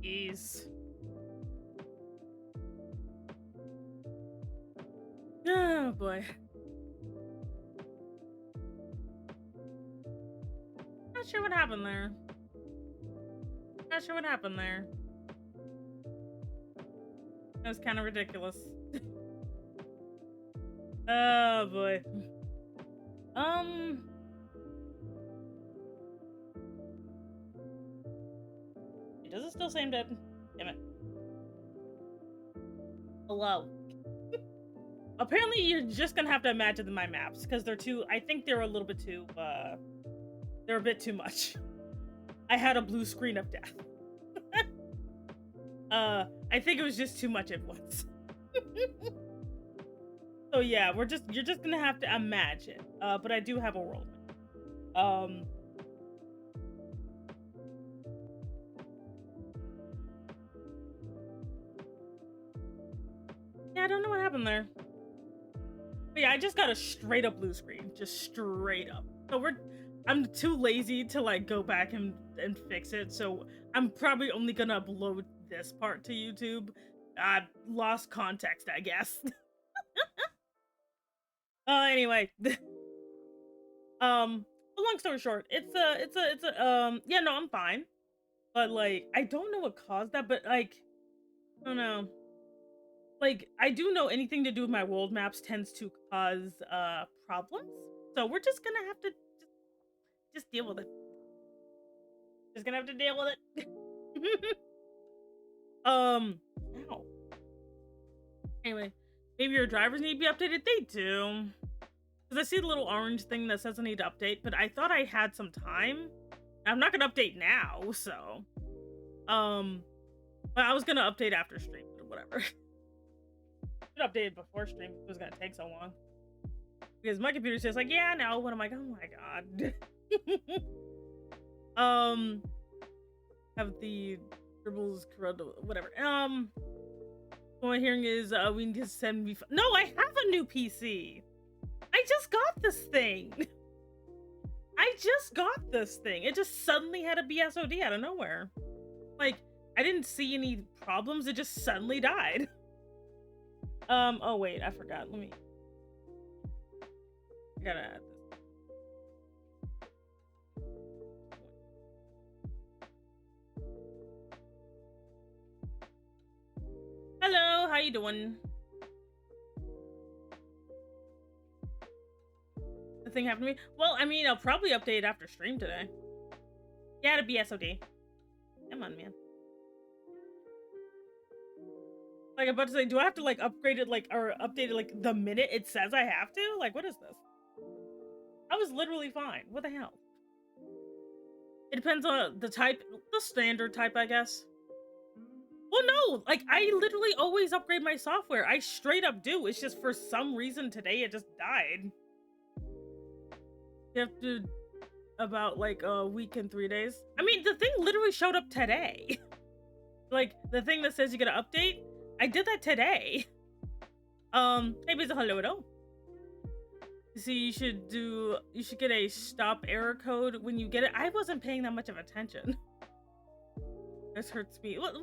Jeez. Oh boy. Not sure what happened there. Not sure what happened there. That was kind of ridiculous. Oh boy. Um. Does it still say I'm dead? Damn it. Hello. Apparently, you're just gonna have to imagine my maps because they're too. I think they're a little bit too. They're a bit too much. I had a blue screen of death. I think it was just too much at once. So yeah, you're just gonna have to imagine. But I do have a world. Um. Yeah, I don't know what happened there. But yeah, I just got a straight up blue screen, just straight up. So I'm too lazy to like go back and fix it. So I'm probably only gonna upload this part to YouTube. Lost context, I guess. Anyway, long story short, yeah, no, I'm fine. But like, I don't know what caused that, but like, I don't know. Like, I do know anything to do with my world maps tends to cause problems. So we're just gonna have to just deal with it. Just gonna have to deal with it. um Ow. Anyway, maybe your drivers need to be updated. They do. Because I see the little orange thing that says I need to update, but I thought I had some time. I'm not gonna update now, so but I was gonna update after stream or whatever. Should update it before stream. It was gonna take so long. Because my computer's just like, yeah, no. And I'm like, oh my god. Have the dribbles corrupt, whatever. What I'm hearing is we need to send me. No, I have a new PC. I just got this thing. It just suddenly had a BSOD out of nowhere. Like, I didn't see any problems. It just suddenly died. Oh wait, I forgot. I gotta add this. Hello, how you doing? The thing happened to me? Well, I mean, I'll probably update after stream today. Yeah, to BSOD. Come on, man. Like, I'm about to say, do I have to like upgrade it like or update it like the minute it says I have to? Like, what is this? I was literally fine. What the hell? It depends on the type, the standard type, I guess. Well, no, like I literally always upgrade my software. I straight up do. It's just for some reason today it just died. You have to about like a week and 3 days. I mean, the thing literally showed up today. Like the thing that says you gotta update, I did that today. Hey, Bizza, hello. See, you should get a stop error code when you get it. I wasn't paying that much of attention. This hurts me. What?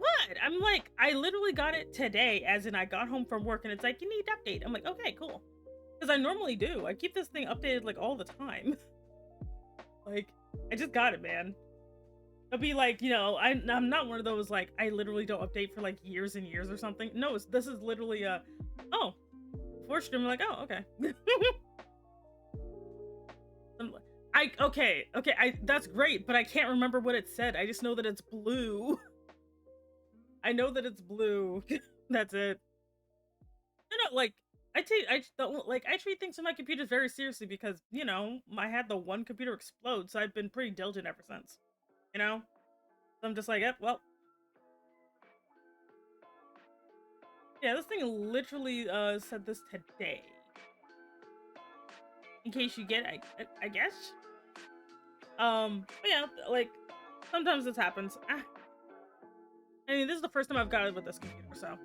I'm like, I literally got it today, as in I got home from work and it's like, you need to update. I'm like, okay, cool. Because I normally do. I keep this thing updated like all the time. Like, I just got it, man. It'll be like, you know, I'm not one of those like I literally don't update for like years and years or something. No, this is literally oh, before stream, I'm like, oh, okay. Okay, that's great, but I can't remember what it said. I just know that it's blue. I know that it's blue. That's it. No, like I treat things on my computers very seriously because, you know, I had the one computer explode, so I've been pretty diligent ever since. You know? So I'm just like, yep, well. Yeah, this thing literally said this today. In case you get I guess. But yeah, like sometimes this happens. I mean, this is the first time I've got it with this computer, so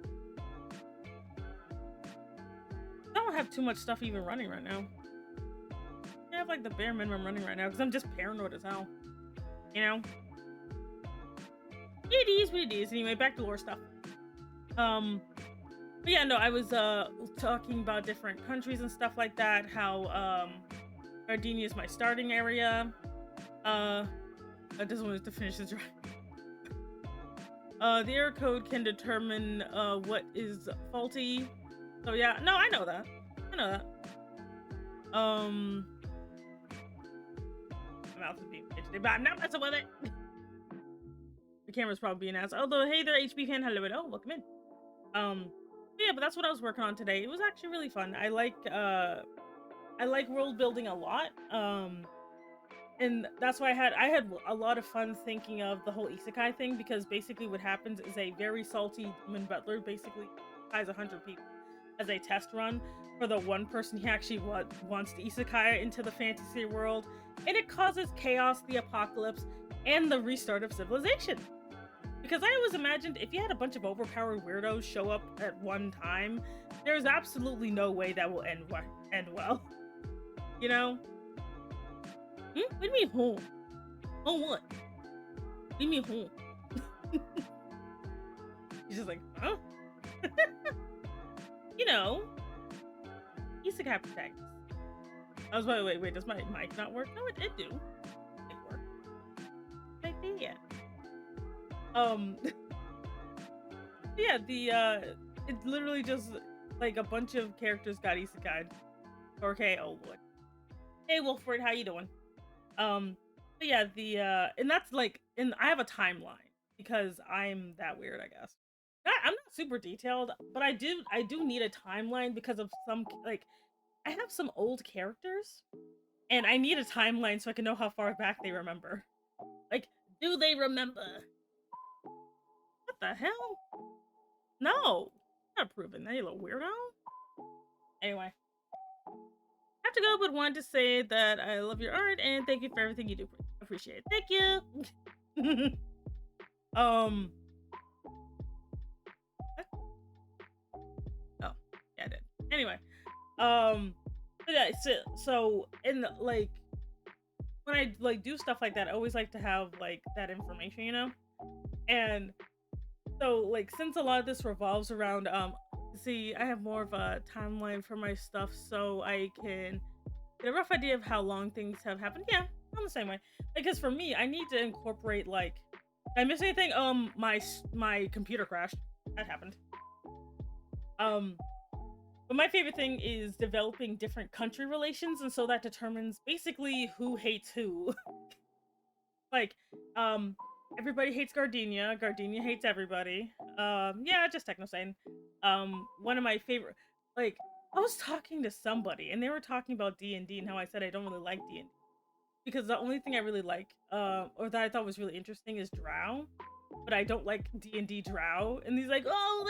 I don't have too much stuff even running right now. I have like the bare minimum running right now because I'm just paranoid as hell. You know? It is what it is. Anyway, back to lore stuff. But yeah, no, I was talking about different countries and stuff like that. How Gardenia is my starting area. I just wanted to finish this. The error code can determine what is faulty. So yeah, no, I know that. I know that. My mouth is being itchy, but I'm not messing with it. The camera's probably being asked. Although, hey there, HB fan, hello, hello, welcome in. Yeah, but that's what I was working on today. It was actually really fun. I like world building a lot. And that's why I had a lot of fun thinking of the whole isekai thing, because basically what happens is a very salty demon butler basically ties 100 people as a test run for the one person he actually wants to isekai into the fantasy world, and it causes chaos, the apocalypse, and the restart of civilization. Because I always imagined if you had a bunch of overpowered weirdos show up at one time, there's absolutely no way that will end well. You know? What do you mean home? Home what? What do you mean home? He's just like, huh? You know, isekai protagonist. I was wait, does my mic not work? No, it do. It worked. Right there, yeah. Yeah, it's literally just like a bunch of characters got isekai'd. Okay, oh lord. Hey Wolford, how you doing? But yeah, and that's like, and I have a timeline because I'm that weird, I guess. I'm not super detailed, but I do need a timeline because of some, like, I have some old characters, and I need a timeline so I can know how far back they remember. Like, do they remember? What the hell? No, I'm not proving that, you little weirdo. Anyway. I have to go, but wanted to say that I love your art and thank you for everything you do. Appreciate it. Thank you. What? Oh, yeah, I did. Anyway, yeah, so in like when I like do stuff like that, I always like to have like that information, you know. And so like since a lot of this revolves around see, I have more of a timeline for my stuff so I can get a rough idea of how long things have happened. Yeah, I'm the same way. Because for me, I need to incorporate, like, did I miss anything? My computer crashed. That happened. But my favorite thing is developing different country relations, and so that determines basically who hates who. Like, everybody hates Gardenia. Gardenia hates everybody. Yeah, just techno-sane. One of my favorite, like, I was talking to somebody and they were talking about D&D and how I said I don't really like D&D because the only thing I really like, or that I thought was really interesting is Drow, but I don't like D&D Drow. And he's like, oh,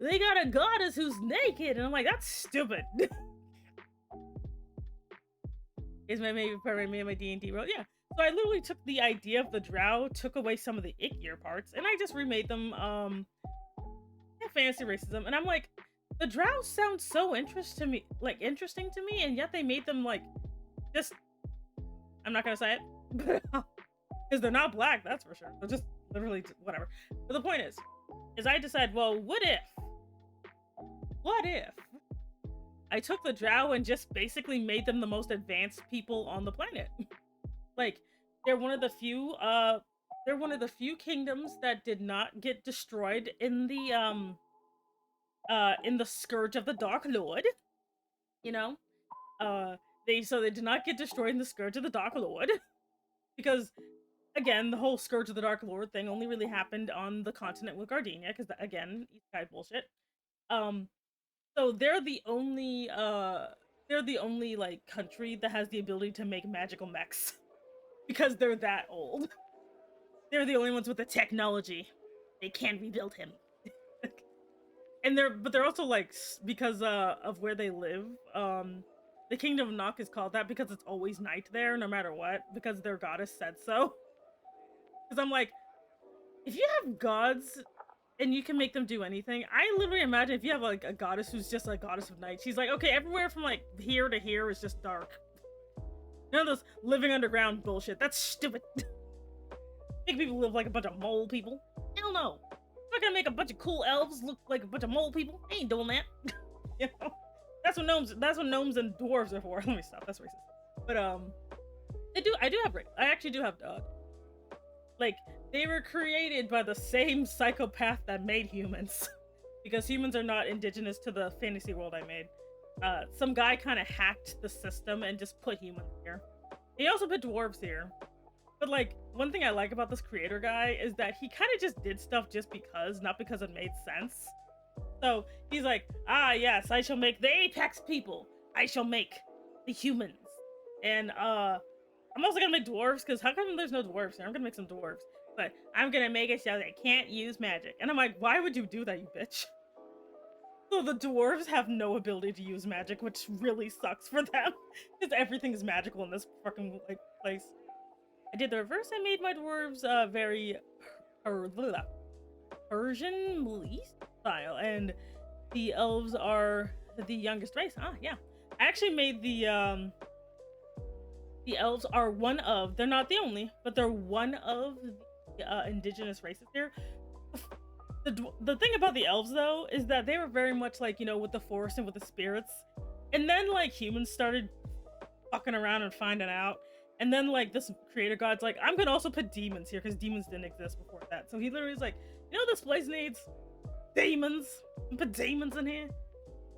they got a goddess who's naked, and I'm like, that's stupid. Is my favorite part of my D&D world? Yeah. So I literally took the idea of the Drow, took away some of the ickier parts, and I just remade them, fantasy racism. And I'm like, the Drow sound so interesting to me, and yet they made them like, just, I'm not gonna say it, because they're not black, that's for sure. They're just literally whatever. But the point is I decided, well, what if I took the Drow and just basically made them the most advanced people on the planet? Like, they're one of the few kingdoms that did not get destroyed in the Scourge of the Dark Lord. You know? They did not get destroyed in the Scourge of the Dark Lord. Because, again, the whole Scourge of the Dark Lord thing only really happened on the continent with Gardenia, because, again, Isekai bullshit. So they're the only, like, country that has the ability to make magical mechs. Because they're that old. They're the only ones with the technology. They can rebuild him. And they're also like, because of where they live, the Kingdom of Nock is called that because it's always night there, no matter what, because their goddess said so. Because I'm like, if you have gods and you can make them do anything, I literally imagine if you have like a goddess who's just a goddess of night, she's like, okay, everywhere from like here to here is just dark. None of this living underground bullshit. That's stupid. make people live like a bunch of mole people. Hell no. I'm not gonna make a bunch of cool elves look like a bunch of mole people. I ain't doing that. You know? That's what gnomes and dwarves are for. Let me stop. That's racist. But I actually do have dog. Like, they were created by the same psychopath that made humans. Because humans are not indigenous to the fantasy world I made. Some guy kind of hacked the system and just put humans here. He also put dwarves here. But like, one thing I like about this creator guy is that he kind of just did stuff just because, not because it made sense. So he's like, ah yes, I shall make the apex people. I shall make the humans. And I'm also gonna make dwarves, because how come there's no dwarves here? I'm gonna make some dwarves. But I'm gonna make it so they can't use magic. And I'm like, why would you do that, you bitch? So the dwarves have no ability to use magic, which really sucks for them. Because everything is magical in this fucking like place. I did the reverse. I made my dwarves very Persian style, and the elves are the youngest race. Ah, yeah. I actually made the elves are one of, they're not the only, but they're one of the indigenous races here. The thing about the elves, though, is that they were very much like, you know, with the forest and with the spirits. And then, like, humans started fucking around and finding out. And then, like, this creator god's like, I'm gonna also put demons here, because demons didn't exist before that. So he literally is like, you know, this place needs demons. Put demons in here.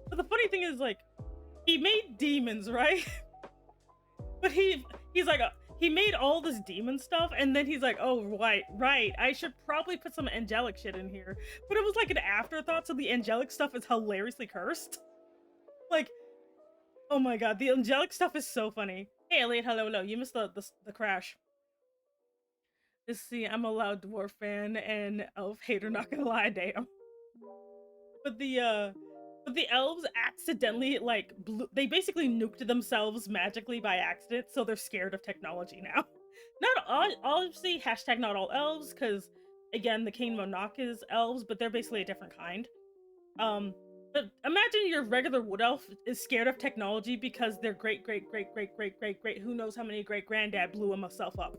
But the funny thing is, like, he made demons, right? But he's like, he made all this demon stuff, and then he's like, oh, right, I should probably put some angelic shit in here. But it was like an afterthought, so the angelic stuff is hilariously cursed. Like, oh my god, the angelic stuff is so funny. Hey, Elliot, hello, you missed the crash. Let's see, I'm a loud dwarf fan and elf hater, not gonna lie, damn. But the elves accidentally, like, they basically nuked themselves magically by accident, so they're scared of technology now. Not all, obviously, hashtag not all elves, because, again, the Kane Monarch is elves, but they're basically a different kind. But imagine your regular wood elf is scared of technology because their great, who knows how many great-granddad blew himself up.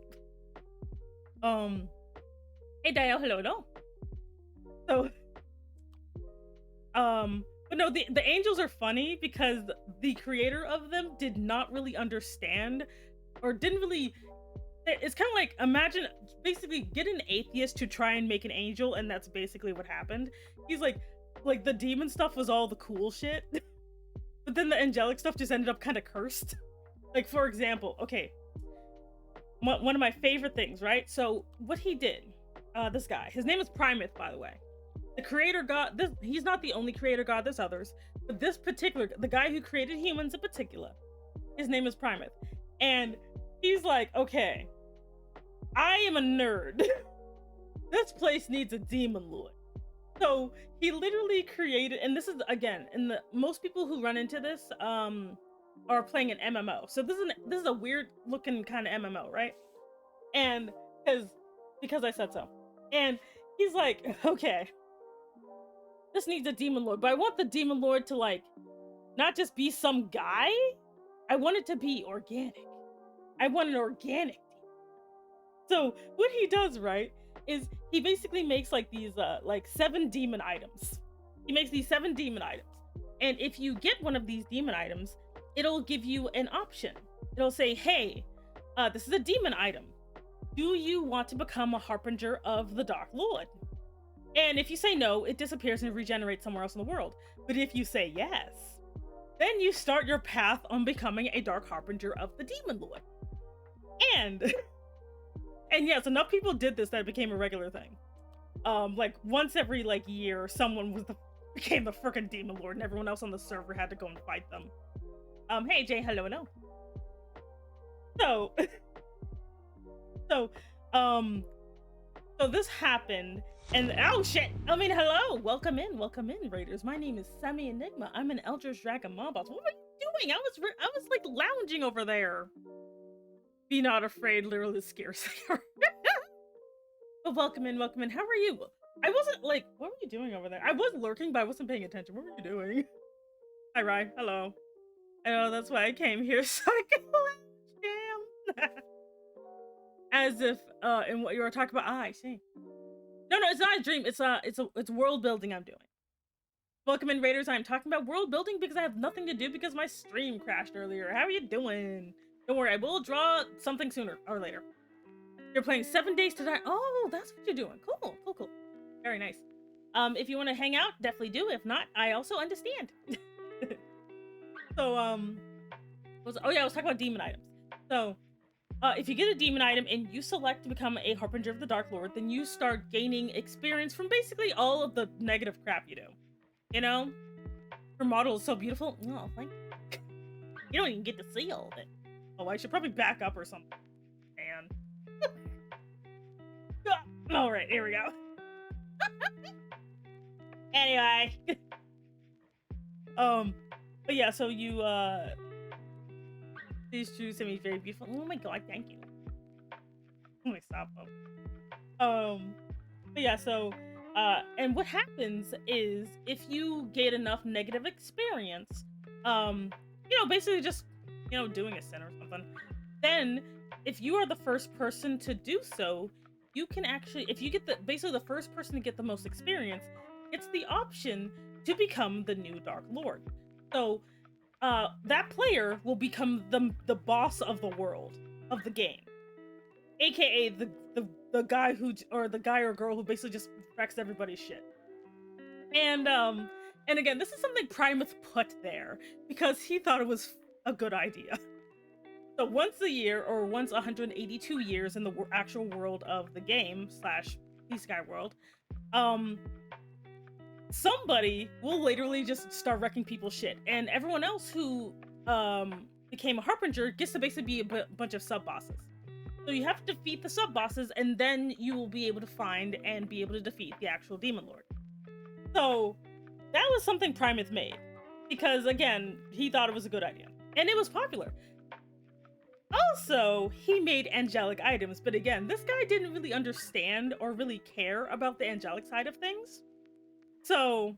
Hey, Dial, hello. So, but no, the angels are funny because the creator of them did not really understand, or didn't really, it's kind of like, imagine, basically get an atheist to try and make an angel, and that's basically what happened. He's like the demon stuff was all the cool shit, but then the angelic stuff just ended up kind of cursed. Like, for example, okay, one of my favorite things, right? So what he did, this guy, his name is Primeth, by the way. The creator god, he's not the only creator god, there's others, but this particular, the guy who created humans in particular, his name is Primeth. And he's like, okay, I am a nerd. This place needs a demon lord. So he literally created, and this is, again, most people who run into this are playing an MMO. So this is a weird looking kind of MMO, right? And because I said so. And he's like, okay, this needs a demon lord, but I want the demon lord to, like, not just be some guy. I want it to be organic. I want an organic demon. So what he does, right, is he basically makes like these like 7 demon items. He makes these 7 demon items, and if you get one of these demon items, it'll give you an option. It'll say, hey, this is a demon item. Do you want to become a harbinger of the Dark Lord? And if you say no, it disappears and regenerates somewhere else in the world. But if you say yes, then you start your path on becoming a Dark Harbinger of the Demon Lord. And yes, enough people did this that it became a regular thing. Like once every like year, someone became the freaking Demon Lord, and everyone else on the server had to go and fight them. Hey Jay, hello. So this happened, and oh shit! I mean, hello, welcome in, Raiders. My name is Semi Enigma. I'm an Eldritch Dragon mob boss. What were you doing? I was like lounging over there. Be not afraid, literally scares her. But welcome in. How are you? I wasn't like, what were you doing over there? I was lurking, but I wasn't paying attention. What were you doing? Hi, Rye. Hello. I know that's why I came here, so I can lounge. Damn. as if in what you were talking about. Ah, I see. No, no, it's not a dream. It's world building I'm doing. Welcome in, Raiders. I'm talking about world building because I have nothing to do because my stream crashed earlier. How are you doing? Don't worry, I will draw something sooner or later. You're playing 7 Days to Die. Oh, that's what you're doing. Cool, cool, cool. Very nice. If you want to hang out, definitely do. If not, I also understand. So, oh yeah, I was talking about demon items. So, if you get a demon item and you select to become a Harbinger of the Dark Lord, then you start gaining experience from basically all of the negative crap you do. You know? Her model is so beautiful. Oh, thank you. You don't even get to see all of it. Oh, I should probably back up or something. Man. Alright, here we go. Anyway. But yeah, so you, these shoes sent me very beautiful. Oh my god, thank you. Let me stop them. But yeah, so, and what happens is if you get enough negative experience, you know, basically just, you know, doing a sin or something, then if you are the first person to do so, you can actually, if you get basically the first person to get the most experience, it's the option to become the new Dark Lord. So, that player will become the boss of the world, of the game, aka the guy who, or the guy or girl who basically just wrecks everybody's shit. And again, this is something Primus put there because he thought it was a good idea. So once a year, or once 182 years in the actual world of the game / Peace Sky world, somebody will literally just start wrecking people's shit, and everyone else who became a Harbinger gets to basically be a bunch of sub-bosses. So you have to defeat the sub-bosses, and then you will be able to find and be able to defeat the actual Demon Lord. So that was something Primus made, because again, he thought it was a good idea, and it was popular. Also, he made angelic items, but again, this guy didn't really understand or really care about the angelic side of things. So,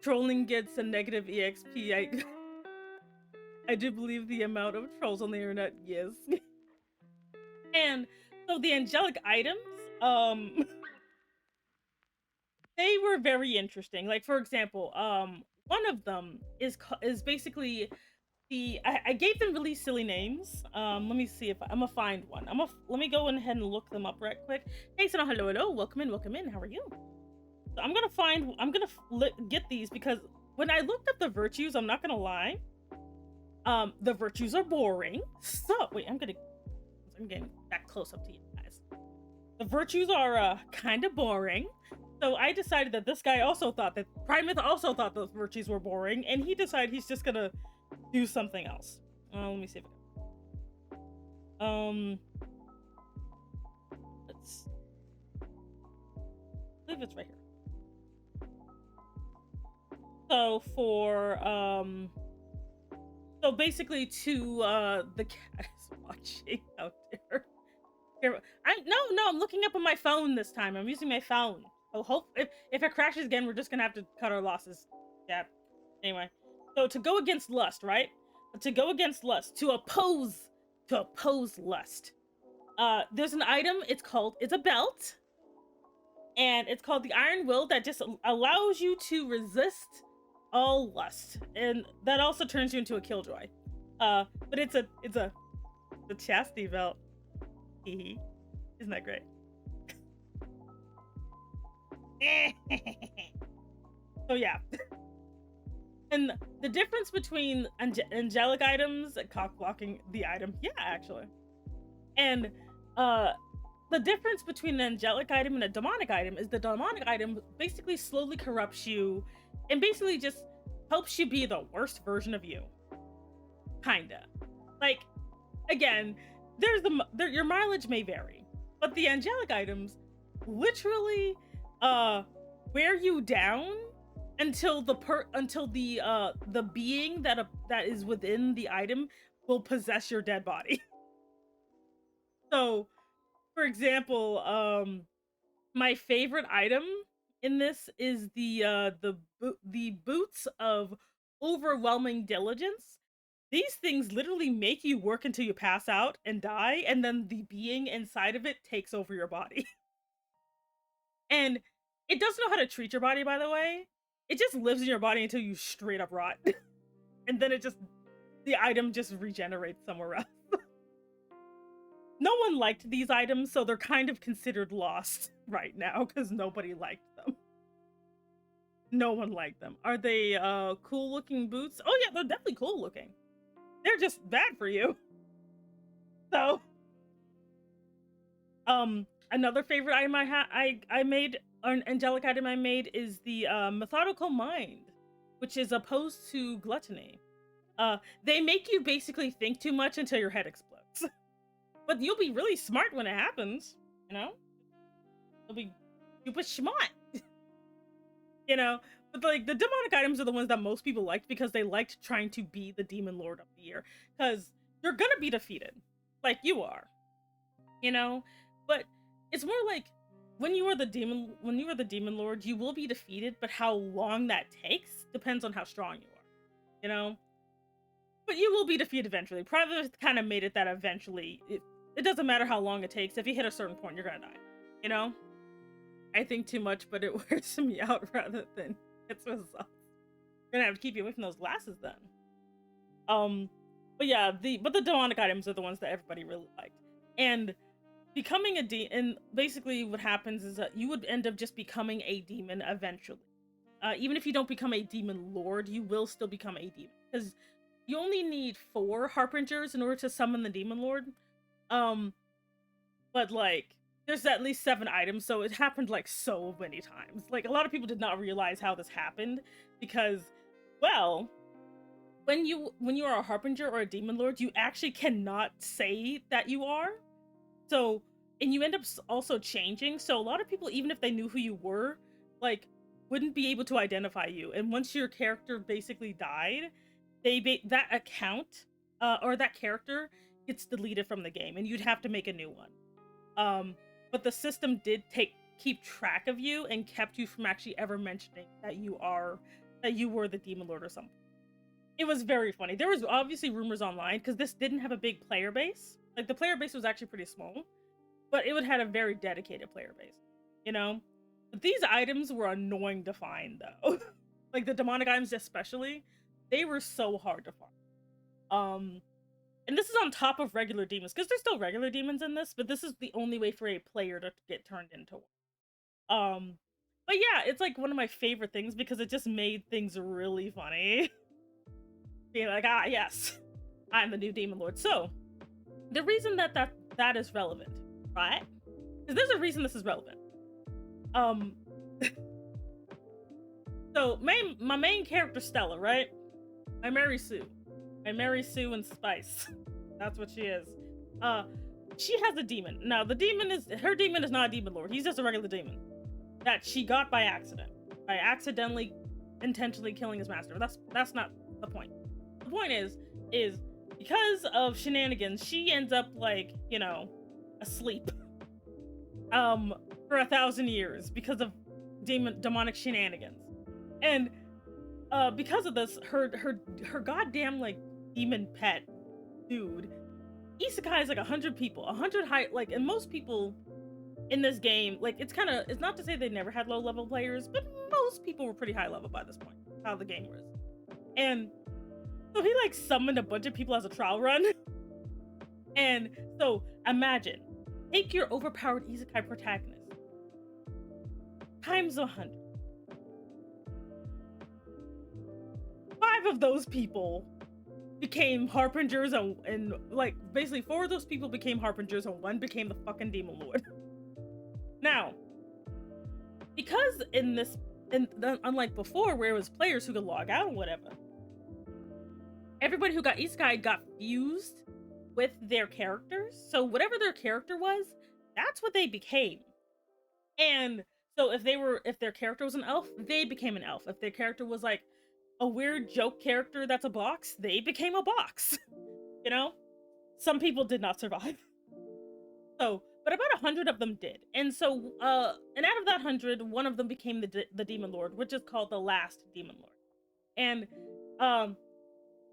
trolling gets a negative EXP. I do believe the amount of trolls on the internet, yes. And so the angelic items, they were very interesting. Like, for example, one of them is basically I gave them really silly names. Let me see if I'm gonna find one. Let me go ahead and look them up right quick. Hey, so hello, hello, welcome in. How are you? So I'm gonna get these because when I looked up the virtues, I'm not gonna lie, the virtues are boring. So wait, I'm getting back close up to you guys. The virtues are kind of boring. So I decided that this guy also thought that Primus also thought the virtues were boring, and he decided he's just gonna do something else. Let me see if let's, I believe it's right here. So for so basically to the cat is watching out there. Here, no, I'm looking up on my phone this time. I'm using my phone. Oh, hope if it crashes again, we're just gonna have to cut our losses. Yeah. Anyway, so to go against lust, right? To go against lust, to oppose lust. There's an item. It's a belt, and it's called the Iron Will that just allows you to resist all lust, and that also turns you into a killjoy. But it's a chastity belt. Isn't that great? So yeah. And the difference between angelic items, cock blocking the item, yeah, actually, and the difference between an angelic item and a demonic item is the demonic item basically slowly corrupts you and basically just helps you be the worst version of you. Kinda. Like, again, your mileage may vary, but the angelic items literally wear you down until the being that is within the item will possess your dead body. So, for example, my favorite item in this is the boots of overwhelming diligence. these things literally make you work until you pass out and die, and then the being inside of it takes over your body. And it doesn't know how to treat your body, by the way. It just lives in your body until you straight up rot. And then the item just regenerates somewhere else. No one liked these items, so they're kind of considered lost right now because nobody liked them. No one liked them. Are they cool looking boots? Oh yeah, they're definitely cool looking. They're just bad for you. So another favorite item I made, or an angelic item I made, is the methodical mind, which is opposed to gluttony. They make you basically think too much until your head explodes. But you'll be really smart when it happens, you know? You'll be super smart. You know? But like the demonic items are the ones that most people liked because they liked trying to be the demon lord of the year. Because you're gonna be defeated. Like you are. You know? But it's more like when you are the demon lord, you will be defeated, but how long that takes depends on how strong you are. You know? But you will be defeated eventually. Probably kind of made it that eventually it doesn't matter how long it takes. If you hit a certain point, you're gonna die. You know? I think too much, but it wears me out rather than it's results. You're gonna have to keep you away from those glasses then. But yeah, the demonic items are the ones that everybody really liked. And becoming and basically what happens is that you would end up just becoming a demon eventually. Even if you don't become a demon lord, you will still become a demon. Because you only need 4 harbingers in order to summon the demon lord. But like there's at least 7 items, so it happened like so many times. Like a lot of people did not realize how this happened because, well, when you are a harbinger or a demon lord, you actually cannot say that you are. So, and you end up also changing. So a lot of people, even if they knew who you were, like wouldn't be able to identify you. And once your character basically died, that account or that character gets deleted from the game, and you'd have to make a new one. But the system did keep track of you and kept you from actually ever mentioning that you were the demon lord or something. It was very funny. There was obviously rumors online because this didn't have a big player base. Like the player base was actually pretty small, but it had a very dedicated player base, you know? But these items were annoying to find though. Like the demonic items especially, they were so hard to find. And this is on top of regular demons, because there's still regular demons in this, but this is the only way for a player to get turned into one. But yeah, it's like one of my favorite things because it just made things really funny. Being like, ah, yes, I'm the new demon lord. So, the reason that is relevant, right? Because there's a reason this is relevant. So, my main character, Stella, right? I marry Sue and Spice. That's what she is. She has a demon. Now, her demon is not a demon lord. He's just a regular demon that she got by accident. By accidentally, intentionally killing his master. That's not the point. The point is because of shenanigans, she ends up like, you know, asleep. For 1,000 years because of demonic shenanigans. And because of this, her goddamn like demon pet dude isekai is like 100 people, 100 high, like, and most people in this game, like, it's not to say they never had low level players, but most people were pretty high level by this point, how the game was. And so he like summoned a bunch of people as a trial run. And so imagine, take your overpowered isekai protagonist times 100. 5 of those people became harbingers, and like basically 4 of those people became harbingers, and 1 became the fucking demon lord. Now, because unlike before where it was players who could log out or whatever, everybody who got isekai got fused with their characters. So whatever their character was, that's what they became. And so if their character was an elf, they became an elf. If their character was like a weird joke character that's a box, they became a box. You know? Some people did not survive. So, but about 100 of them did. And so, and out of that 100, 1 of them became the demon lord, which is called the last demon lord. And,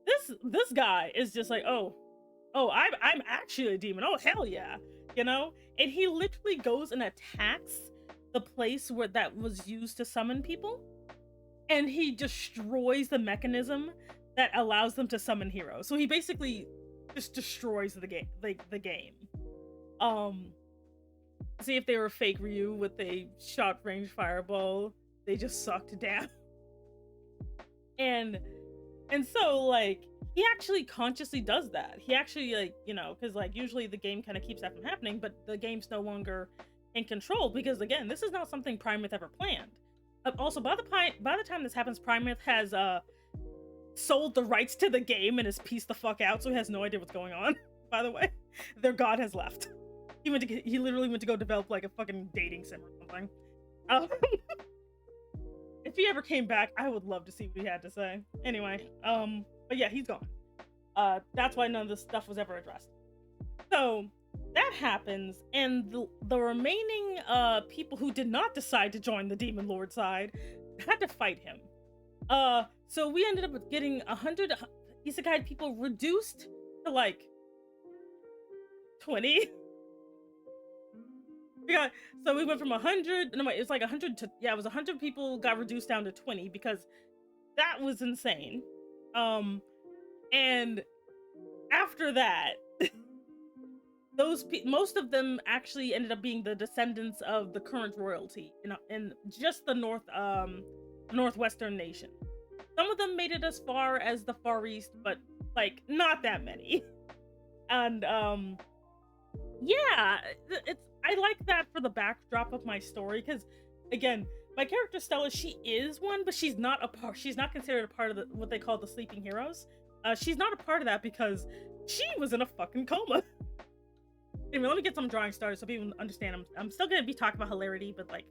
this guy is just like, oh, I'm actually a demon. Oh, hell yeah, you know. And he literally goes and attacks the place where that was used to summon people, and he destroys the mechanism that allows them to summon heroes. So he basically just destroys the game, the game. See, if they were fake Ryu with a short range fireball, they just sucked down. And so like he actually consciously does that. He actually, like, you know, because like usually the game kind of keeps that from happening, but the game's no longer in control because, again, this is not something Primeth ever planned. Also, by the time this happens, Primeth has sold the rights to the game and is pieced the fuck out, so he has no idea what's going on. By the way, their god has left. He literally went to go develop like a fucking dating sim or something. If he ever came back, I would love to see what he had to say. Anyway, but yeah, he's gone. That's why none of this stuff was ever addressed. So that happens, and the remaining people who did not decide to join the Demon Lord side had to fight him. So we ended up getting 100 isekai people reduced to like 20. So we went from 100. No, wait, it was like 100 to, yeah, it was 100 people got reduced down to 20 because that was insane. And after that, most of them actually ended up being the descendants of the current royalty in just the northwestern nation. Some of them made it as far as the Far East, but like not that many. And yeah, I like that for the backdrop of my story, because again, my character Stella, she is one, but she's not considered a part of what they call the sleeping heroes. She's not a part of that because she was in a fucking coma. Anyway, let me get some drawing started so people understand. I'm still gonna be talking about hilarity, but like,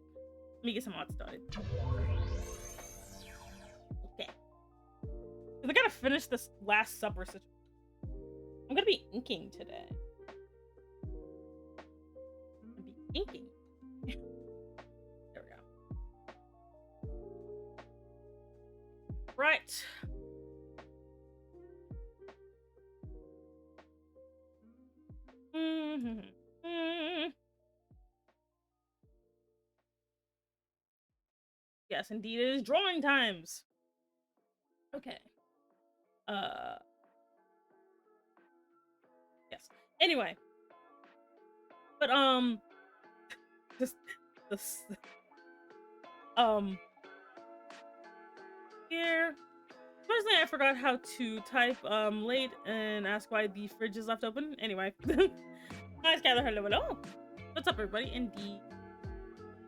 let me get some art started. Okay. So I gotta finish this Last Supper situation. I'm gonna be inking today. Inking. There we go. Right. Yes, indeed, it is drawing times. Okay. Yes. Anyway. But this here. Personally, I forgot how to type late and ask why the fridge is left open. Anyway. Hi, Skylar. Hello. What's up, everybody? Indeed.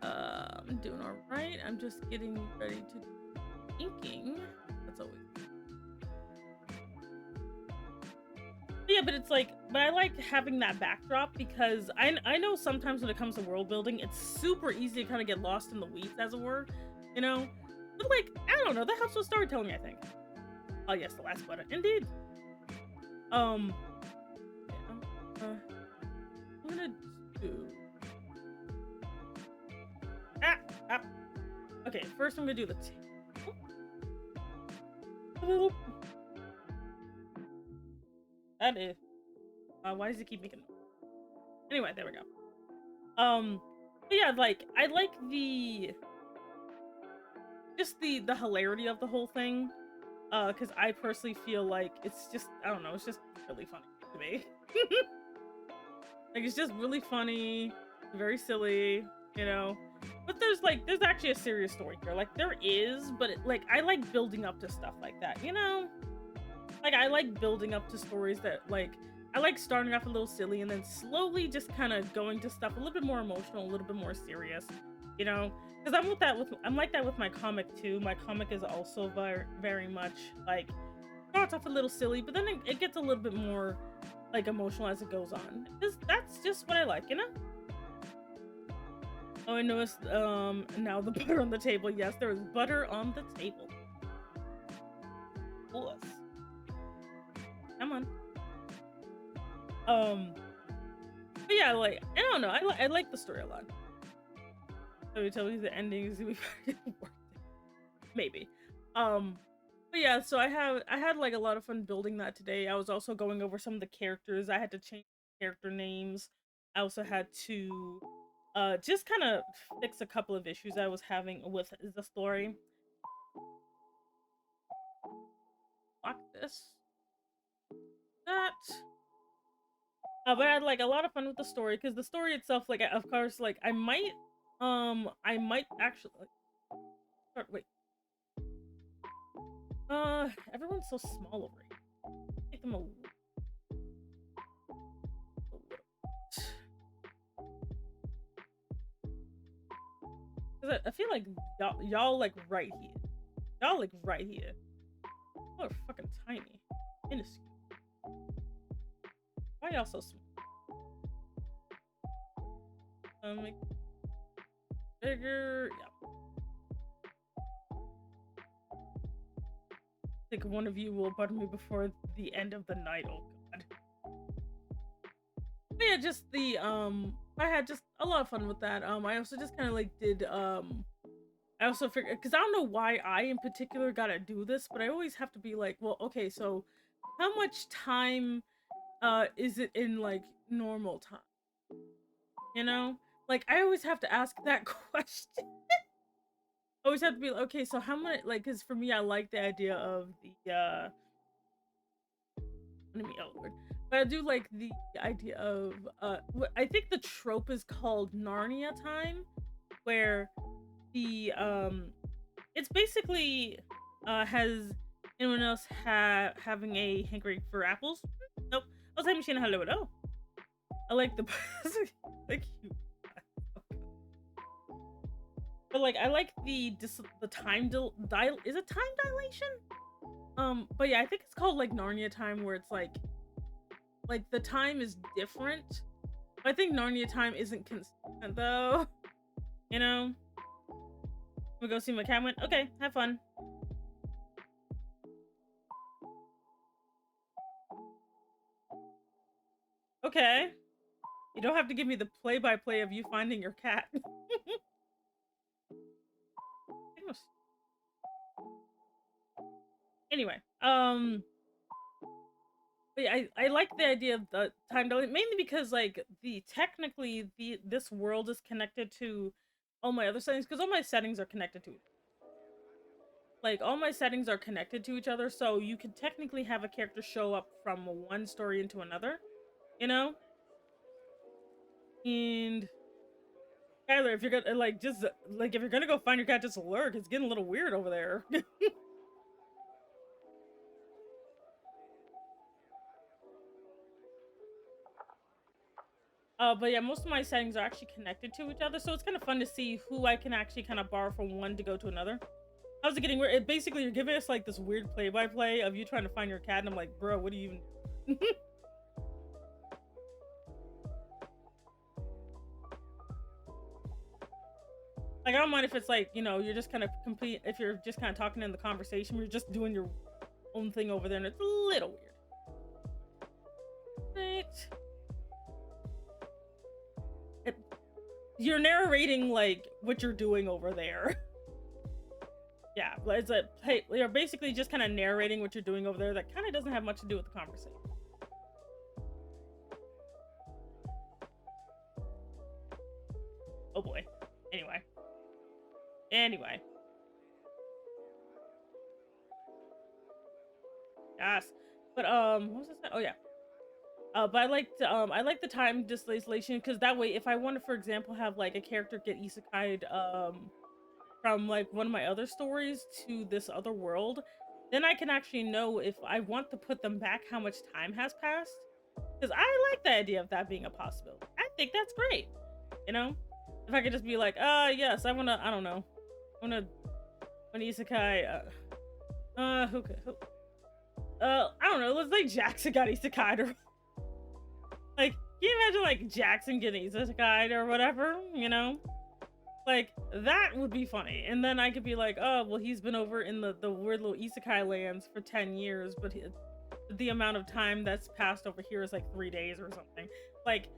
I'm doing alright. I'm just getting ready to do inking. That's always. Yeah, but it's like, I like having that backdrop because I know sometimes when it comes to world building, it's super easy to kind of get lost in the weeds, as it were, you know? But like, I don't know, that helps with storytelling, I think. Oh yes, the last button. Indeed. Yeah, I'm gonna do... Okay, first I'm gonna do the table. That is... why does it keep making... Anyway, there we go. But yeah, like, I like just the hilarity of the whole thing. Because I personally feel like it's just, I don't know, it's just really funny to me. Like, it's just really funny, very silly, you know? But there's actually a serious story here. Like, there is, but like, I like building up to stuff like that, you know? Like, I like building up to stories that, like, I like starting off a little silly and then slowly just kind of going to stuff a little bit more emotional, a little bit more serious, you know? Because I'm like that with my comic too. My comic is also very, very much like, starts off a little silly, but then it gets a little bit more like emotional as it goes on. That's just what I like, you know? Oh, I noticed now the butter on the table. Yes, there is butter on the table. Plus. Come on. But yeah, like, I don't know. I like the story a lot. So we tell you the ending is we maybe. But yeah, so I had like a lot of fun building that today. I was also going over some of the characters. I had to change character names. I also had to just kind of fix a couple of issues I was having with the story. Lock this. That. But I had like a lot of fun with the story because the story itself, like, of course, like I might actually wait. Everyone's so small over here. Make them a little. 'Cause I feel like y'all like right here. Y'all like right here. Y'all are fucking tiny, minuscule. Why y'all so small? Make bigger. Yeah. I think one of you will butter me before the end of the night. Oh god. But yeah, just the I had just a lot of fun with that. I also just kind of like did I also figured because I don't know why I in particular gotta do this, but I always have to be like, well, okay, so how much time is it in like normal time? You know? Like I always have to ask that question. I always have to be like, okay, so how much like because for me I like the idea of the enemy outward. But I do like the idea of I think the trope is called Narnia time, where the it's basically has anyone else having a hankering for apples? Nope. Oh, time machine, hello. I like the like you. But like I like the time is it time dilation? But yeah, I think it's called like Narnia time where it's like the time is different. I think Narnia time isn't consistent though. You know? We go see my cat went. Okay, have fun. Okay. You don't have to give me the play-by-play of you finding your cat. Anyway, but yeah, I like the idea of the time delay mainly because like this world is connected to all my other settings because all my settings are connected to it. Like all my settings are connected to each other, so you can technically have a character show up from one story into another, you know? And Tyler, if you're gonna like just like if you're gonna go find your cat, just lurk. It's getting a little weird over there. But yeah, most of my settings are actually connected to each other, so it's kind of fun to see who I can actually kind of borrow from one to go to another. How's it getting weird? It basically, you're giving us like this weird play-by-play of you trying to find your cat, and I'm like, bro, what do you even do? Like, I don't mind if it's like, you know, you're just kind of if you're just kind of talking in the conversation, you're just doing your own thing over there, and it's a little weird. Right. You're narrating like what you're doing over there. Yeah, it's a hey, you're basically just kind of narrating what you're doing over there that kind of doesn't have much to do with the conversation. Oh boy. Anyway. Yes. But what was this? Oh yeah. But I like the time distillation because that way, if I want to, for example, have like a character get isekai'd from like one of my other stories to this other world, then I can actually know if I want to put them back how much time has passed. Because I like the idea of that being a possibility. I think that's great. You know, if I could just be like, yes, I wanna, I don't know, I wanna isekai. Who? I don't know. Let's say Jackson got isekai'd or. Like, can you imagine, like, Jackson getting isekai'd or whatever, you know? Like, that would be funny. And then I could be like, oh, well, he's been over in the weird little isekai lands for 10 years, but the amount of time that's passed over here is, like, 3 days or something. Like,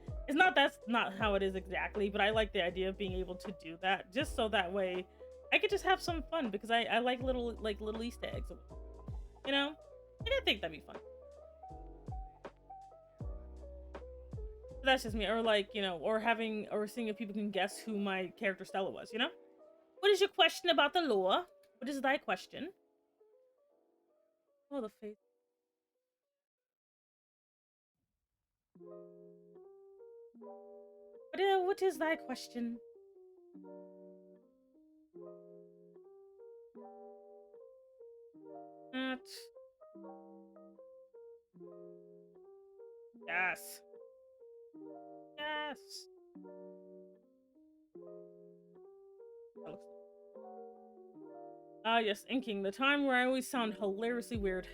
that's not how it is exactly, but I like the idea of being able to do that, just so that way I could just have some fun, because I like little Easter eggs. You know? Like, I think that'd be fun. But that's just me. Or like, or seeing if people can guess who my character Stella was, you know? What is your question about the lore? What is thy question? Oh, the face. What is thy question? That. Yes. Yes. Ah, yes, inking. The time where I always sound hilariously weird.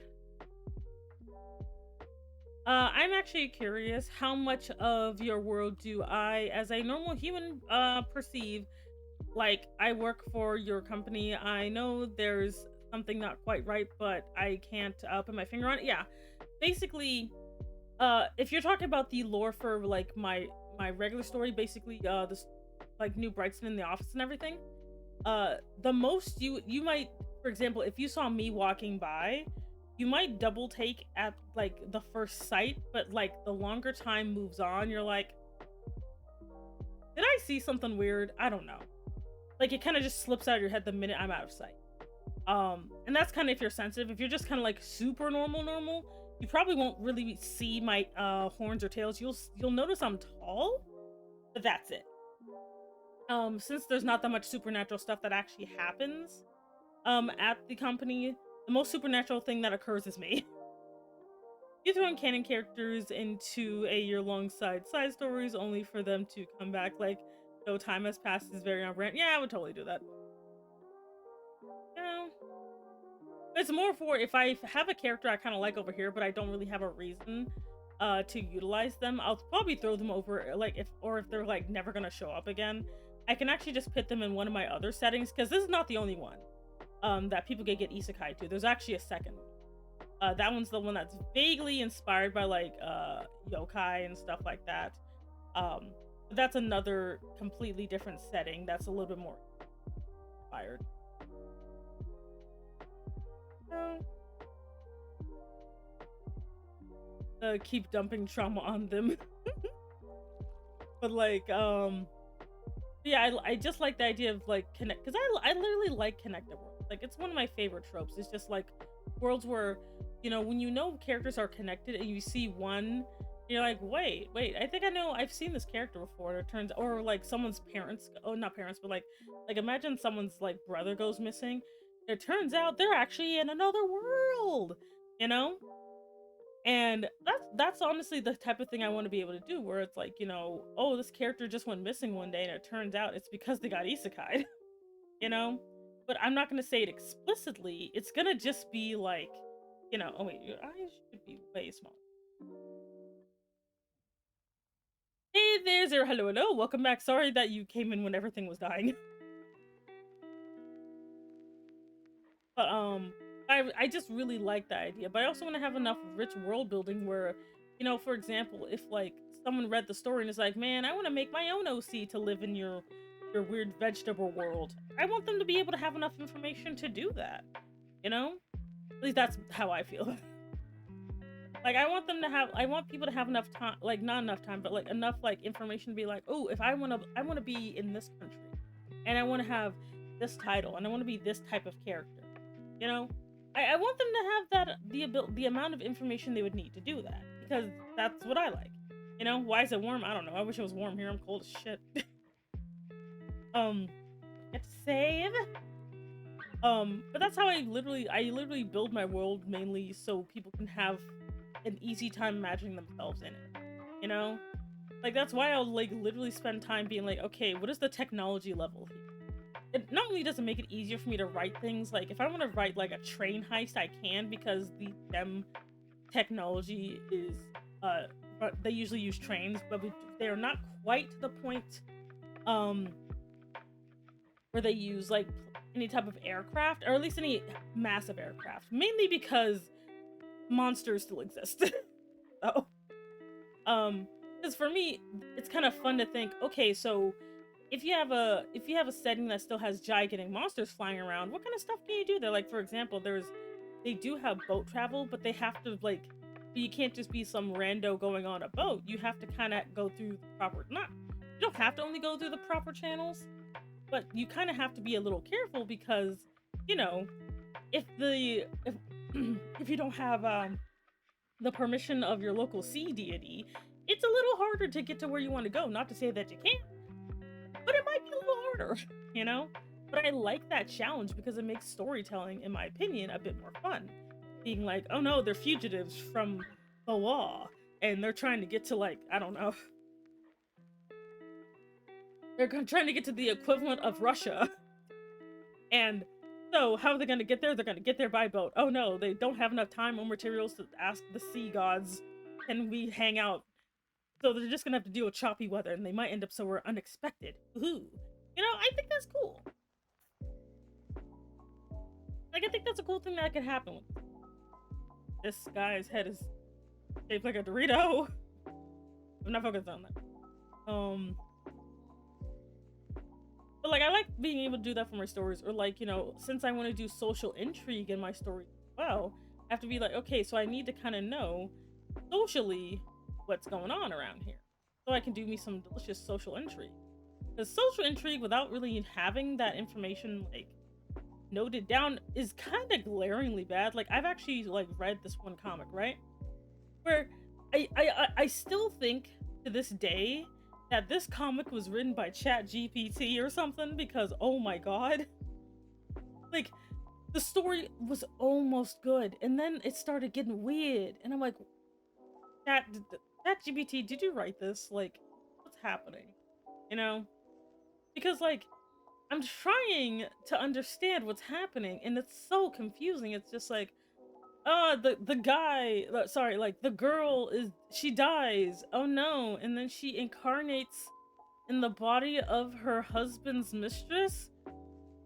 I'm actually curious, how much of your world do I, as a normal human, perceive? Like, I work for your company. I know there's something not quite right, but I can't put my finger on it. Yeah, basically, if you're talking about the lore for like my regular story, basically, this like new Brightston in the office and everything. The most you might, for example, if you saw me walking by, you might double take at like the first sight, but like the longer time moves on, you're like, did I see something weird? I don't know. Like, it kind of just slips out of your head the minute I'm out of sight. And that's kind of if you're sensitive. If you're just kind of like super normal, you probably won't really see my horns or tails. You'll notice I'm tall, but that's it. Since there's not that much supernatural stuff that actually happens at the company, the most supernatural thing that occurs is me. You throw in canon characters into a year-long side stories only for them to come back like no time has passed is very on brand. Yeah, I would totally do that. Yeah. It's more for if I have a character I kind of like over here, but I don't really have a reason to utilize them, I'll probably throw them over, like, if they're like never gonna show up again, I can actually just put them in one of my other settings, because this is not the only one that people can get isekai to. There's actually a second. That one's the one that's vaguely inspired by like yokai and stuff like that. But that's another completely different setting that's a little bit more inspired. Keep dumping trauma on them. But like yeah, I just like the idea of like connect, because I literally like connected worlds. Like, it's one of my favorite tropes. It's just like worlds where, when characters are connected and you see one, you're like, wait, I think I know, I've seen this character before. And it turns, or like someone's parents, oh, not parents, but like imagine someone's like brother goes missing. It turns out they're actually in another world, and that's honestly the type of thing I want to be able to do, where it's like, oh, this character just went missing one day and it turns out it's because they got isekai'd. But I'm not going to say it explicitly. It's going to just be like, oh wait, your eyes should be way smaller. Hey there, Zero. Hello. Welcome back. Sorry that you came in when everything was dying. But I just really like that idea. But I also want to have enough rich world building where, for example, if like someone read the story and is like, man, I want to make my own OC to live in your weird vegetable world, I want them to be able to have enough information to do that. At least that's how I feel. Like, I want people to have enough time, like not enough time, but like enough like information to be like, oh, if I want to be in this country, and I want to have this title, and I want to be this type of character. I want them to have that the amount of information they would need to do that, because that's what I like. Why is it warm? I don't know. I wish it was warm here. I'm cold as shit. Get to save. But that's how I literally build my world, mainly so people can have an easy time imagining themselves in it. Like, that's why I'll like literally spend time being like, okay, what is the technology level here? It not only does it make it easier for me to write things, like if I want to write like a train heist, I can, because the gem technology is they usually use trains, but they're not quite to the point where they use like any type of aircraft, or at least any massive aircraft, mainly because monsters still exist. So because for me it's kind of fun to think, okay, so if you have a setting that still has gigantic monsters flying around, what kind of stuff can you do there? Like, for example, there's they do have boat travel, but they have to like you can't just be some rando going on a boat. You have to kind of go through the proper not you don't have to only go through the proper channels, but you kind of have to be a little careful because you know if if you don't have the permission of your local sea deity, it's a little harder to get to where you want to go. Not to say that you can't, but it might be a little harder, you know? But I like that challenge because it makes storytelling, in my opinion, a bit more fun. Being like, oh no, they're fugitives from the law, and they're trying to get to, like, I don't know. They're trying to get to the equivalent of Russia. And so, how are they going to get there? They're going to get there by boat. Oh no, they don't have enough time or materials to ask the sea gods, can we hang out? So they're just going to have to deal with choppy weather, and they might end up somewhere unexpected. Ooh. You know, I think that's cool. Like, I think that's a cool thing that could happen. This guy's head is shaped like a Dorito. I'm not focused on that. But, like, I like being able to do that for my stories. Or, like, you know, since I want to do social intrigue in my story as well, I have to be like, okay, so I need to kind of know socially what's going on around here. So I can do me some delicious social intrigue. Because social intrigue, without really having that information, like, noted down, is kind of glaringly bad. Like, I've actually, like, read this one comic, right? Where I still think, to this day, that this comic was written by ChatGPT or something, because oh my god, like the story was almost good and then it started getting weird and I'm like, ChatGPT, did you write this? Like, what's happening? You know, because like I'm trying to understand what's happening and it's so confusing. It's just like, the guy, sorry, like the girl she dies, oh no, and then she incarnates in the body of her husband's mistress.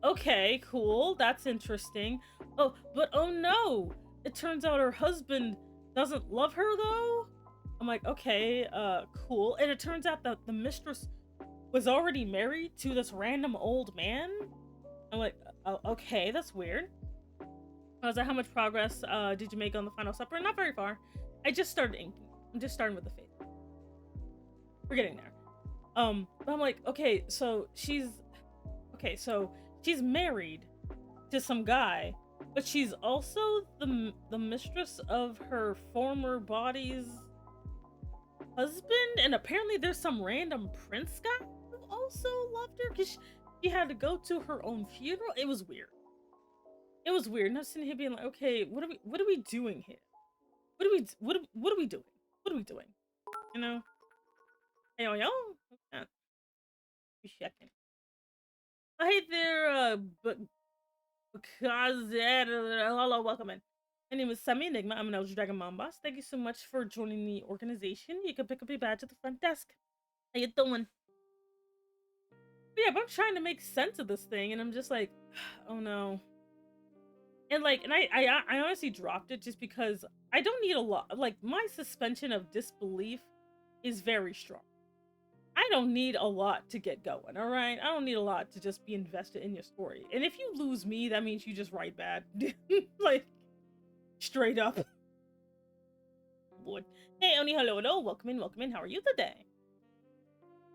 Okay, cool, that's interesting. Oh, but oh no, it turns out her husband doesn't love her though. I'm like, okay, cool. And it turns out that the mistress was already married to this random old man. I'm like, okay, that's weird. I was like, how much progress did you make on the final supper? Not very far. I just started inking. I'm just starting with the faith. We're getting there. But I'm like, okay, so she's married to some guy, but she's also the mistress of her former body's husband, and apparently there's some random prince guy who also loved her because she had to go to her own funeral. It was weird. It was weird. And I was sitting here being like, okay, what are we doing here? What are we doing? What are we doing? You know? Hey, yo, be checking. Oh, hey there, but because hello, welcome in. My name is Semi Enigma. I'm an Elder Dragon Mom Boss. Thank you so much for joining the organization. You can pick up your badge at the front desk. How you doing? But yeah, but I'm trying to make sense of this thing, and I'm just like, oh no. And like, and I honestly dropped it just because I don't need a lot. Like, my suspension of disbelief is very strong. I don't need a lot to get going, all right? I don't need a lot to just be invested in your story. And if you lose me, that means you just write bad. Like, straight up. Lord. Hey, Oni, hello, hello. Welcome in. How are you today?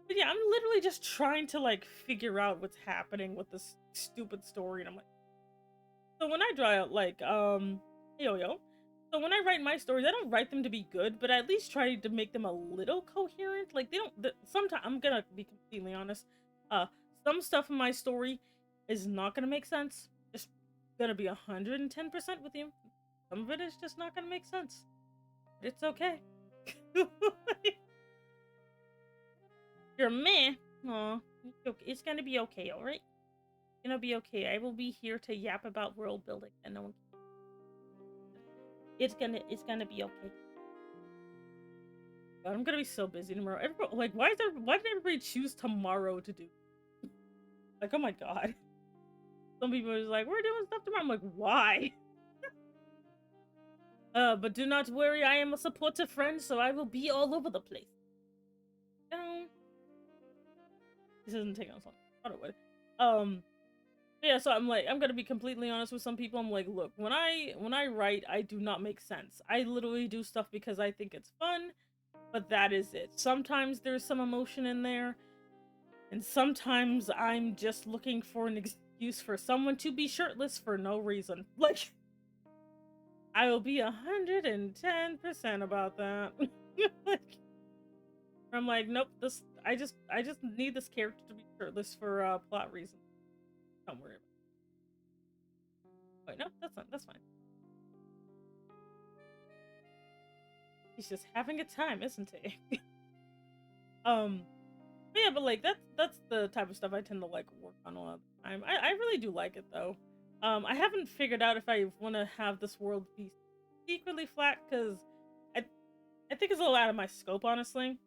But yeah, I'm literally just trying to, like, figure out what's happening with this stupid story. And I'm like, so when I draw out, like, yo. So when I write my stories, I don't write them to be good, but I at least try to make them a little coherent. Like, sometimes, I'm gonna be completely honest, some stuff in my story is not gonna make sense. Just gonna be 110% with you. Some of it is just not gonna make sense. But it's okay. You're a man. Aw, it's gonna be okay, alright? It's gonna be okay. I will be here to yap about world building and no one can. It's gonna be okay. God, I'm gonna be so busy tomorrow. Everybody, like, why did everybody choose tomorrow to do? Like, oh my god. Some people are just like, we're doing stuff tomorrow. I'm like, why? But do not worry, I am a supportive friend, so I will be all over the place. This isn't taking on something. I thought it would. Yeah, so I'm like, I'm gonna be completely honest with some people. I'm like, look, when I write, I do not make sense. I literally do stuff because I think it's fun, but that is it. Sometimes there's some emotion in there, and sometimes I'm just looking for an excuse for someone to be shirtless for no reason. Like, I will be 110% about that. Like, I'm like, nope, this I just need this character to be shirtless for plot reasons. Don't worry about it. Wait, no, that's fine. He's just having a time, isn't he? um but yeah, but like that's the type of stuff I tend to like work on a lot of the time. I really do like it though. I haven't figured out if I want to have this world be secretly flat because I I think it's a little out of my scope, honestly.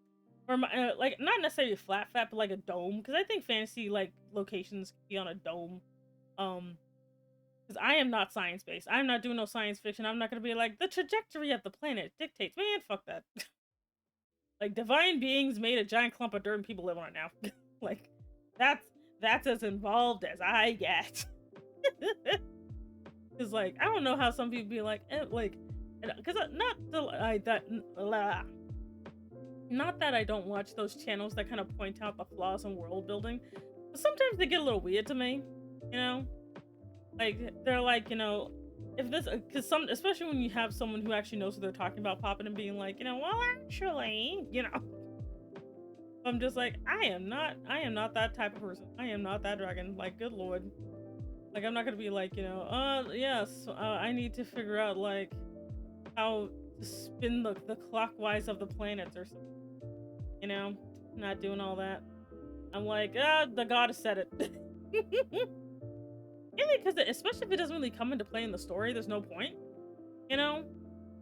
Or my, like not necessarily flat, but like a dome, because I think fantasy like locations can be on a dome. Um, because I am not science based. I'm not doing no science fiction. I'm not gonna be like the trajectory of the planet dictates. Man, fuck that. Like divine beings made a giant clump of dirt and people live on it now. Like that's that's as involved as I get. Cause like I don't know how some people be like like because not the I that not that I don't watch those channels that kind of point out the flaws in world building, but sometimes they get a little weird to me, you know? Like, they're like, if this, because some, especially when you have someone who actually knows what they're talking about popping and being like, well, actually, I'm just like, I am not that type of person. I am not that dragon. Like, good lord. Like, I'm not gonna be like, yes, I need to figure out, like, how to spin the clockwise of the planets or something. Not doing all that. I'm like, the goddess said it. Mainly because, especially if it doesn't really come into play in the story, there's no point.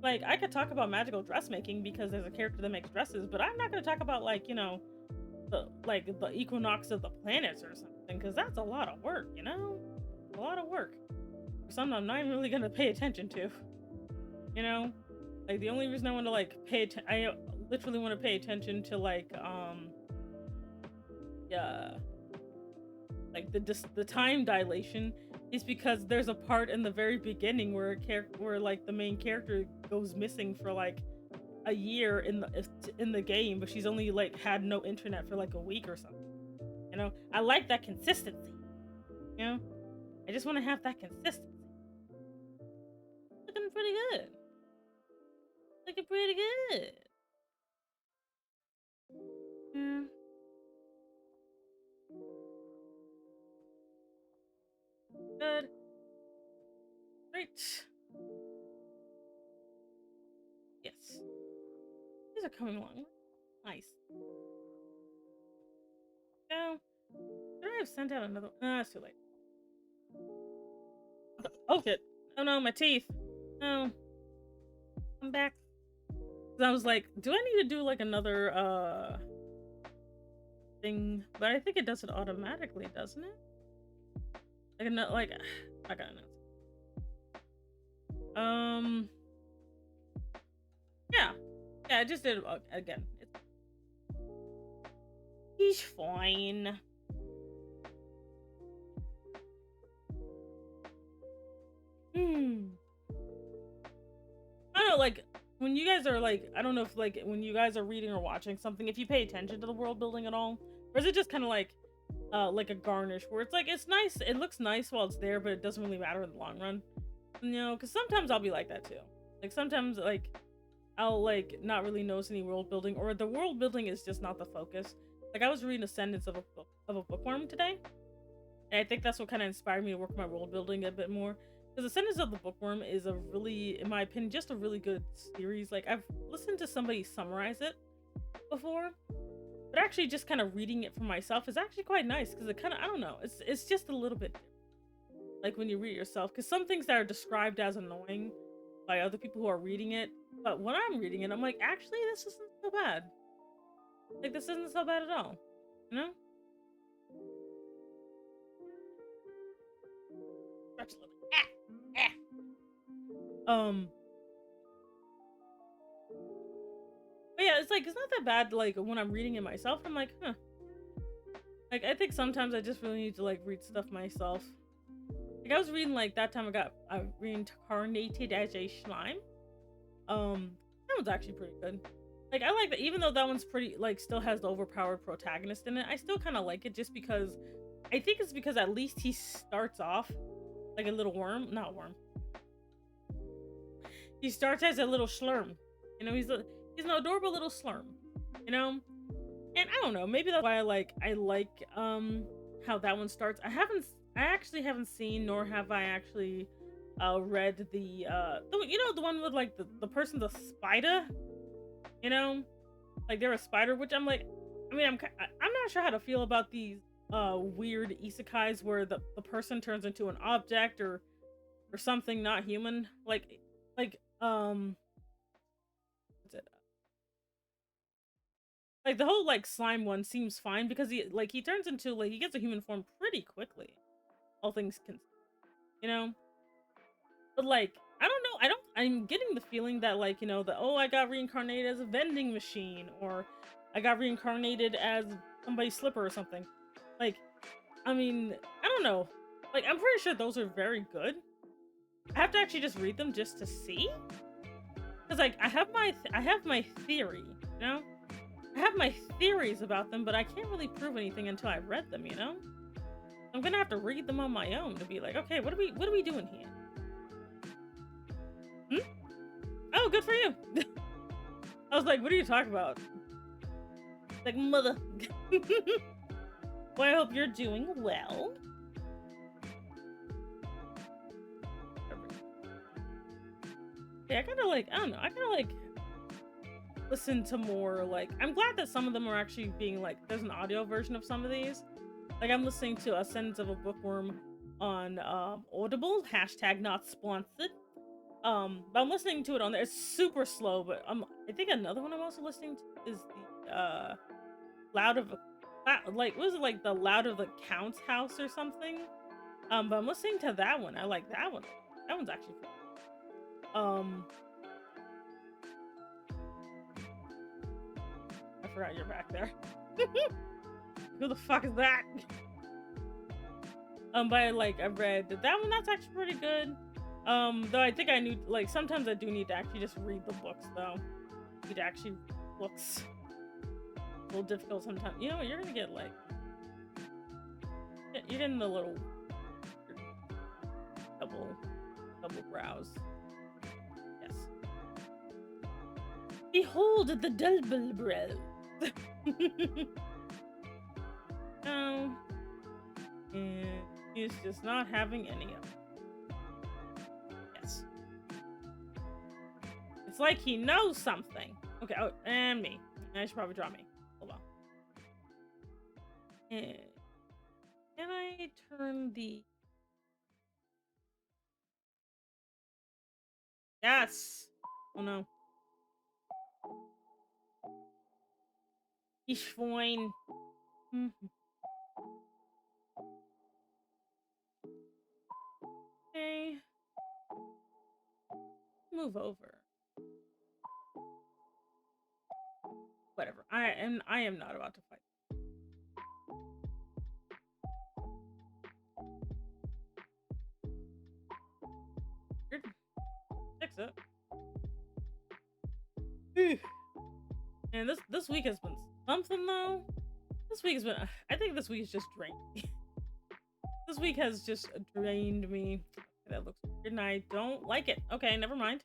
Like, I could talk about magical dressmaking because there's a character that makes dresses, but I'm not going to talk about, like, the equinox of the planets or something, because that's a lot of work, A lot of work. Something I'm not even really going to pay attention to. Like, the only reason I want to, like, I literally want to pay attention to, like, yeah, like the time dilation is because there's a part in the very beginning where like the main character goes missing for like a year in the game, but she's only like had no internet for like a week or something. I like that consistency. I just want to have that consistency. Looking pretty good. Looking pretty good. Yeah. Good. Great. Yes. These are coming along. Nice. No. Should I have sent out another? No, it's too late. Oh shit. Oh no, my teeth. No. I'm back. I was like, do I need to do like another thing? But I think it does it automatically, doesn't it? Like I got it. Yeah. Yeah, I just did it again. He's fine. I don't know, like when you guys are like, I don't know if like when you guys are reading or watching something, if you pay attention to the world building at all, or is it just kind of like a garnish where it's like it's nice, it looks nice while it's there, but it doesn't really matter in the long run, because sometimes I'll be like that too. Like sometimes like I'll like not really notice any world building, or the world building is just not the focus. Like I was reading Ascendance of a Bookworm today, and I think that's what kind of inspired me to work my world building a bit more. Because Ascendance of the Bookworm is a really, in my opinion, just a really good series. Like I've listened to somebody summarize it before, but actually just kind of reading it for myself is actually quite nice because it kind of, I don't know, it's just a little bit different. Like when you read it yourself, because some things that are described as annoying by other people who are reading it, but when I'm reading it, I'm like, actually, this isn't so bad. Like this isn't so bad at all, Stretch a little bit. But yeah, it's like it's not that bad. Like when I'm reading it myself, I'm like, huh. Like I think sometimes I just really need to like read stuff myself. Like I was reading like that time I got reincarnated as a slime. That one's actually pretty good. Like I like that, even though that one's pretty like still has the overpowered protagonist in it. I still kind of like it just because I think it's because at least he starts off like a little worm, not worm. He starts as a little slurm. You know, he's an adorable little slurm. You know, and I don't know, maybe that's why I like how that one starts. I actually haven't seen, nor have I actually read the you know, the one with like the person's a spider, you know, like they're a spider, which I'm like, I mean, I'm not sure how to feel about these weird isekais where the person turns into an object or something not human, like what's it, like the whole like slime one seems fine because he turns into like he gets a human form pretty quickly, all things considered, you know. But like I'm getting the feeling that like, you know, oh, I got reincarnated as a vending machine, or I got reincarnated as somebody's slipper or something. Like, I mean, I don't know. Like, I'm pretty sure those are very good. I have to actually just read them just to see. Cause like I have my theory, you know? I have my theories about them, but I can't really prove anything until I've read them, you know? I'm gonna have to read them on my own to be like, okay, what are we doing here? Oh, good for you. I was like, what are you talking about? Like, mother. Well, I hope you're doing well. Yeah, I kind of like, I don't know, I kind of like listen to more, like, I'm glad that some of them are actually being like, there's an audio version of some of these. Like, I'm listening to A Sentence of a Bookworm on Audible, #not sponsored. But I'm listening to it on there. It's super slow, but I think another one I'm also listening to is the Loud of like, what was it, like the Loud of the Count's House or something? But I'm listening to that one. I like that one. That one's actually fun. I forgot you're back there. Who the fuck is that? But like I've read that one, that's actually pretty good. Though I think I knew, like, sometimes I do need to actually just read the books, though. It actually looks a little difficult sometimes. You know, you're gonna get, like, you're getting the little double brows. Yes. Behold the double brow. No. And he's just not having any of it. It's like he knows something. Okay, oh, and me. I should probably draw me. Hold on. And can I turn the... Yes! Oh no. He's fine. Okay. Move over. Whatever. I am not about to fight. Fix it. And this week has been something though. This week has been, I think this week is just drained me. This week has just drained me. That looks weird and I don't like it. Okay, never mind.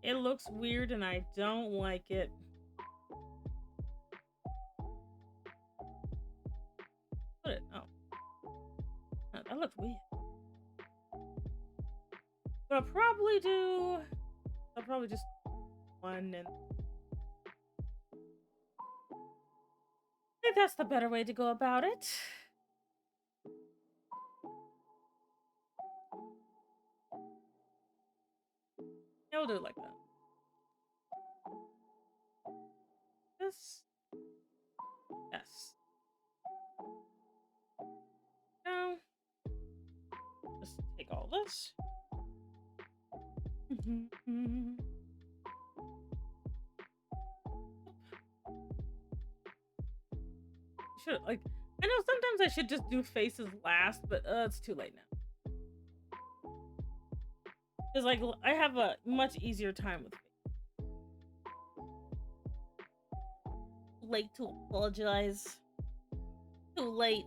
It looks weird and I don't like it. Put it. Oh, that looks weird. What I'll probably do, I'll probably just one and I think that's the better way to go about it. Yeah, we'll do it like that. This. Yes. Now, just take all this. Should, like, I know sometimes I should just do faces last, but it's too late now. Because like I have a much easier time with it. Late to apologize. Too late.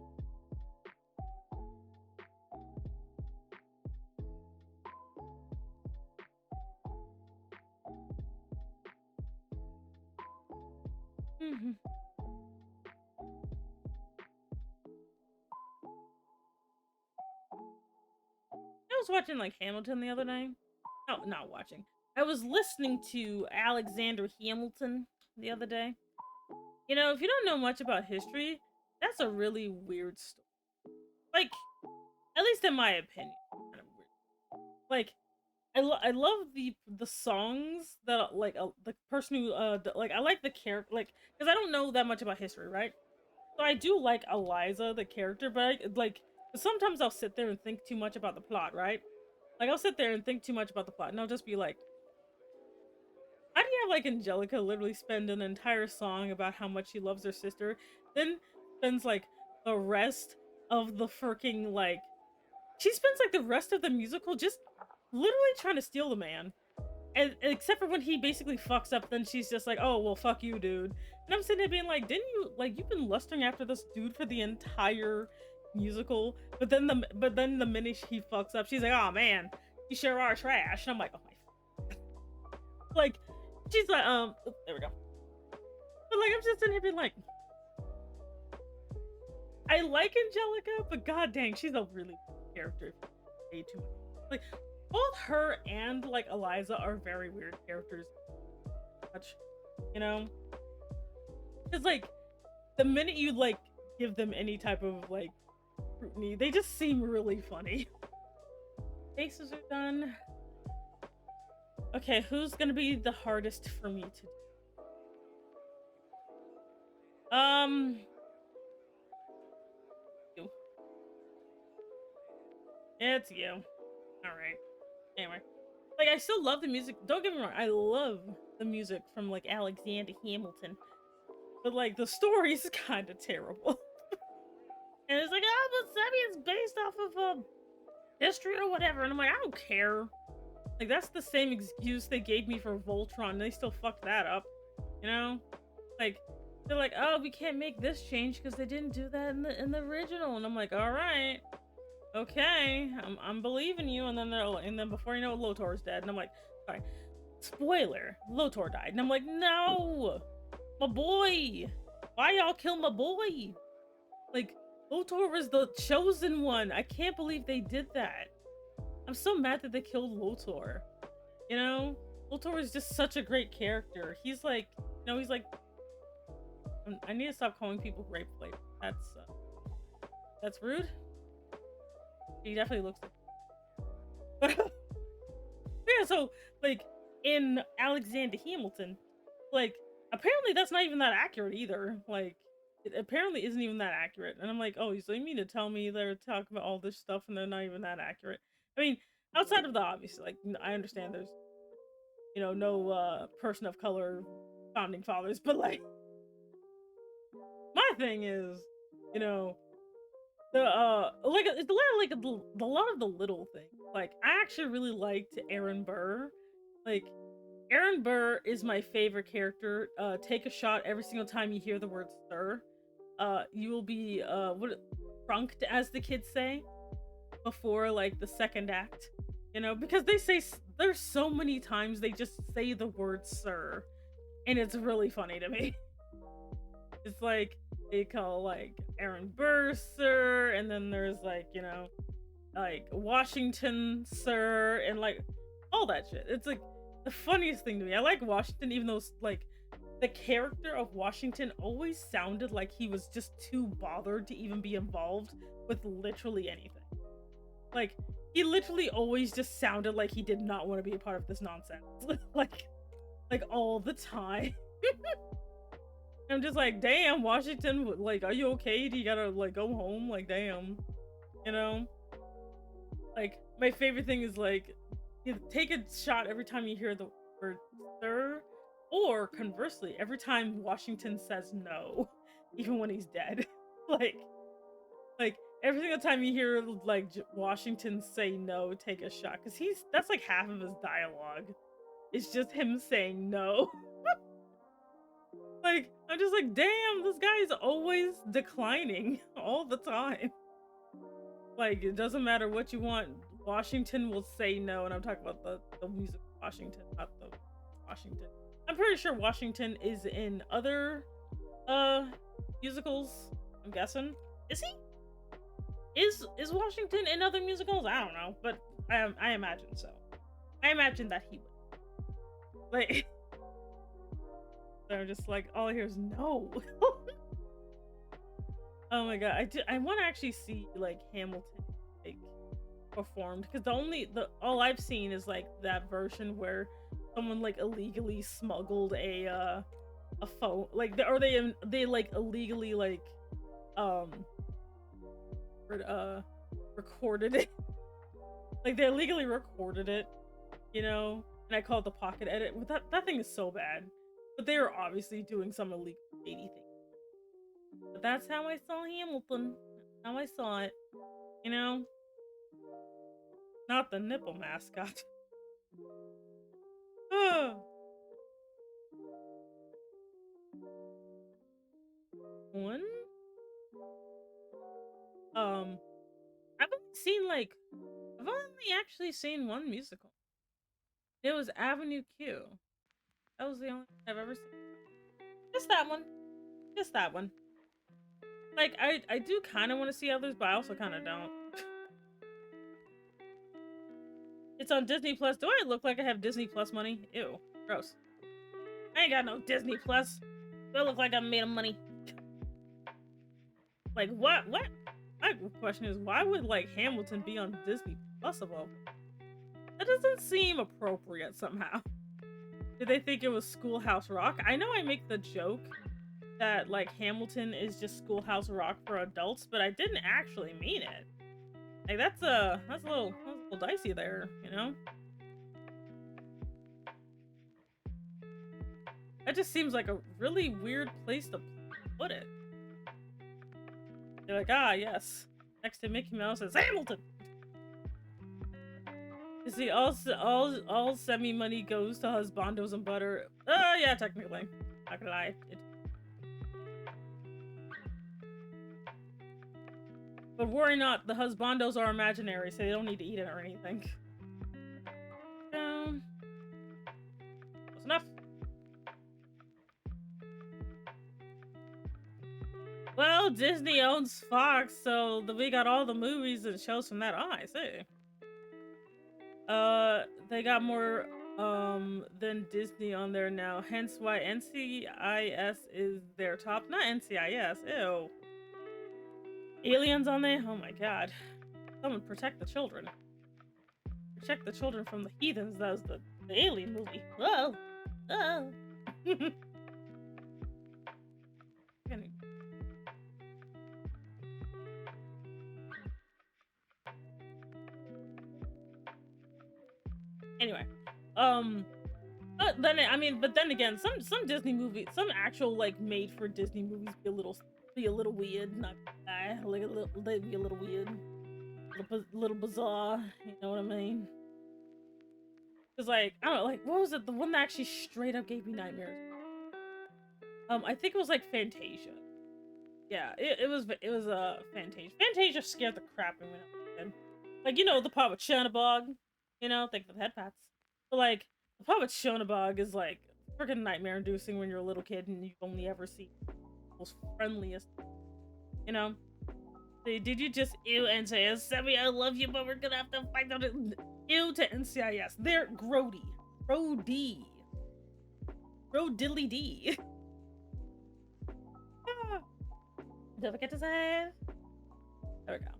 Mhm. I was watching like Hamilton the other day. No, not watching. I was listening to Alexander Hamilton the other day. You know, if you don't know much about history, that's a really weird story. Like, at least in my opinion, kind of weird. Like, I love the songs that like the person who like I like the character like because I don't know that much about history, right? So I do like Eliza the character, but like sometimes I'll sit there and think too much about the plot, right? Like I'll sit there and think too much about the plot, and I'll just be like, how do you have like Angelica literally spend an entire song about how much she loves her sister, then spends like the rest of the freaking like she spends like the rest of the musical just literally trying to steal the man. And except for when he basically fucks up, then she's just like, "Oh well, fuck you, dude." And I'm sitting there being like, "Didn't you like you've been lustering after this dude for the entire musical?" But then the minute he fucks up, she's like, "Oh man, you sure are trash." And I'm like, "Oh my," like she's like, there we go. But like I'm just sitting here being like, I like Angelica, but god dang, she's a really weird character. Way too much. Like both her and like Eliza are very weird characters. Much, you know, because like the minute you like give them any type of like scrutiny, they just seem really funny. Faces are done. Okay, who's gonna be the hardest for me to do? You. It's you. All right. Anyway, like I still love the music. Don't get me wrong, I love the music from like Alexander Hamilton, but like the story is kind of terrible. And it's like, oh, but Sammy is based off of history or whatever, and I'm like, I don't care. Like that's the same excuse they gave me for Voltron. And they still fucked that up, you know? Like they're like, oh, we can't make this change because they didn't do that in the original, and I'm like, all right. Okay, I'm believing you, and then before you know it, Lotor's dead, and I'm like, sorry, spoiler, Lotor died, and I'm like, no, my boy, why y'all kill my boy? Like, Lotor was the chosen one. I can't believe they did that. I'm so mad that they killed Lotor. You know, Lotor is just such a great character. He's like, you know, he's like, I need to stop calling people grape flavor. That's rude. He definitely looks like yeah, so like in Alexander Hamilton, like apparently that's not even that accurate either. Like it apparently isn't even that accurate. And I'm like, oh, so you mean to tell me they're talking about all this stuff and they're not even that accurate? I mean, outside of the obvious, like I understand there's no person of color founding fathers, but like my thing is, you know, the like it's a lot of the little things. Like I actually really liked Aaron Burr. Like Aaron Burr is my favorite character. Take a shot every single time you hear the word sir. You will be what frunked, as the kids say, before like the second act. You know, because they say there's so many times they just say the word sir, and it's really funny to me. It's like they call like Aaron Burr sir, and then there's like, you know, like Washington sir, and like all that shit. It's like the funniest thing to me. I like Washington, even though like the character of Washington always sounded like he was just too bothered to even be involved with literally anything. Like he literally always just sounded like he did not want to be a part of this nonsense. like all the time. I'm just like, damn, Washington, like, are you okay? Do you gotta, like, go home? Like, damn. You know? Like, my favorite thing is, like, you take a shot every time you hear the word sir, or conversely, every time Washington says no, even when he's dead. like, Every single time you hear like Washington say no, take a shot, because that's like half of his dialogue. It's just him saying no. Like, I'm just like, damn, this guy is always declining all the time. Like, it doesn't matter what you want, Washington will say no. And I'm talking about the music Washington, not the Washington. I'm pretty sure Washington is in other musicals, I'm guessing. Is he? Is Washington in other musicals? I don't know, but I imagine so. I imagine that he would. Like, they're just like, all I hear is no. Oh my god, I want to actually see like Hamilton like performed, because all I've seen is like that version where someone like illegally smuggled a phone, like they like illegally like recorded it. Like they illegally recorded it, you know, and I call it the pocket edit. That thing is so bad, but they were obviously doing some illegal shady thing. But that's how I saw Hamilton. That's how I saw it, you know. Not the nipple mascot. One. I've only actually seen one musical. It was Avenue Q. That was the only one I've ever seen. Just that one. Just that one. Like, I do kind of want to see others, but I also kind of don't. It's on Disney Plus. Do I look like I have Disney Plus money? Ew. Gross. I ain't got no Disney Plus. Do I look like I'm made of money? Like, what? My question is, why would, like, Hamilton be on Disney Plus of all? That doesn't seem appropriate somehow. Did they think it was Schoolhouse Rock? I know I make the joke that, like, Hamilton is just Schoolhouse Rock for adults, but I didn't actually mean it. Like, that's a little dicey there, you know? That just seems like a really weird place to put it. They're like, ah, yes. Next to Mickey Mouse is Hamilton. You see, all semi money goes to husbandos and butter. Yeah, technically. Not gonna lie. But worry not, the husbandos are imaginary, so they don't need to eat it or anything. Close enough. Well, Disney owns Fox, so we got all the movies and shows from that. Oh, I see. They got more than Disney on there now, hence why NCIS is their top. Not NCIS, ew. Aliens on there? Oh my god. Someone protect the children. Protect the children from the heathens. That was the alien movie. Whoa! Oh! Anyway, but then again, some Disney movies, some actual like made for Disney movies be a little weird. Not gonna lie, like they'd be a little weird, a little bizarre. You know what I mean? Cause like I don't know, like what was it? The one that actually straight up gave me nightmares. I think it was like Fantasia. Yeah, it was Fantasia. Fantasia scared the crap out of me when I was a kid. Like, you know, the part with Chernabog. You know, thank you for the head pats. But like, the part with Chernabog is like freaking nightmare inducing when you're a little kid and you've only ever seen the most friendliest. You know? Did you just ew and say, Sammy, I love you, but we're gonna have to find out ew to NCIS. They're grody. Grody. Grodiddly D. Don't forget to save. There we go.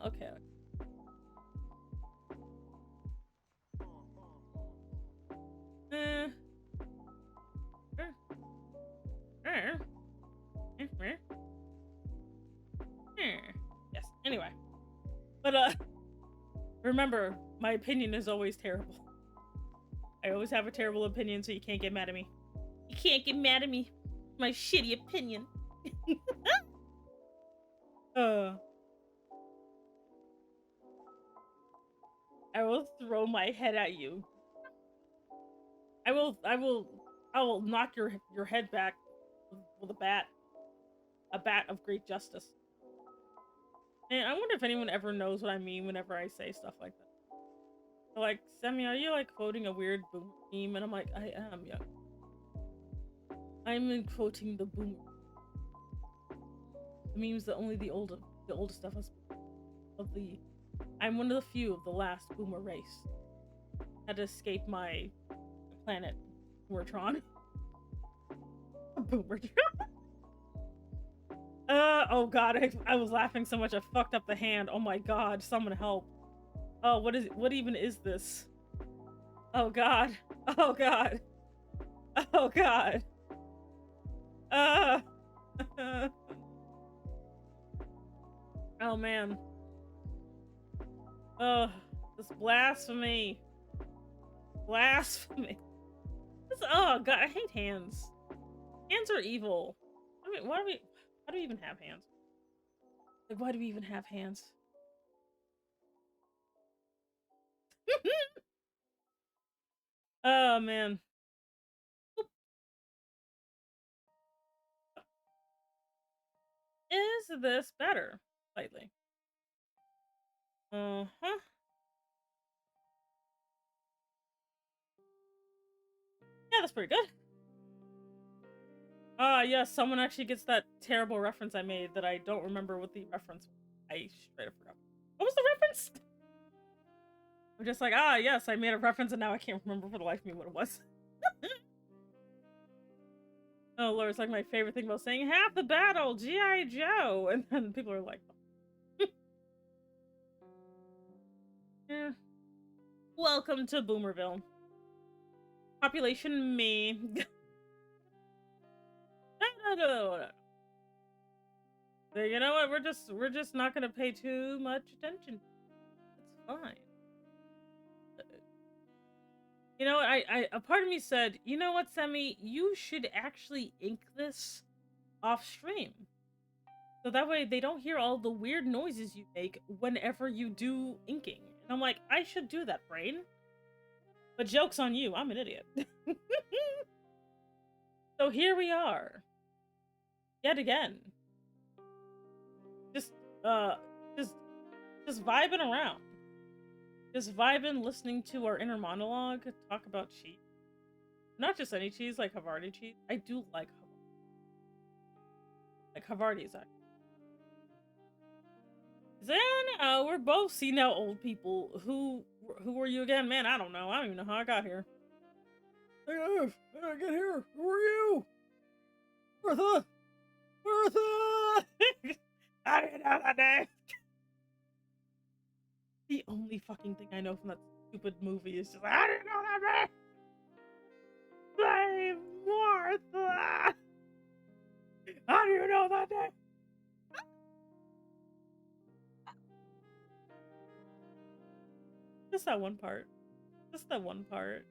Okay. Yes. Anyway, but remember, my opinion is always terrible. I always have a terrible opinion, so you can't get mad at me. You can't get mad at me. My shitty opinion. I will throw my head at you. I will knock your head back with a bat. A bat of great justice. And I wonder if anyone ever knows what I mean whenever I say stuff like that. They're like, Semi, are you like quoting a weird boomer meme? And I'm like, I am, yeah. I'm quoting the boomer. The memes that only the oldest of us I'm one of the few of the last boomer race. Had to escape my planet, Boomertron. Boomertron. Oh god, I was laughing so much I fucked up the hand. Oh my god, someone help. Oh, what even is this? Oh god. Oh god. Oh god. Oh man. Oh, this blasphemy. Blasphemy. Oh god, I hate hands. Hands are evil. I mean, how do we even have hands? Like, why do we even have hands? Oh man. Is this better? Slightly. Uh-huh. Yeah, that's pretty good. Yes, someone actually gets that terrible reference I made that I don't remember what the reference was. I straight up forgot. What was the reference? I'm just like, yes, I made a reference and now I can't remember for the life of me what it was. Oh lord, it's like my favorite thing about saying half the battle, G.I. Joe, and then people are like, yeah. Welcome to Boomerville. Population me. So you know what? We're just not gonna pay too much attention. It's fine. You know what? A part of me said, you know what, Semi, you should actually ink this off stream. So that way they don't hear all the weird noises you make whenever you do inking. And I'm like, I should do that, brain. But joke's on you, I'm an idiot. So here we are. Yet again. Just vibing around. Just vibing, listening to our inner monologue, talk about cheese. Not just any cheese, like Havarti cheese. I do like Havarti. Like Havarti's actually. Then, we're both senile old people. Who were you again? Man, I don't know. I don't even know how I got here. Hey, Ev, how did I get here? Who are you? Bertha! Bertha! I didn't know that name. The only fucking thing I know from that stupid movie is just like, I didn't know that name! Martha! How do you know that name? Just that one part. Just that one part.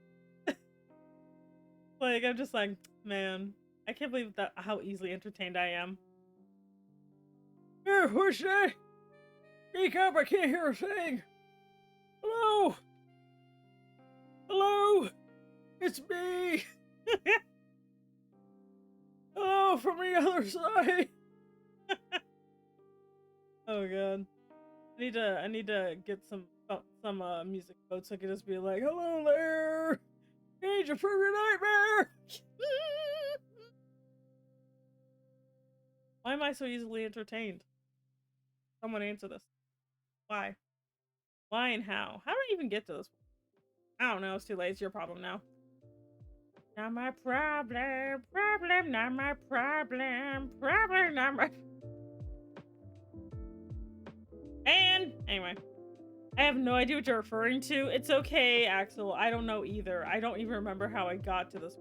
Like, I'm just like, man, I can't believe that how easily entertained I am. Here, who's that? Speak up, I can't hear a thing. Hello? Hello? It's me. Hello from the other side. Oh god. I need to get some music quotes so I can just be like, hello there. Angel from your nightmare. Why am I so easily entertained? Someone answer this. Why? Why and how? How do I even get to this? I don't know. It's too late. It's your problem now. Not my problem. Problem, not my problem. Problem, not my... And, anyway. I have no idea what you're referring to. It's okay, Axel. I don't know either. I don't even remember how I got to this.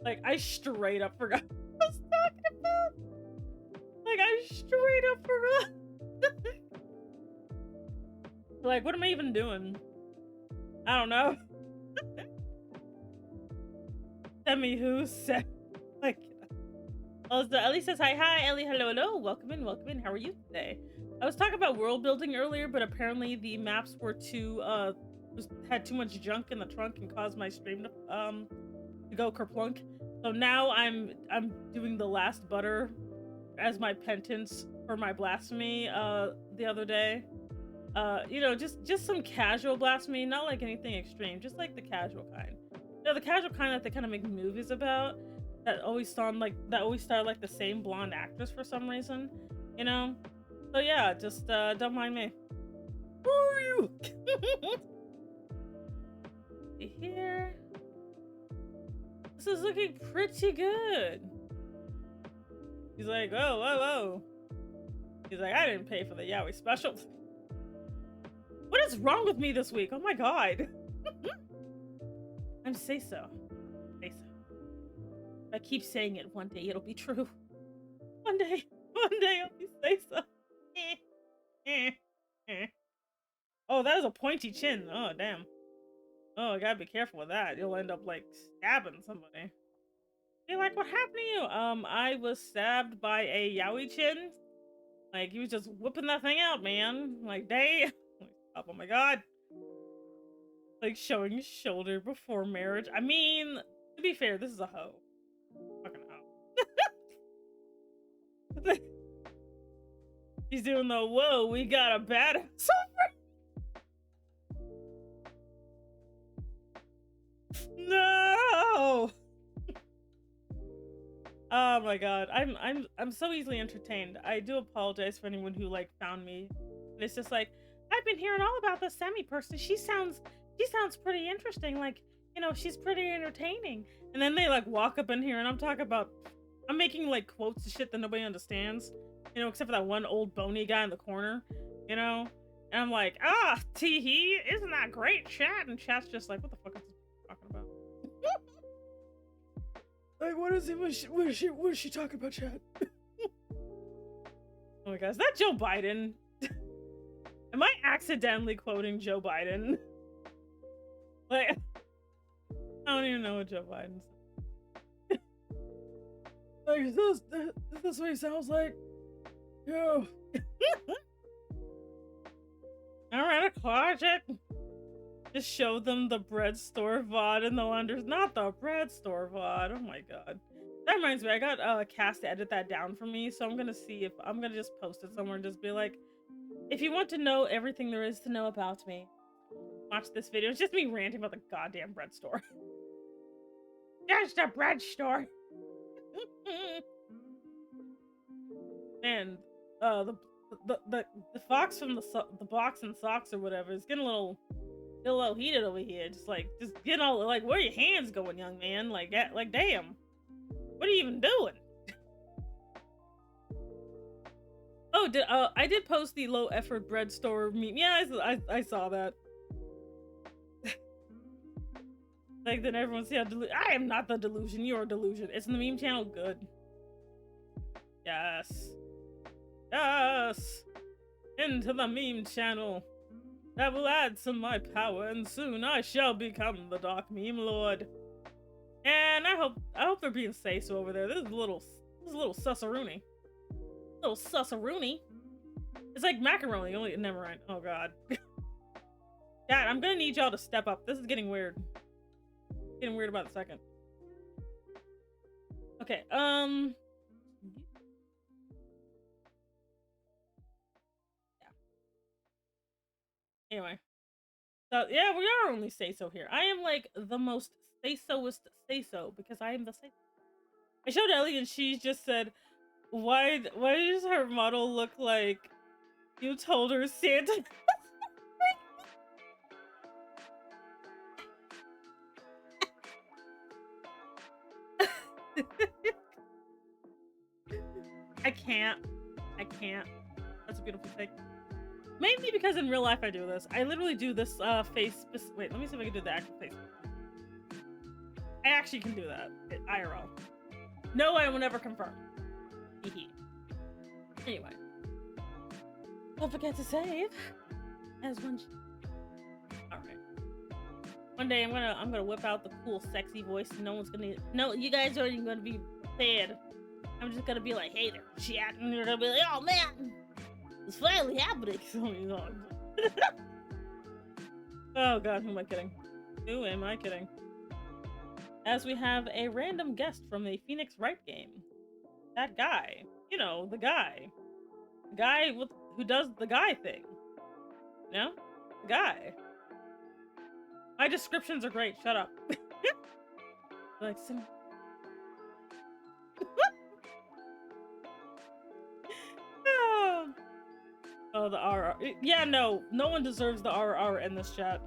Like, I straight up forgot what I was talking about. Like, I straight up forgot. Like, what am I even doing? I don't know. Semi who said, like, Also, Ellie says hi, hi. Ellie, hello, hello. Welcome in, welcome in. How are you today? I was talking about world building earlier, but apparently the maps were too had too much junk in the trunk and caused my stream to go kerplunk. So now I'm doing the last butter as my penance for my blasphemy the other day. You know, just some casual blasphemy, not like anything extreme, just like the casual kind. You know, the casual kind that they kind of make movies about that always star like the same blonde actress for some reason, you know. So yeah, just don't mind me. Who are you? Here, this is looking pretty good. He's like, oh, whoa, whoa. He's like, I didn't pay for the Yowie special. What is wrong with me this week? Oh my god. I'm say so. Say so. If I keep saying it, one day it'll be true. One day I'll be say so. Oh, that is a pointy chin. Oh, damn. Oh, I gotta be careful with that. You'll end up like stabbing somebody. Be like, what happened to you? I was stabbed by a Yowie chin. Like, he was just whipping that thing out, man. Like, damn. Oh my god. Like, showing his shoulder before marriage. I mean, to be fair, this is a hoe. Fucking hoe. He's doing the, whoa, we got a badass over. No! Oh my god. I'm so easily entertained. I do apologize for anyone who like found me. And it's just like, I've been hearing all about the Semi person. She sounds pretty interesting. Like, you know, she's pretty entertaining. And then they like walk up in here and I'm making like quotes and shit that nobody understands. You know, except for that one old bony guy in the corner, you know? And I'm like, ah, tee-hee, isn't that great, chat? And chat's just like, what the fuck is this talking about? Like, what is it? What is she talking about, chat? Oh my god, is that Joe Biden? Am I accidentally quoting Joe Biden? Like, I don't even know what Joe Biden said. Like, is this what he sounds like? Yo. Alright, a closet. Just show them the bread store VOD and they'll not the bread store VOD. Oh my god. That reminds me, I got Cass to edit that down for me, so I'm gonna see if I'm gonna just post it somewhere and just be like, if you want to know everything there is to know about me, watch this video. It's just me ranting about the goddamn bread store. There's the bread store. Man, the fox from the box and socks or whatever is getting a little heated over here. Just getting all like, where are your hands going, young man? Like damn, what are you even doing? Oh, I did post the low effort bread store meme. Yeah, I saw that. Like, then everyone see how I am not the delusion. You're a delusion. It's in the meme channel. Good. Yes. Yes. Into the meme channel. That will add to my power, and soon I shall become the Dark Meme Lord. And I hope they're being safe over there. This is a little sussaroony. Little sussaroony. It's like macaroni, only never mind. Oh god. Dad, I'm gonna need y'all to step up. This is getting weird. Getting weird about a second. Okay, yeah. Anyway. So yeah, we are only say so here. I am like the most say soist say so because I am the say. I showed Ellie and she just said, why does her model look like you told her Santa? I can't. That's a beautiful thing. Mainly because in real life I do this. I literally do this face. Wait, let me see if I can do the actual face. I actually can do that. IRL. No, I will never confirm. Anyway. Don't forget to save. As one. Alright. One day I'm gonna whip out the cool sexy voice and no one's gonna. No, you guys aren't even gonna be prepared. I'm just gonna be like, hey there, chat, and you're gonna be like, oh man, it's finally happening. Oh god, who am I kidding? Who am I kidding? As we have a random guest from the Phoenix Wright game. That guy. You know, the guy. The guy who does the guy thing. You know? The guy. My descriptions are great, shut up. Like some... Oh, the RR. Yeah, no one deserves the RR in this chat.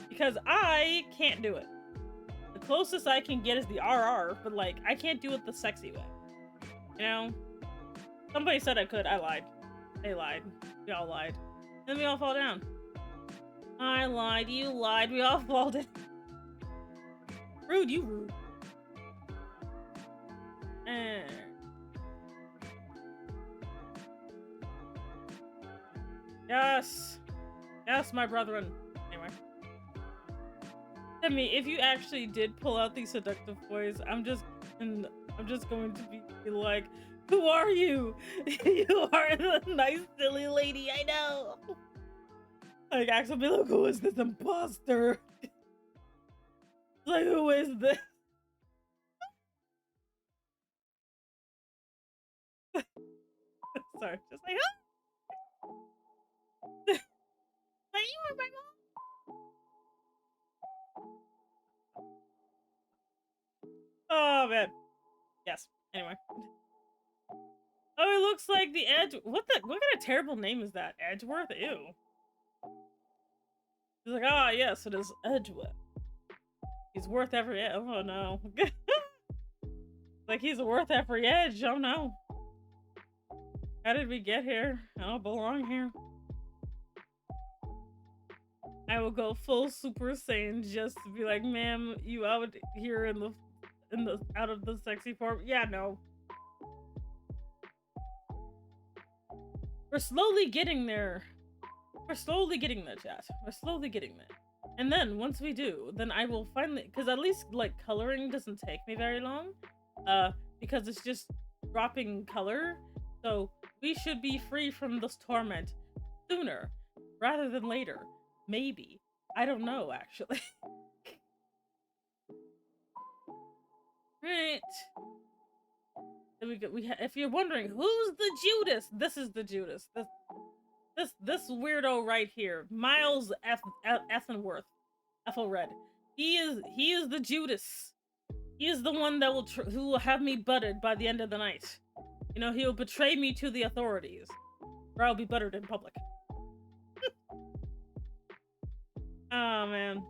Because I can't do it. The closest I can get is the RR, but like, I can't do it the sexy way. You know? Somebody said I could, I lied. They lied. We all lied. Then we all fall down. I lied, you lied, we all fall down. Rude, you rude. Yes. Yes, my brethren. Anyway. I mean, if you actually did pull out the seductive voice, I'm just going to be like, who are you? You are the nice silly lady, I know. Like, actually be like, who is this imposter? Like, who is this? Sorry, just like, huh? Like, you are my mom? Oh, man. Yes. Anyway. Oh, it looks like the Edge. What kind of terrible name is that? Edgeworth? Ew. He's like, ah, yes, it is Edgeworth. He's worth every edge. Oh, no. Like, he's worth every edge. Oh, no. How did we get here? I don't belong here. I will go full Super Saiyan just to be like, ma'am, you out here in the out of the sexy form. Yeah, no. We're slowly getting there. We're slowly getting there, chat. We're slowly getting there. And then once we do, then I will finally, because at least like coloring doesn't take me very long, because it's just dropping color. So we should be free from this torment sooner rather than later. Maybe. I don't know, actually. Right. Then if you're wondering who's the Judas, this is the Judas. This weirdo right here, Miles Ethelworth, Ethelred. He is the Judas. He is the one that who will have me butted by the end of the night. You know, he'll betray me to the authorities, or I'll be buttered in public. Oh man,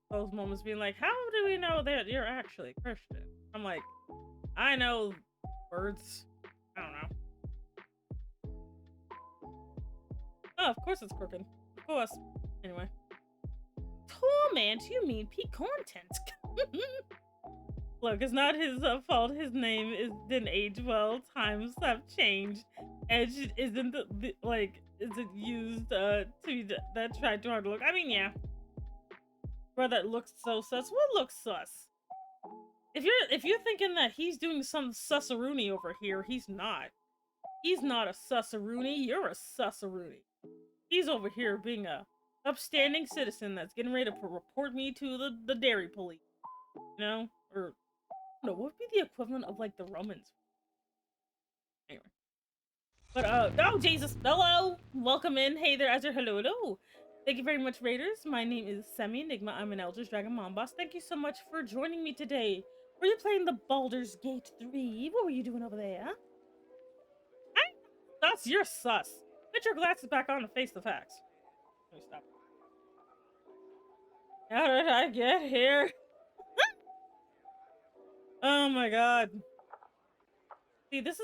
those moments being like, how do we know that you're actually Christian? I'm like, I know words. I don't know. Oh, of course it's crooked. Of course. Anyway. Torment? You mean peak content? Look, it's not his fault. His name didn't age well. Times have changed. Edge isn't isn't used to be that tried too hard to look. I mean, yeah. Bro, that looks so sus. What looks sus? If you're thinking that he's doing some sussaroony over here, he's not. He's not a sussaroony. You're a sussaroony. He's over here being a upstanding citizen that's getting ready to report me to the dairy police. You know? Or, I don't know, what would be the equivalent of, like, the Romans? Anyway. But, oh, Jesus. Hello! Welcome in. Hey there, Azure. Hello, hello. Thank you very much, Raiders. My name is Semi Enigma. I'm an Eldritch Dragon Mom Boss. Thank you so much for joining me today. Were you playing the Baldur's Gate 3? What were you doing over there? That's your sus. Put your glasses back on to face the facts. Let me stop. How did I get here? Oh my god. See, this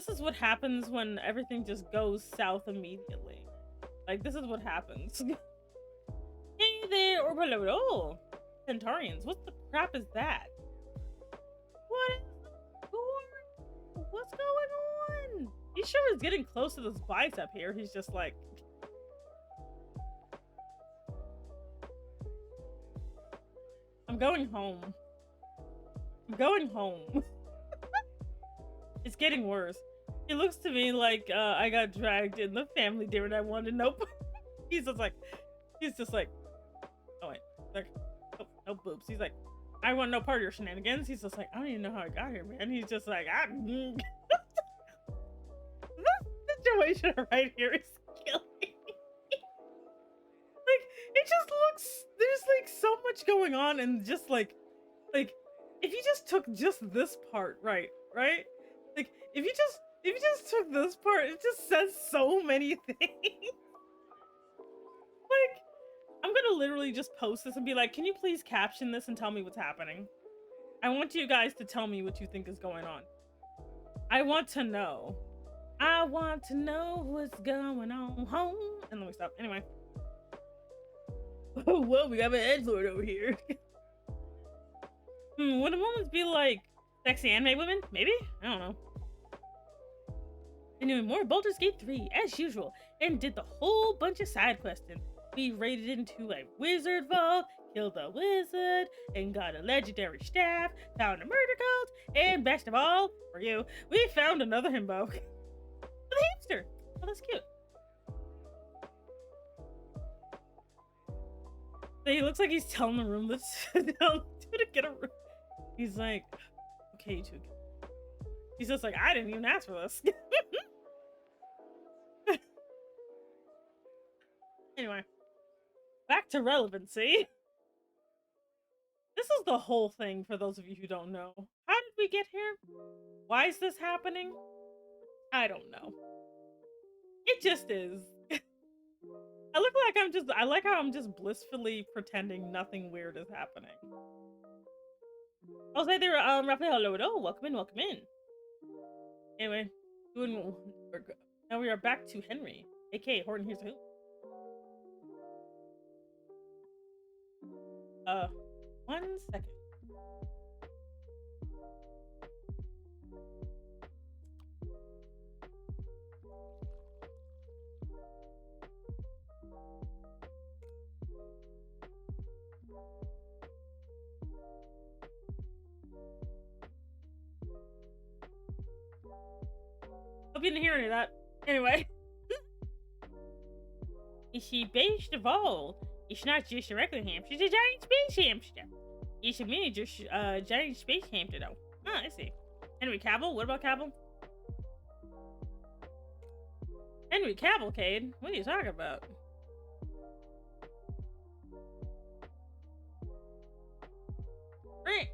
is what happens when everything just goes south immediately. Like, this is what happens. Hey there, Orbital. Oh, Centaurians. What the crap is that? What's going on? He sure is getting close to this bicep here. He's just like... I'm going home. I'm going home. it's getting worse. He looks to me like I got dragged in the family dinner and I wanted to know. he's just like, oh wait, like, oh, no boobs. He's like, I want no part of your shenanigans. He's just like, I don't even know how I got here, man. He's just like, this situation right here is killing me. Like, it just looks, there's like so much going on, and just like if you just took just this part, right? Like, if you just took this part, it just says so many things. Like, I'm gonna literally just post this and be like, can you please caption this and tell me what's happening? I want you guys to tell me what you think is going on. I want to know. I want to know what's going on home. And let me stop. Anyway. Oh, whoa, we got an edgelord over here. Would the moments be like sexy anime women? Maybe? I don't know. And doing more Baldur's Gate 3 as usual, and did the whole bunch of side questing. We raided into a wizard vault, killed a wizard, and got a legendary staff, found a murder cult, and best of all, for you, we found another himbo. The hamster! Oh, that's cute. So he looks like he's telling the room to get a room. He's like, okay, you two. He's just like, I didn't even ask for this. Anyway, back to relevancy. This is the whole thing for those of you who don't know. How did we get here? Why is this happening? I don't know. It just is. I like how I'm just blissfully pretending nothing weird is happening. I'll say there, Raphael, hello, welcome in. Anyway, now we are back to Henry, aka Horton Here's Who. 1 second. Hope you didn't hear any of that. Anyway. Is she based of all? It's not just a regular hamster, it's a giant space hamster. It's a miniature giant space hamster though. Ah, I see. Henry Cavill? What about Cavill? Henry Cavalcade? What are you talking about? Right.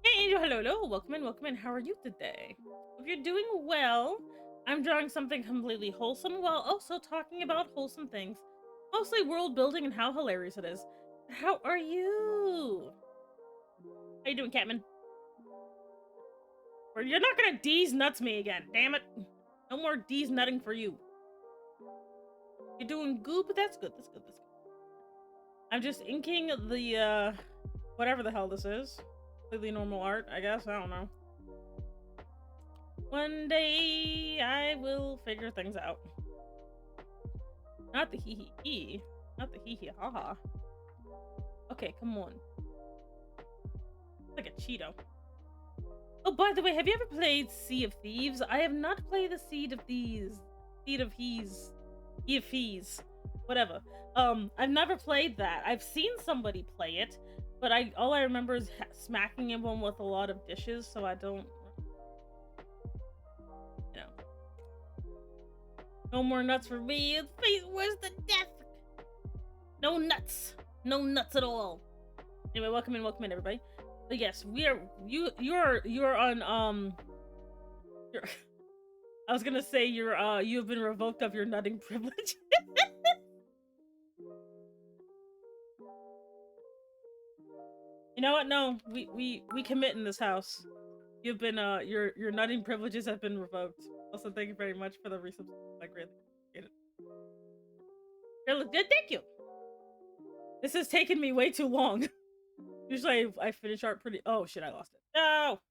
Hey Angel, hello, welcome in. How are you today? Hope you're doing well. I'm drawing something completely wholesome while also talking about wholesome things. Mostly world building and how hilarious it is. How are you? How you doing, Catman? Or you're not gonna D's nuts me again, damn it. No more D's nutting for you. You're doing good, but that's good, that's good. I'm just inking the, whatever the hell this is. Completely normal art, I guess, I don't know. One day, I will figure things out. Not the hee-hee-hee. Not the hee-hee-ha-ha. Okay, come on. It's like a Cheeto. Oh, by the way, have you ever played Sea of Thieves? I have not played the Seed of Thieves. Seed of Hees. Sea of Fees. Whatever. I've never played that. I've seen somebody play it, but all I remember is smacking him with a lot of dishes, so I don't... No more nuts for me. It's face worse than death. No nuts. No nuts at all. Anyway, welcome in, everybody. But yes, we are. You're on. You're. I was gonna say you're. You have been revoked of your nutting privilege. You know what? No, we commit in this house. You've been. Your nutting privileges have been revoked. Also, thank you very much for the resubs. I greatly appreciate it. Really good, thank you. This has taken me way too long. Usually I finish art pretty. Oh shit, I lost it. No,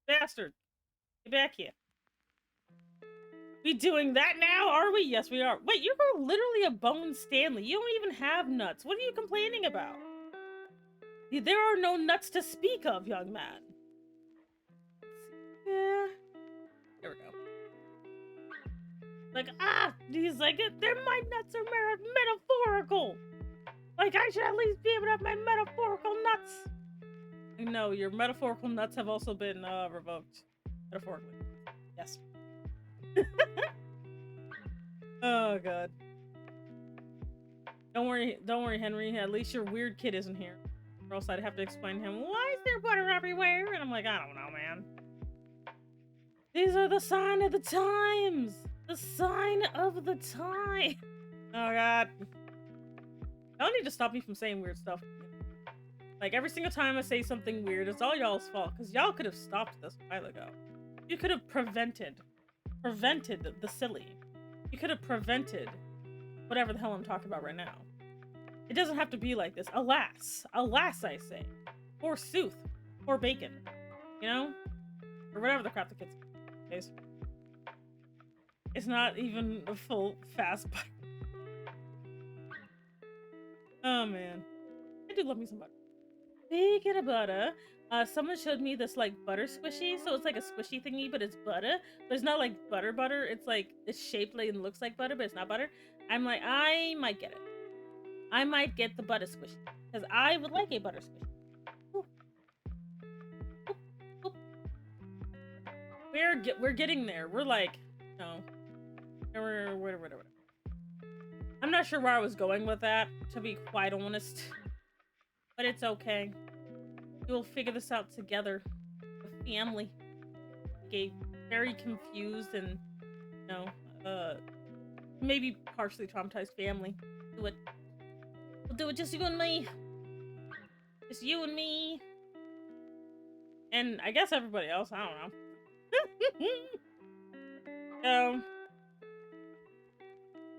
bastard! Get back here. We doing that now? Are we? Yes, we are. Wait, you're literally a Bone Stanley. You don't even have nuts. What are you complaining about? There are no nuts to speak of, young man. Like, he's like, my nuts are metaphorical. Like, I should at least be able to have my metaphorical nuts. No, your metaphorical nuts have also been revoked. Metaphorically. Yes. Oh, God. Don't worry, Henry. At least your weird kid isn't here. Or else I'd have to explain to him, why is there butter everywhere? And I'm like, I don't know, man. These are the sign of the times. The sign of the time. Oh, God. Y'all need to stop me from saying weird stuff. Like, every single time I say something weird, it's all y'all's fault. Because y'all could have stopped this a while ago. You could have prevented the silly. You could have prevented whatever the hell I'm talking about right now. It doesn't have to be like this. Alas, I say. Forsooth, or bacon. You know? Or whatever the crap the kids taste. It's not even a full fast butter. Oh man. I do love me some butter. Speaking of butter, someone showed me this like butter squishy. So it's like a squishy thingy, but it's butter. But it's not like butter. It's like it's shaped like and looks like butter, but it's not butter. I'm like, I might get it. I might get the butter squishy. Because I would like a butter squishy. Ooh. Ooh. Ooh. We're getting there. We're like, no. We're. I'm not sure where I was going with that, to be quite honest. But it's okay. We'll figure this out together. The family. Okay, very confused and, you know, maybe partially traumatized family. Do it. We'll do it just you and me. Just you and me. And I guess everybody else, I don't know.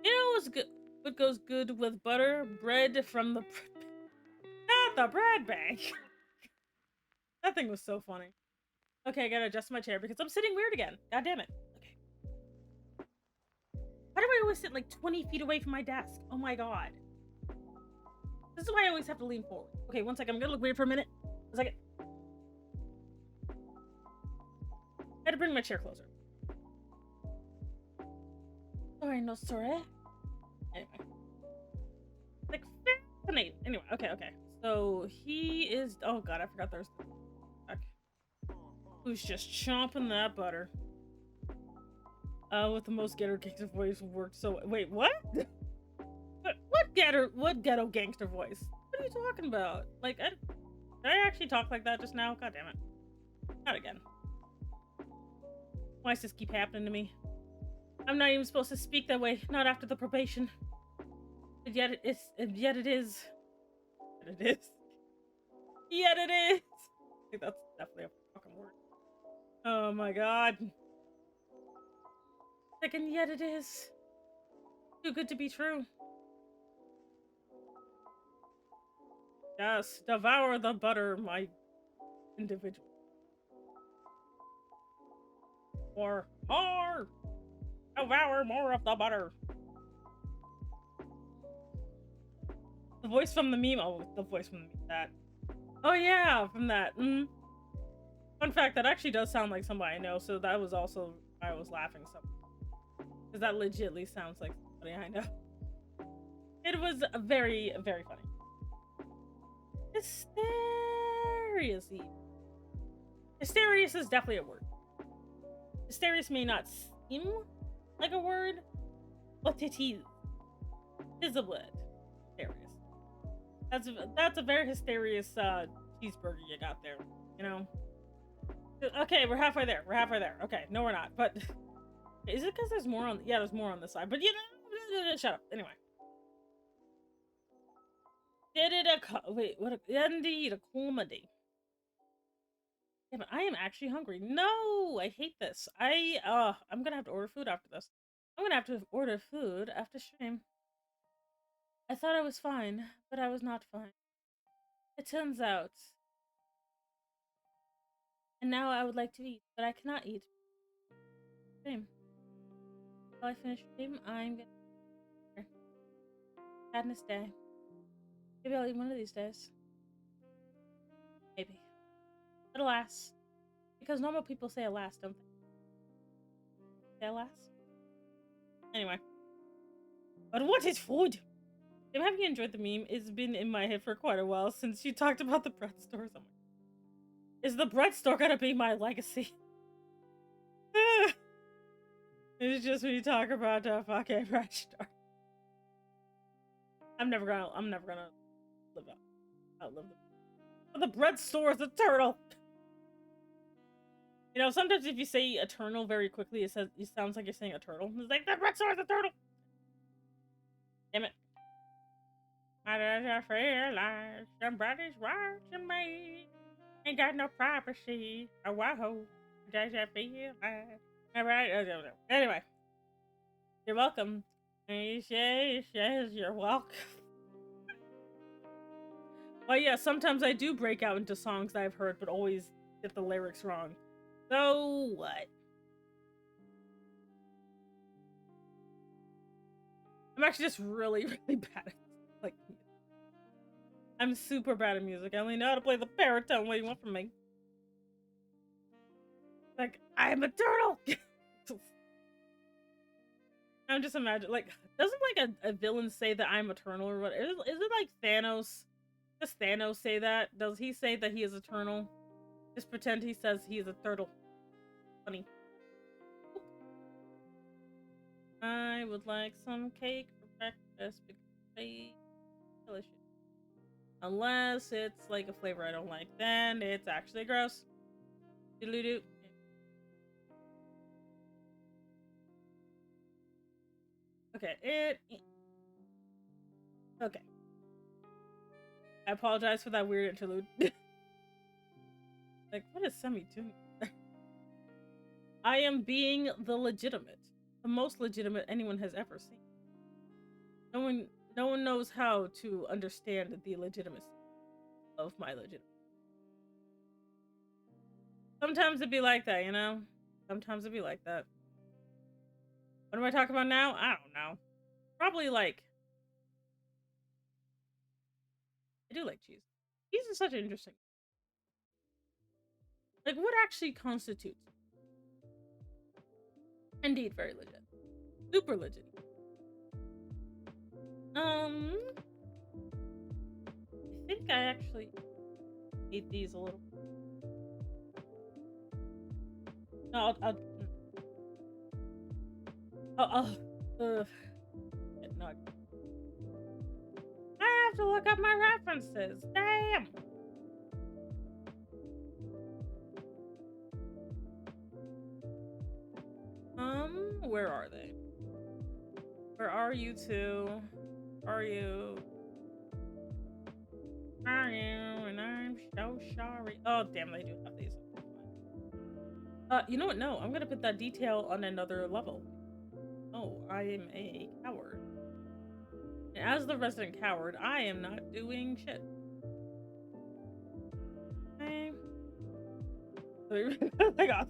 You know what's good? What goes good with butter? Bread from the... Not the bread bank! That thing was so funny. Okay, I gotta adjust my chair because I'm sitting weird again. God damn it. Okay. Why do I always sit like 20 feet away from my desk? Oh my god. This is why I always have to lean forward. Okay, one second. I'm gonna look weird for a minute. One second. I had to bring my chair closer. Sorry, no sorry. Anyway. Like, fascinating. Anyway, okay. So, he is... Oh, God, I forgot there's... Okay. Who's just chomping that butter. With the most ghetto gangster voice worked so... Wait, what? What ghetto gangster voice? What are you talking about? Like, did I actually talk like that just now? God damn it. Not again. Why does this keep happening to me? I'm not even supposed to speak that way. Not after the probation. But yet it is. Yet it is. I think that's definitely a fucking word. Oh my god. And yet it is. Too good to be true. Yes, devour the butter, my individual. More. Devour more of the butter. The voice from the meme. Oh, the voice from the meme. That. Oh yeah, from that. Fun fact, that actually does sound like somebody I know, so that was also why I was laughing so. Because that legitly sounds like somebody I know. It was very, very funny. Hysterious. Hysterious is definitely a word. Hysterious may not seem like a word, but it is a word. Hysterious. That's a very hysterious cheeseburger you got there, you know? Okay, we're halfway there. Okay, no we're not, but... Is it because there's more on... Yeah, there's more on this side, but you know... Shut up. Anyway. Wait, what? Indeed, a comedy. Yeah, but I am actually hungry. No, I hate this. I'm gonna have to order food after this. I'm gonna have to order food after stream. I thought I was fine, but I was not fine. It turns out. And now I would like to eat, but I cannot eat. Stream. While I finish stream, I'm gonna... Sadness day. Maybe I'll eat one of these days. Maybe. But alas. Because normal people say alas, don't they? Say alas? Anyway. But what is food? Have you enjoyed the meme? It's been in my head for quite a while since you talked about the bread stores. I'm like, is the bread store gonna be my legacy? It's just when you talk about the fucking bread store. I'm never gonna outlive them. But the bread store is a turtle. You know, sometimes if you say eternal very quickly, it sounds like you're saying a turtle. It's like the bread store is a turtle. Damn it. How does I feel like somebody's watching me? Ain't got no privacy. Oh, wow. Does I feel like... Alright. Anyway. You're welcome. And he says you're welcome. Well, yeah, sometimes I do break out into songs that I've heard, but always get the lyrics wrong. So what? I'm actually just really, really bad at like music. I'm super bad at music. I only know how to play the baritone. What do you want from me? Like, I'm a turtle! I'm just imagining, like, doesn't like a villain say that I'm eternal or what? Is it like Thanos? Does Thanos say that? Does he say that he is eternal? Just pretend he says he is a turtle. Funny. I would like some cake for breakfast because it's delicious. Unless it's like a flavor I don't like, then it's actually gross. Doodle-doo. Okay, okay. I apologize for that weird interlude. Like, what is Semi doing? I am being the legitimate. The most legitimate anyone has ever seen. No one knows how to understand the legitimacy of my legitimacy. Sometimes it'd be like that, you know? Sometimes it'd be like that. What am I talking about now? I don't know. Probably like... I do like cheese. Cheese is such an interesting... Like, what actually constitutes? Indeed, very legit. Super legit. I think I actually ate these a little. No, no, I have to look up my references. Damn. Where are they? Where are you two? Are you? And I'm so sorry. Oh, damn, they do have these. You know what? No, I'm gonna put that detail on another level. Oh, I am a coward. And as the resident coward, I am not doing shit. Okay. My God.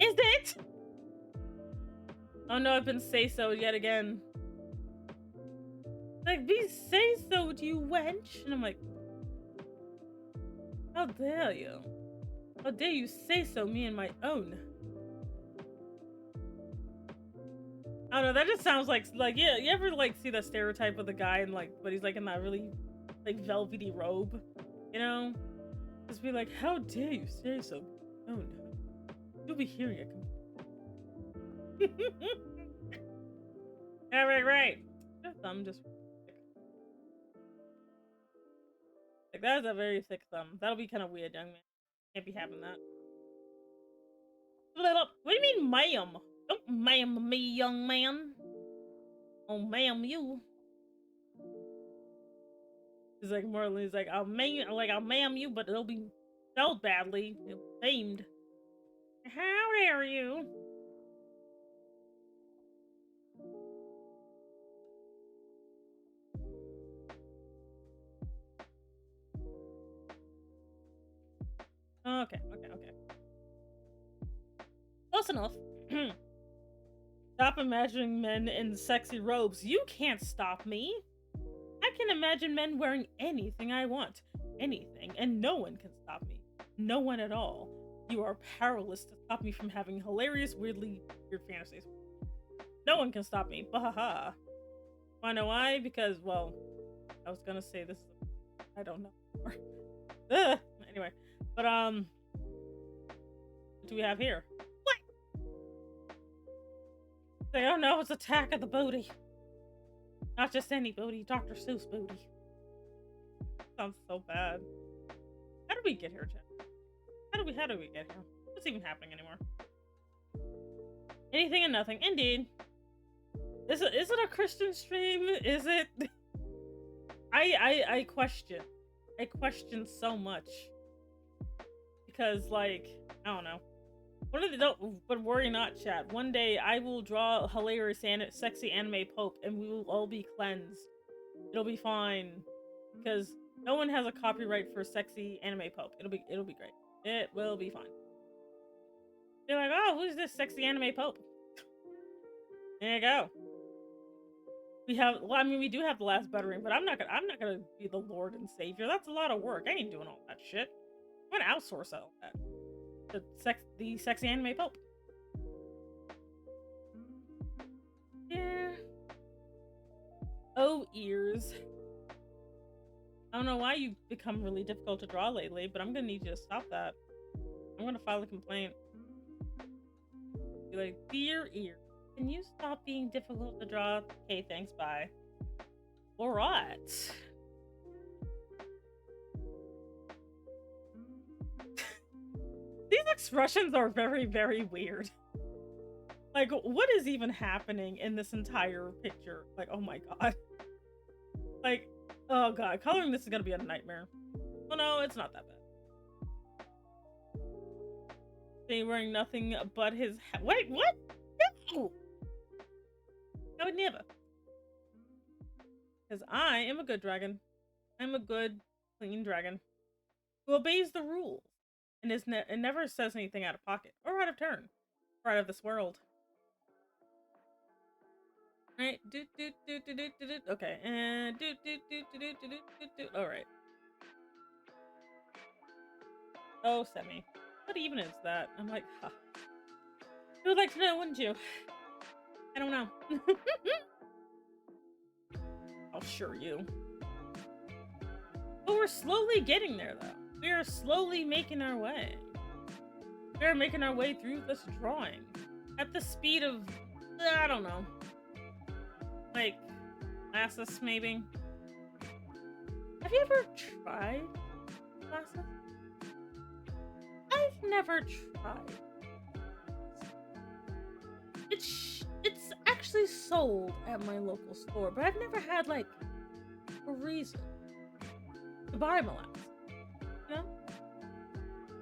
Is it? Oh no, I've been say-so yet again. Like, be say-so, you wench. And I'm like, how dare you? How dare you say so, me and my own? I don't know, that just sounds like, yeah, you ever, like, see that stereotype of the guy and, like, but he's, like, in that really, like, velvety robe? You know? Just be like, how dare you say so? Oh, no. You'll be hearing it. Right. Your thumb just... Like, that is a very thick thumb. That'll be kind of weird, young man. Can't be having that. What do you mean, ma'am? Don't ma'am me, young man. Oh, ma'am you. He's like, Marlene's like, I'll ma'am you, but it'll be spelled badly. Famed. How dare you? Okay. Close enough. Stop imagining men in sexy robes. You can't stop me. I can imagine men wearing anything I want. Anything. And no one can stop me. No one at all. You are powerless to stop me from having hilarious, weirdly weird fantasies. No one can stop me. Bahaha. Wanna know why? Because, well, I was gonna say this. I don't know. Anyway, but what do we have here? What? Say, oh no, it's Attack of the Booty. Not just any booty, Dr. Seuss booty. Sounds so bad. How did we get here, Jeff? How did we get here? What's even happening anymore? Anything and nothing, indeed. Is it a Christian stream? Is it? I question. I question so much. Because, like, I don't know. But worry not, chat. One day I will draw a hilarious sexy anime pope and we will all be cleansed. It'll be fine. Because no one has a copyright for sexy anime pope. It'll be great. It will be fine. They're like, oh, who's this sexy anime pope? There you go. We do have the last buttering, but I'm not gonna be the Lord and Savior. That's a lot of work. I ain't doing all that shit. I'm gonna outsource all that. The sexy anime pope. Yeah. Oh, ears. I don't know why you've become really difficult to draw lately, but I'm gonna need you to stop that. I'm gonna file a complaint. Be like, dear ear, can you stop being difficult to draw? Okay, thanks, bye. Alright. These expressions are very, very weird. Like, what is even happening in this entire picture? Like, oh my god. Like, oh god, coloring this is gonna be a nightmare. Oh no, it's not that bad. They wearing nothing but his wait, what? No! I would never. Because I am a good dragon. I'm a good, clean dragon who obeys the rules and and never says anything out of pocket or out of turn or out of this world. Right? Okay, and all right. Oh, Semi. What even is that? I'm like, huh. You would like to know, wouldn't you? I don't know. I'll assure you. But we're slowly getting there, though. We are slowly making our way. We are making our way through this drawing at the speed of, I don't know, like, glasses, maybe. Have you ever tried glasses? I've never tried. It's actually sold at my local store, but I've never had, like, a reason to buy molasses, you know?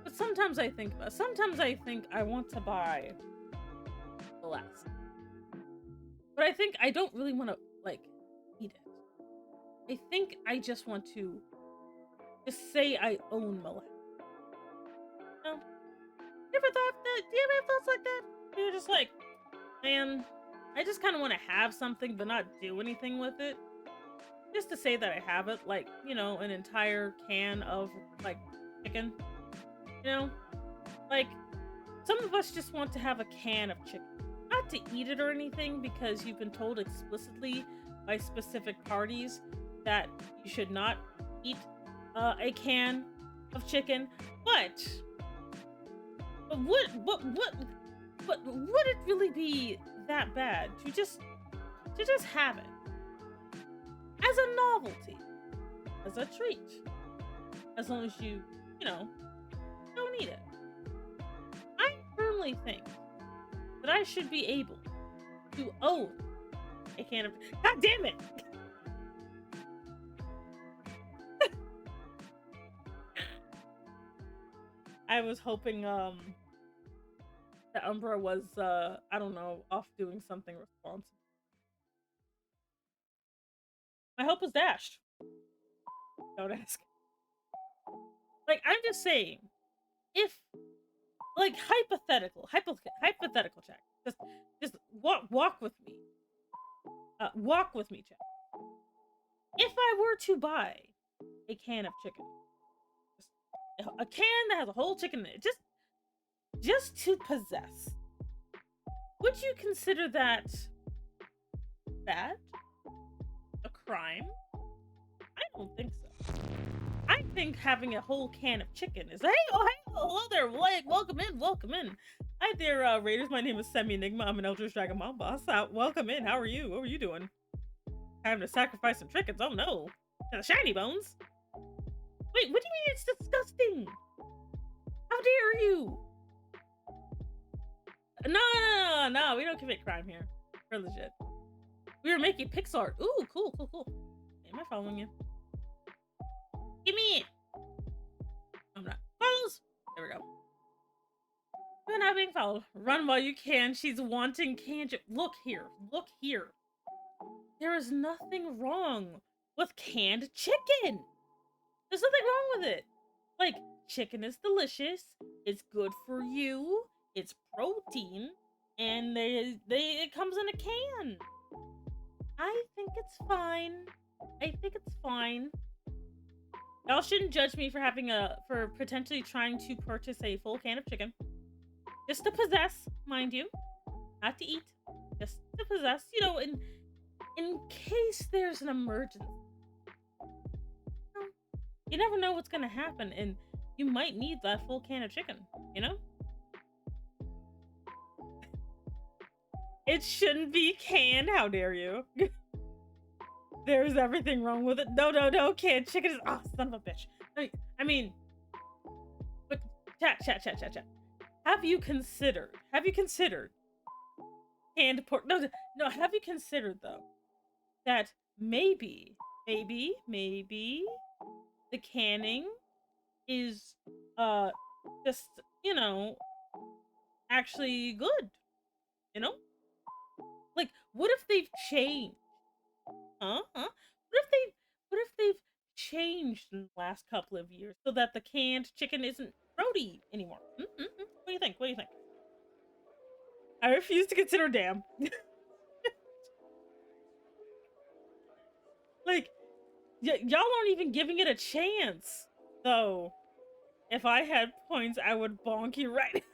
But sometimes I think I want to buy molasses. But I think I don't really want to, like, eat it. I think I just want to just say I own molasses. You know? You ever thought that? Do you ever have thoughts like that? You're just like, man, I just kind of want to have something but not do anything with it. Just to say that I have it, like, you know, an entire can of, like, chicken. You know? Like, some of us just want to have a can of chicken. Not to eat it or anything, because you've been told explicitly by specific parties that you should not eat a can of chicken. But would it really be that bad to just have it as a novelty, as a treat, as long as you know, don't eat it? I firmly think that I should be able to own a can of. God damn it! I was hoping that Umbra was I don't know, off doing something responsible. My hope was dashed. Don't ask. Like, I'm just saying, if, like, hypothetical check. Just walk with me. Walk with me, check. If I were to buy a can of chicken, a can that has a whole chicken in it, just to possess, would you consider that that a crime? I don't think so. I think having a whole can of chicken is, hey, oh, hey, hello there, welcome in, welcome in. Hi there, Raiders. My name is Semi Enigma. I'm an Eldritch Dragon Mom boss. Welcome in. How are you? What were you doing? Having to sacrifice some chickens? Oh no, to the shiny bones. Wait, what do you mean it's disgusting? How dare you? No, we don't commit crime here. We're legit. We were making pixel art. Ooh, cool. Am I following you? Give me it. I'm not. Follows. There we go. We're not being followed. Run while you can. She's wanting canned. Look here. There is nothing wrong with canned chicken. There's nothing wrong with it. Like, chicken is delicious. It's good for you. It's protein. And it comes in a can. I think it's fine. Y'all shouldn't judge me for potentially trying to purchase a full can of chicken. Just to possess, mind you. Not to eat. Just to possess, in case there's an emergency. You never know what's gonna happen, and you might need that full can of chicken, It shouldn't be canned, how dare you? There's everything wrong with it. No, canned chicken is, oh, son of a bitch. I mean, but chat. Have you considered canned pork? No, have you considered, though, that maybe the canning is, just, actually good, Like, what if they've changed? Huh? What if they've changed in the last couple of years so that the canned chicken isn't throaty anymore? What do you think? I refuse to consider damn. Like, y'all aren't even giving it a chance. Though, if I had points, I would bonk you right.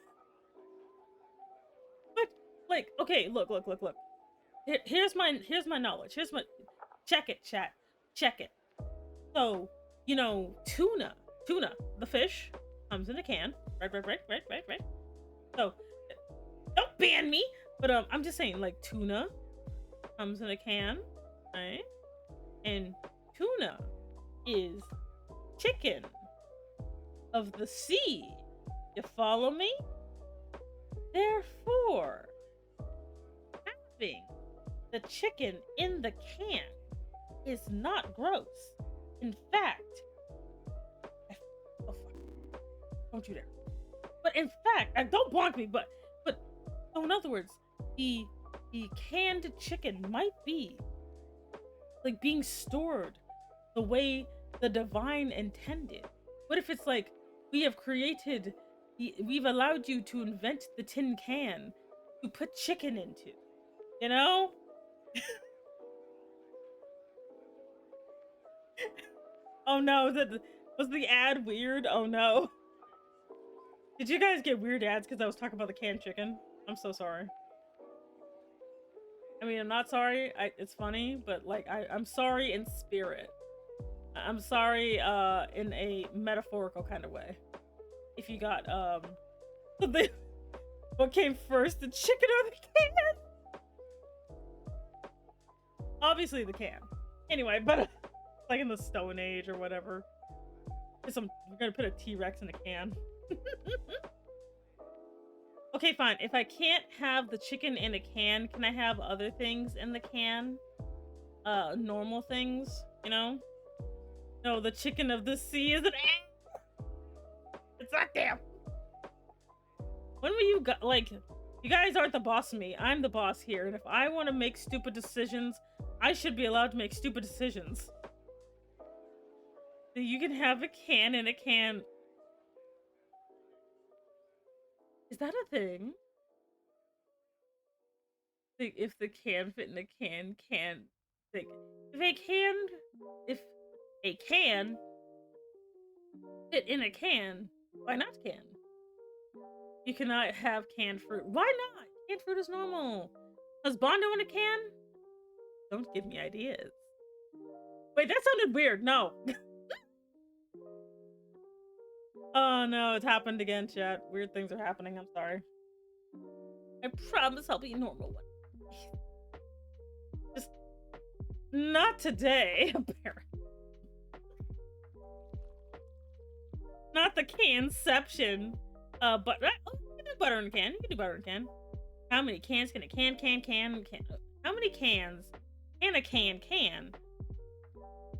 But, like, okay, look. Here's my knowledge. Check it, chat. Check it. So, tuna, the fish, comes in a can. Right. So, don't ban me. But I'm just saying, like, tuna comes in a can, right? And tuna is chicken of the sea. You follow me? Therefore, having the chicken in the can is not gross. In fact, oh fuck, don't you dare. But in fact, don't bonk me, but so in other words, the canned chicken might be like being stored the way the divine intended. What if it's like we've allowed you to invent the tin can to put chicken into, Oh no, was the ad weird? Oh no. Did you guys get weird ads because I was talking about the canned chicken? I'm so sorry. I mean, I'm not sorry. It's funny, but like I'm sorry in spirit. I'm sorry in a metaphorical kind of way. If you got what came first, the chicken or the can? Obviously the can. Anyway, but like in the Stone Age or whatever. We're gonna put a T-Rex in a can. Okay, fine. If I can't have the chicken in a can, can I have other things in the can? Normal things, No, the chicken of the sea is an egg. It's not damn. When will you you guys aren't the boss of me. I'm the boss here, and if I want to make stupid decisions, I should be allowed to make stupid decisions. So you can have a can in a can. Is that a thing? Like, if the can fit in a can, like, if a can fit in a can, why not can? You cannot have canned fruit. Why not? Canned fruit is normal. Does Bondo in a can? Don't give me ideas. Wait, that sounded weird. No. Oh no, it's happened again, chat. Weird things are happening. I'm sorry. I promise I'll be normal one. Just not today, apparently. Not the canception. But oh, you can do butter in a can. You can do butter in a can. How many cans can a can? How many cans can a can?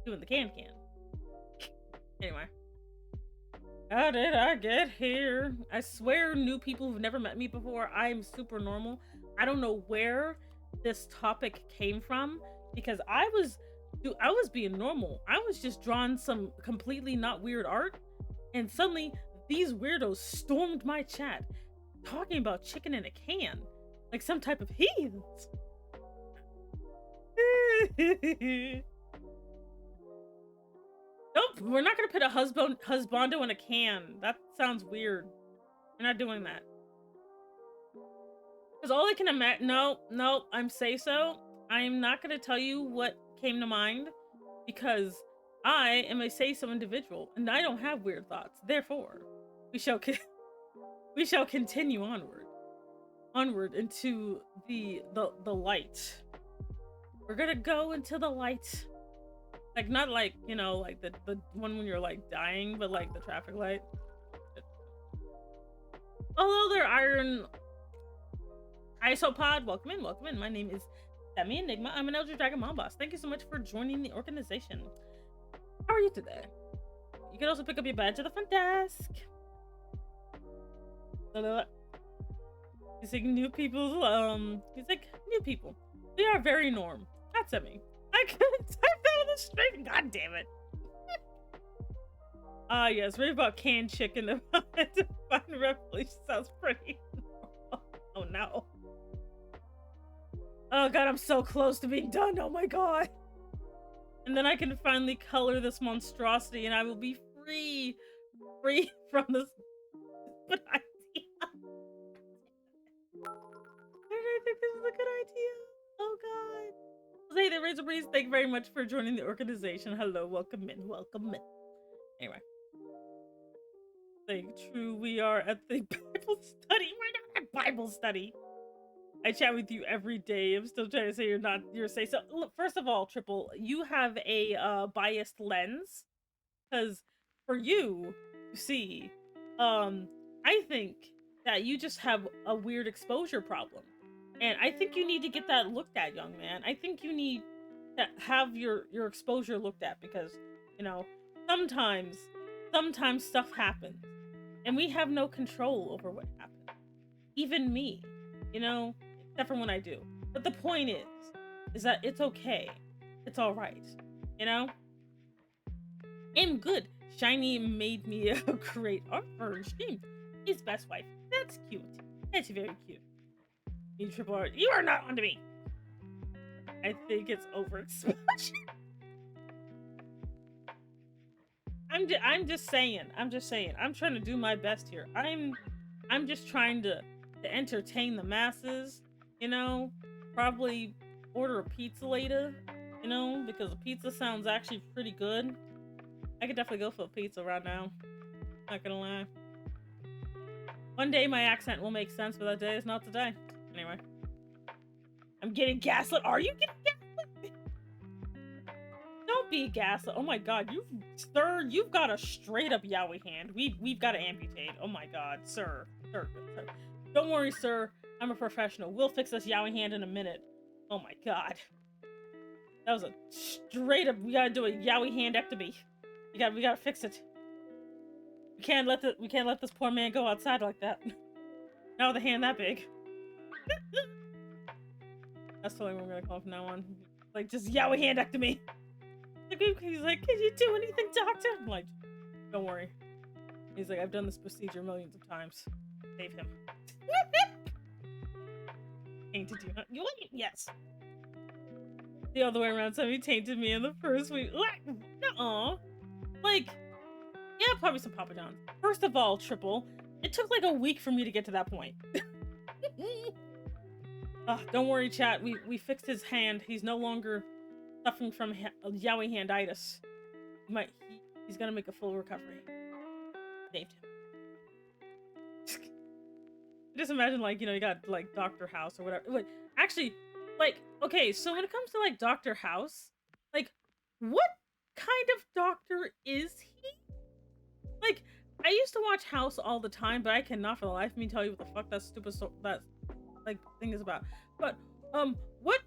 Doing the can. Anyway. How did I get here? I swear, new people who've never met me before, I'm super normal. I don't know where this topic came from because I was being normal. I was just drawing some completely not weird art, and suddenly these weirdos stormed my chat talking about chicken in a can like some type of heathens. Nope, we're not gonna put a husbando in a can. That sounds weird. We're not doing that. Because all I can imagine, no, I'm say so. I'm not gonna tell you what came to mind because I am a say so individual and I don't have weird thoughts. Therefore, we shall continue onward into the light. We're gonna go into the light. Like, not like, you know, like the one when you're like dying, but like the traffic light. Hello there, Iron Isopod. Welcome in. My name is Demi Enigma. I'm an Elder Dragon Mom Boss. Thank you so much for joining the organization. How are you today? You can also pick up your badge at the front desk. He's like new people. He's like new people. We are very norm. That's at me. I couldn't type that on the stream. God damn it. Yes, read about canned chicken. Divine Revelation sounds pretty. Oh no. Oh god, I'm so close to being done. Oh my god. And then I can finally color this monstrosity and I will be free from this stupid idea. I think this is a good idea. Oh god. Hey there, Razor Breeze. Thank you very much for joining the organization. Hello, welcome in. Anyway. Saying true, we are at the Bible study. We're not at Bible study. I chat with you every day. I'm still trying to say you're say so. Look, first of all, Triple, you have a biased lens. Because for you see, I think that you just have a weird exposure problem. And I think you need to get that looked at, young man. I think you need to have your exposure looked at because, you know, sometimes stuff happens. And we have no control over what happens. Even me, you know, except for when I do. But the point is that it's okay. It's all right, you know? I'm good. Shiny made me a great art for her stream. His best wife. That's cute. That's very cute. You triple art. You are not onto me. I think it's overexposure. I'm just saying. I'm trying to do my best here. I'm just trying to entertain the masses, you know? Probably order a pizza later, you know, because a pizza sounds actually pretty good. I could definitely go for a pizza right now. Not gonna lie. One day my accent will make sense, but that day is not today. Anyway. I'm getting gaslit. Are you getting gaslit? Don't be gaslit. Oh my god, you've got a straight up yaoi hand. We've got to amputate. Oh my god, sir. Don't worry, sir. I'm a professional. We'll fix this yaoi hand in a minute. Oh my god. That was a straight up, we gotta do a yaoi handectomy. We gotta fix it. We can't let this poor man go outside like that. Not with a hand that big. That's totally what we're gonna call him from now on. Like, just yaoi handectomy. He's like, can you do anything, doctor? I'm like, don't worry. He's like, I've done this procedure millions of times. Save him. Tainted you? Yes. The other way around, somebody tainted me in the first week. Nuh-uh. Like, yeah, probably some Papa John's. First of all, Triple, it took like a week for me to get to that point. Don't worry, chat. We fixed his hand. He's no longer suffering from yaoi handitis. He's gonna make a full recovery. Saved him. Just imagine, like, you got like Dr. House or whatever. Wait, actually, like, okay, so when it comes to like Dr. House, like, what kind of doctor is he? Like, I used to watch House all the time, but I cannot for the life of me tell you what the fuck that stupid that like thing is about. But what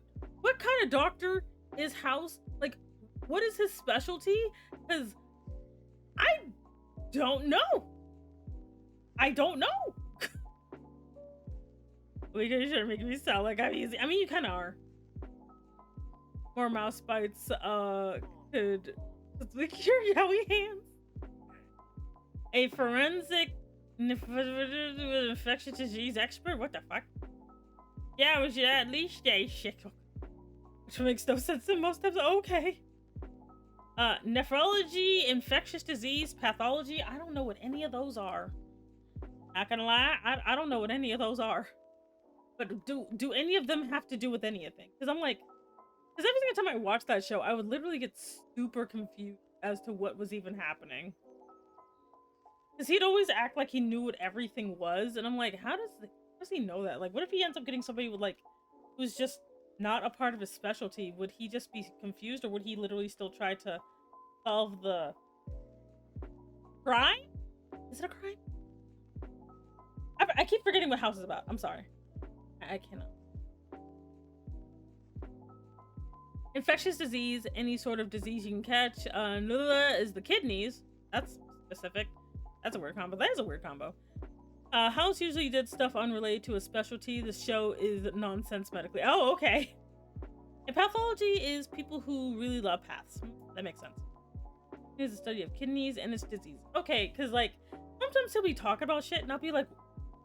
kind of doctor is House? Like, what is his specialty? Because I don't know. I don't know. We shouldn't make me sound like I'm easy. I mean, you kind of are. More mouse bites could cure yaoi hands. A forensic infectious disease expert? What the fuck? Yeah, we should at least stay shit. Which makes no sense in most times. Okay. Nephrology, infectious disease, pathology. I don't know what any of those are. Not gonna lie, I don't know what any of those are. But do any of them have to do with anything? Because I'm like, because every single time I watch that show, I would literally get super confused as to what was even happening. Because he'd always act like he knew what everything was, and I'm like, how does he know that? Like, what if he ends up getting somebody with, like, who's just not a part of his specialty? Would he just be confused, or would he literally still try to solve the crime? Is it a crime? I keep forgetting what House is about. I'm sorry. I cannot. Infectious disease, any sort of disease you can catch. Nula is the kidneys. That's specific. That's a weird combo. That is a weird combo. House usually did stuff unrelated to a specialty. The show is nonsense medically. Oh, okay. And pathology is people who really love paths. That makes sense. It's a study of kidneys and its disease. Okay, because, like, sometimes he'll be talking about shit and I'll be like,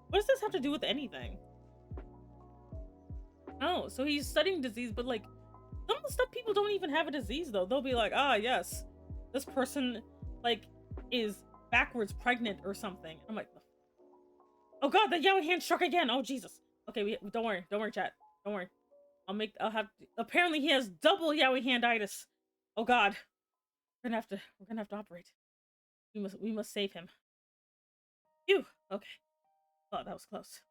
what does this have to do with anything? Oh, so he's studying disease, but, like, some of the stuff people don't even have a disease, though. They'll be like, yes, this person, like, is backwards pregnant or something. I'm like, oh god, the yaoi hand struck again. Oh Jesus. Okay, don't worry, chat. Don't worry. I'll have. Apparently, he has double yaoi handitis. Oh god, we're gonna have to operate. We must save him. Phew. Okay. Oh, that was close.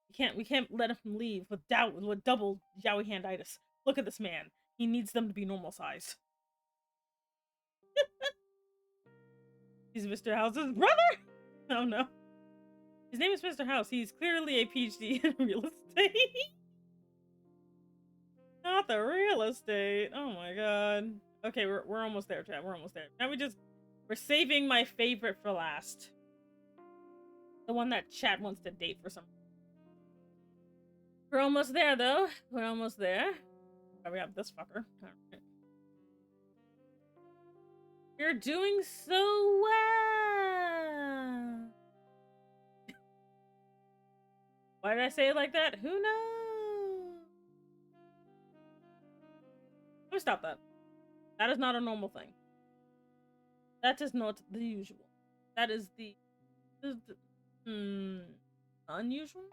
We can't let him leave with double yaoi handitis. Look at this man. He needs them to be normal sized. He's Mr. House's brother? Oh no. His name is Mr. House. He's clearly a PhD in real estate. Not the real estate. Oh my god. Okay, we're almost there, chat. We're almost there. Now we're saving my favorite for last. The one that chat wants to date for some. We're almost there though. We're almost there. Oh, we have this fucker. Alright. You're doing so well. Why did I say it like that? Who knows? Let me stop that. That is not a normal thing. That is not the usual. That is the unusual?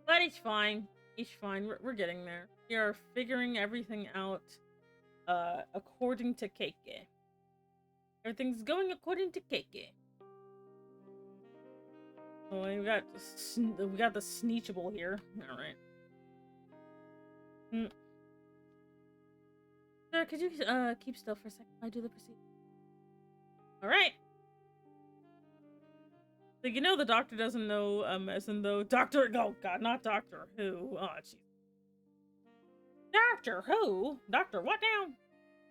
But it's fine. It's fine. We're getting there. We are figuring everything out according to Keike. Everything's going according to Keike. Oh, we got the sneechable here. All right. Sir, could you keep still for a second? I do the procedure. All right. So you know the doctor doesn't know medicine though. Doctor, oh god, not Doctor Who. Oh jeez. Doctor Who? Doctor what now?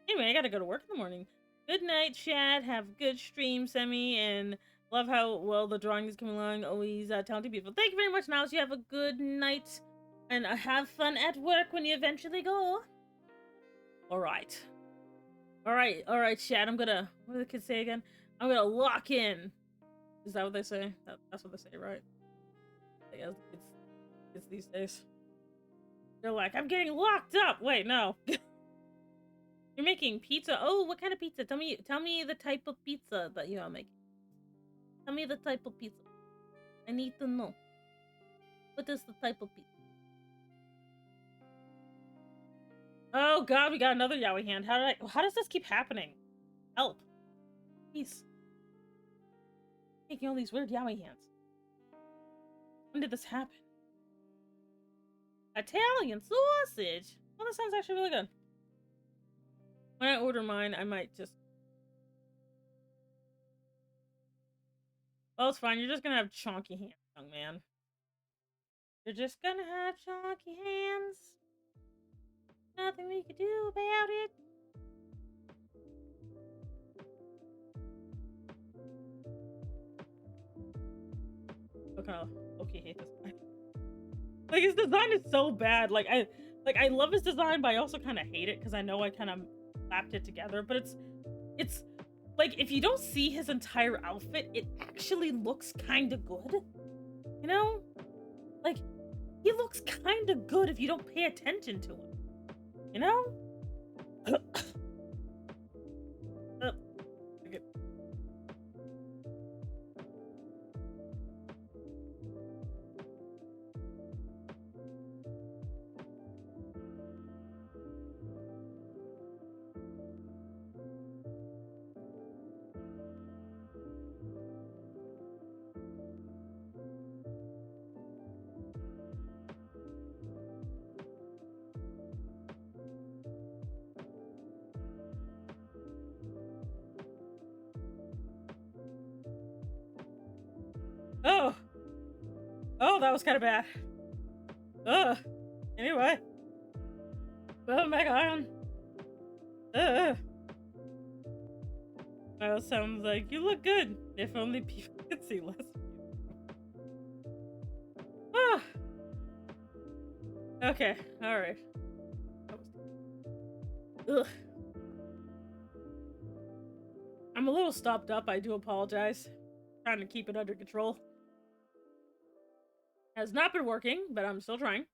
Anyway, I gotta go to work in the morning. Good night, Chad. Have a good stream, Semi, and love how well the drawing is coming along. Always talented, beautiful. Thank you very much, Niles. You have a good night, and have fun at work when you eventually go. All right, Chad. I'm gonna. What do the kids say again? I'm gonna lock in. Is that what they say? That's what they say, right? I guess it's these days. They're like, I'm getting locked up. Wait, no. You're making pizza. Oh, what kind of pizza? Tell me the type of pizza that you are making. Tell me the type of pizza. I need to know. What is the type of pizza? Oh god, we got another yaoi hand. How does this keep happening? Help. Please. Making all these weird yaoi hands. When did this happen? Italian sausage! Well, that sounds actually really good. When I order mine, I might just... Well, it's fine. You're just gonna have chonky hands, young man. You're just gonna have chonky hands. Nothing we could do about it. Okay, hate this guy. Like, his design is so bad. Like I love his design, but I also kind of hate it because I know I kind of slapped it together. But it's like, if you don't see his entire outfit, it actually looks kind of good. You know, like, he looks kind of good if you don't pay attention to him. You know. Okay. Oh, that was kind of bad. Ugh. Anyway. Oh my god. Ugh. Well, sounds like you look good. If only people could see less of you. Ah. Okay, alright. Ugh. I'm a little stopped up, I do apologize. Trying to keep it under control. Has not been working, but I'm still trying.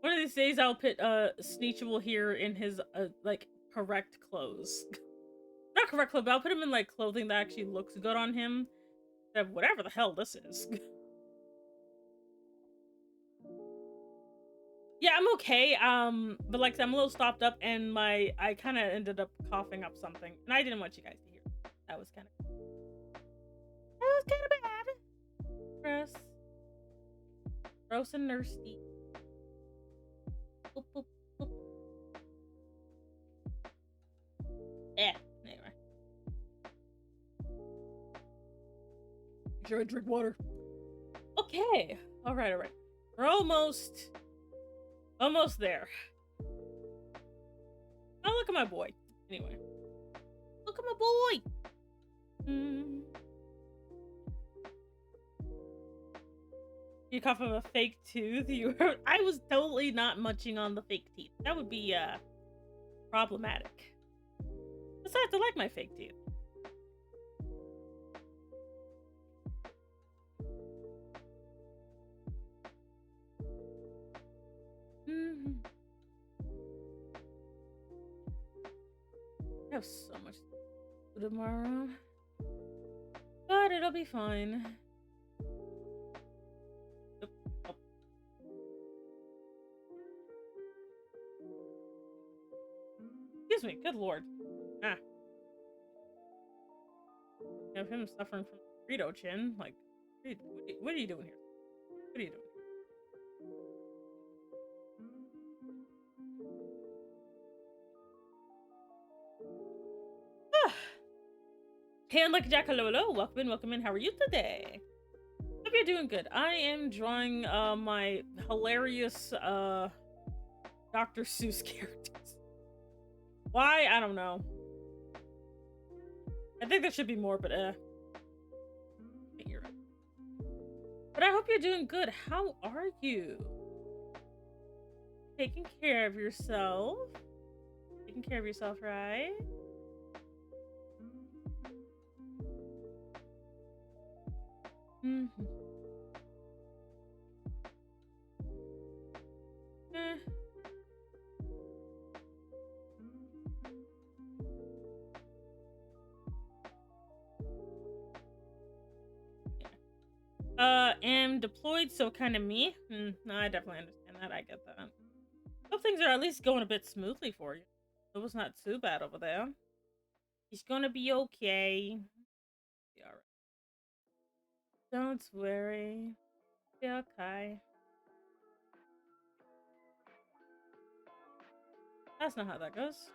One of these days I'll put Sneechable here in his like correct clothes. Not correct clothes, but I'll put him in like clothing that actually looks good on him. Whatever the hell this is. Yeah, I'm okay. But like I'm a little stopped up, and I kind of ended up coughing up something, and I didn't want you guys to hear. That was kind of bad. Gross and thirsty. Boop, boop, boop. Anyway. Make sure I drink water. Okay. All right. We're almost there. Oh, look at my boy. Anyway. Look at my boy. You cough of a fake tooth. I was totally not munching on the fake teeth. That would be problematic. Besides, I like my fake teeth. I have so much to do tomorrow, but it'll be fine. Excuse me, good lord. Have him suffering from Frito chin. Like, what are you doing here? What are you doing? Hand like Jackalolo, welcome in. How are you today? Hope you're doing good. I am drawing my hilarious Dr. Seuss characters. Why? I don't know. I think there should be more, but you're right. But I hope you're doing good. How are you? Taking care of yourself? Taking care of yourself, right? am deployed, so kind of me. No, I definitely understand that. I get that. Hope things are at least going a bit smoothly for you. It was not too bad over there. He's gonna be okay. Be alright. Don't worry. Be okay. That's not how that goes.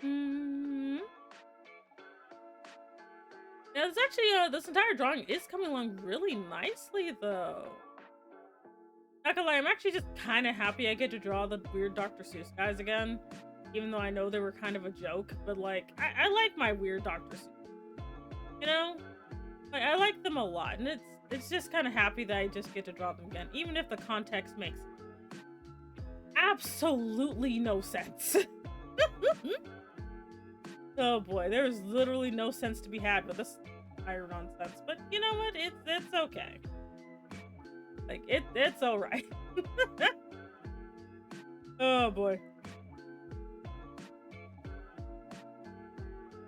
Hmm. Yeah, it's actually this entire drawing is coming along really nicely though. Not gonna lie, I'm actually just kind of happy I get to draw the weird Dr. Seuss guys again. Even though I know they were kind of a joke, but like I like my weird Dr. Seuss. You know? Like I like them a lot, and it's just kind of happy that I just get to draw them again, even if the context makes absolutely no sense. Oh boy, there's literally no sense to be had with this entire nonsense. But you know what? It's okay. Like it's all right. Oh boy.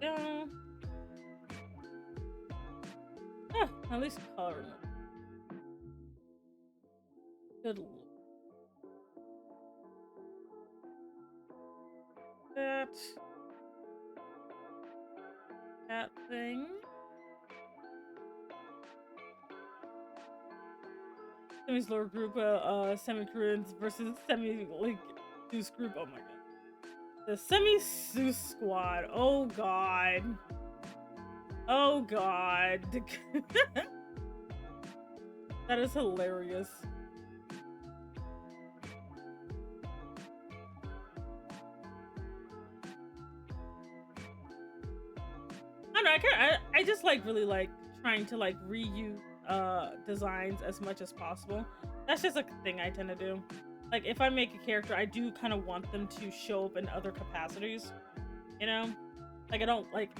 Yeah. Oh, at least color. Good lord. That thing. Semi's lower group, semi-Koreans versus semi-like Seuss group. Oh my god. The semi-Seuss squad. Oh god. Oh god. That is hilarious. I don't know, I just like really like trying to like reuse designs as much as possible. That's just like a thing I tend to do. Like if I make a character, I do kind of want them to show up in other capacities. You know? Like I don't like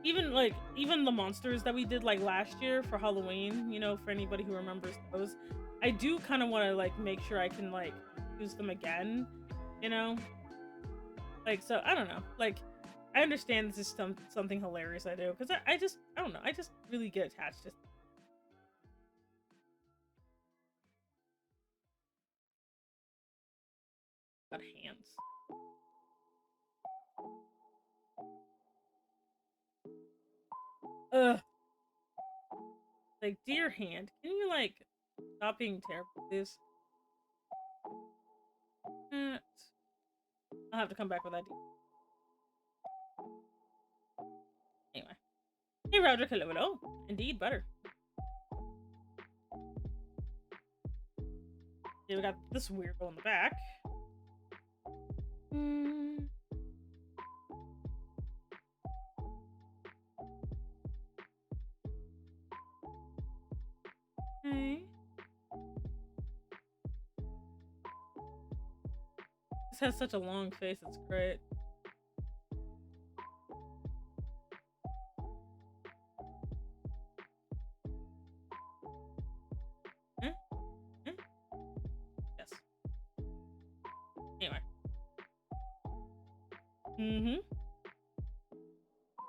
even the monsters that we did like last year for Halloween, you know, for anybody who remembers those. I do kind of want to like make sure I can like use them again, you know? Like so I don't know. Like I understand this is something hilarious I do because I don't know, I just really get attached to got hands. Ugh. Like dear hand, can you like stop being terrible, please? I'll have to come back with that. Anyway. Hey Roger, hello, hello. Indeed, butter. Yeah, we got this weird one in the back. Okay. This has such a long face, it's great. Yes. Anyway.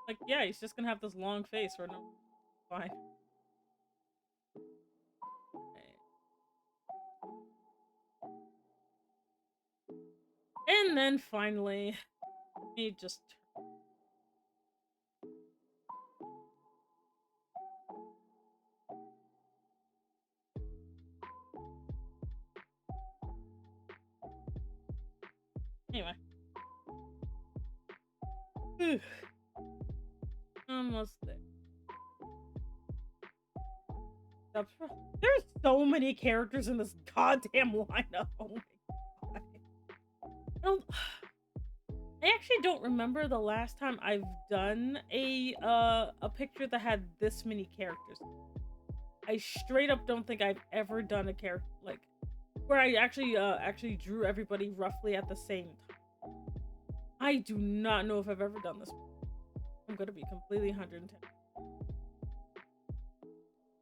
Like, yeah, he's just gonna have this long face for no. Fine. And then finally, he just. Anyway. Almost there. There's so many characters in this goddamn lineup. Oh my god. I actually don't remember the last time I've done a picture that had this many characters. I straight up don't think I've ever done a character like where I actually drew everybody roughly at the same time. I do not know if I've ever done this. I'm gonna be completely 110.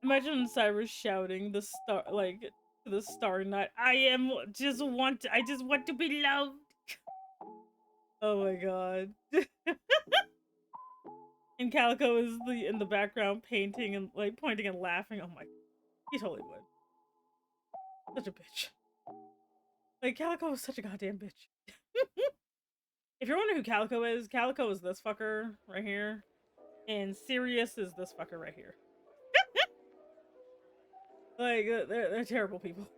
Imagine Cyrus shouting the star like to the Star Knight. I just want to be loved. Oh my god. And Calico is in the background painting and like pointing and laughing. Oh my, he totally would. Such a bitch. Like Calico was such a goddamn bitch. If you're wondering who Calico is this fucker right here, and Sirius is this fucker right here. Like they're terrible people.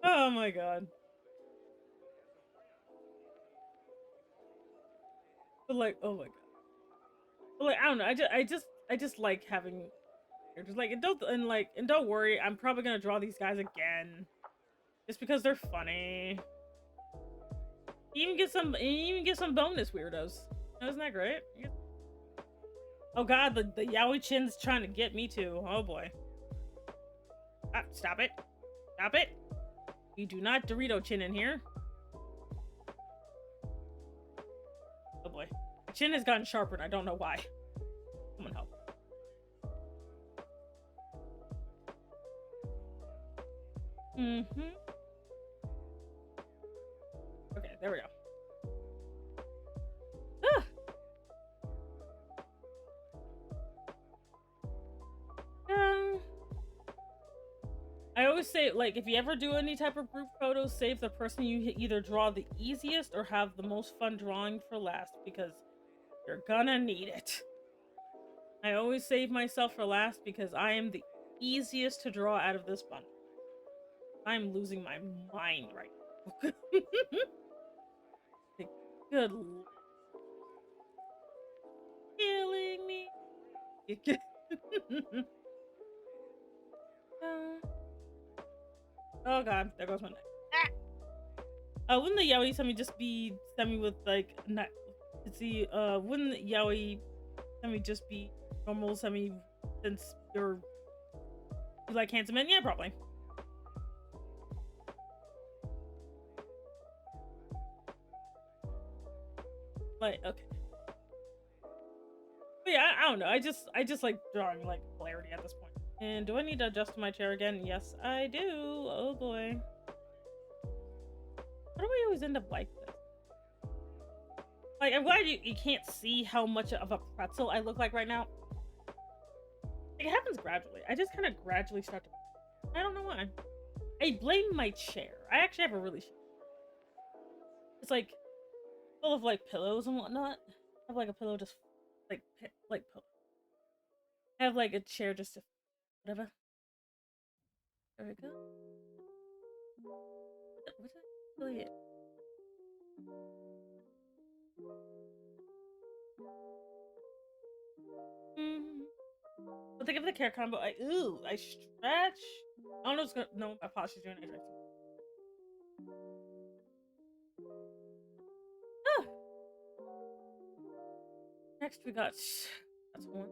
Oh my god. But like, oh my god. But like, I don't know. I just like having characters. Like, and don't worry. I'm probably gonna draw these guys again, just because they're funny. You even get some bonus weirdos. Isn't that great? Oh god, the yaoi chin's trying to get me too. Oh boy. Ah, stop it. Stop it. You do not Dorito chin in here. Oh boy. My chin has gotten sharper and I don't know why. Someone help. Mm-hmm. Okay, there we go. Ah! I always say, like, if you ever do any type of group photos, save the person you either draw the easiest or have the most fun drawing for last, because you're gonna need it. I always save myself for last because I am the easiest to draw out of this bunch. I'm losing my mind right now. Like, good Lord. Killing me. Oh god, there goes my neck. Ah! Wouldn't the yaoi semi just be semi with like not? See, wouldn't the yaoi semi just be normal semi since you like handsome men? Yeah, probably. Like, okay. But yeah, I don't know. I just like drawing like clarity at this point. And do I need to adjust my chair again? Yes, I do. Oh boy. Why do we always end up like this? Like, I'm glad you can't see how much of a pretzel I look like right now. It happens gradually. I just kind of gradually start to... I don't know why. I blame my chair. I actually have a really... It's like full of like pillows and whatnot. I have like a pillow just like pillow. I have like a chair just to... Whatever. There we go. What's that? Really it? But think of the care combo. I stretch. I don't know what's gonna know my posture's doing. I stretch. Ah. Next we got that's one.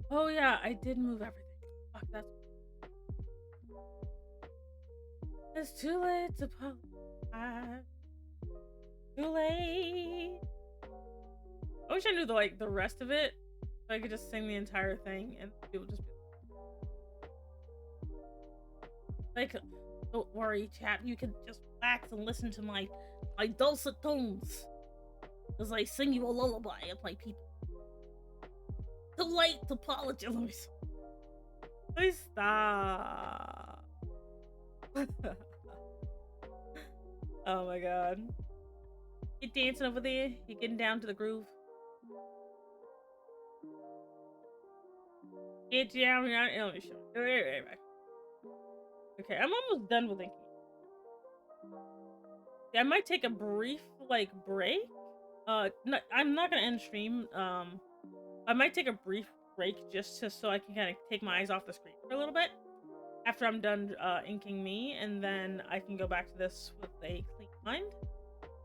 Oh yeah, I did move everything. Fuck, that's... It's too late to apologize. Too late. I wish I knew the rest of it, so I could just sing the entire thing and people just be like, don't worry, chat. You can just relax and listen to my dulcet tones as I sing you a lullaby of my people. Too late to apologize. Please stop. Oh my god. You dancing over there? You getting down to the groove? Get down here. Let me show you. Okay, I'm almost done with inking. Yeah, I might take a brief break. No, I'm not gonna end stream. I might take a brief break just so I can kind of take my eyes off the screen for a little bit after I'm done inking me, and then I can go back to this with a clean mind.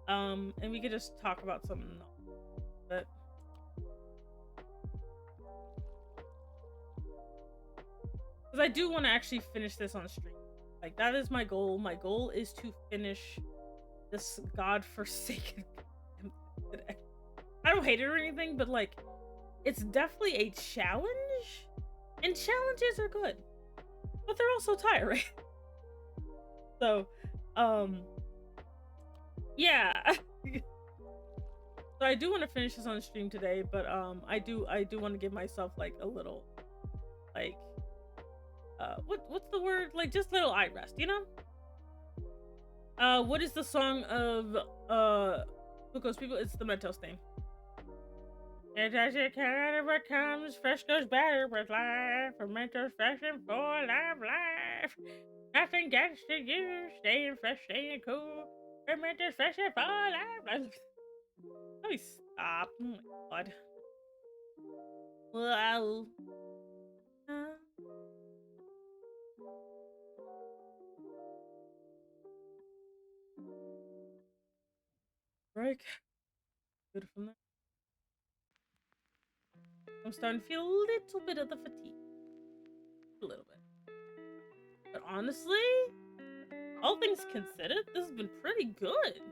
And we could just talk about something else. But because I do want to actually finish this on stream. Like, that is my goal. My goal is to finish this godforsaken today. I don't hate it or anything, but like, it's definitely a challenge. And challenges are good, but they're also tiring. So, yeah. So I do want to finish this on stream today, but I do want to give myself like a little, like, what's the word? Like, just little eye rest, you know? What is the song of Because people? It's the Mentos thing. It does it Canada what comes, fresh goes better with life. For Mentos fashion for life. Nothing gets to you, staying fresh, staying cool. For Mentos fashion for life. Let me stop. Oh my god. Wow. Break. Beautiful night. I'm starting to feel a little bit of the fatigue. A little bit. But honestly, all things considered, this has been pretty good.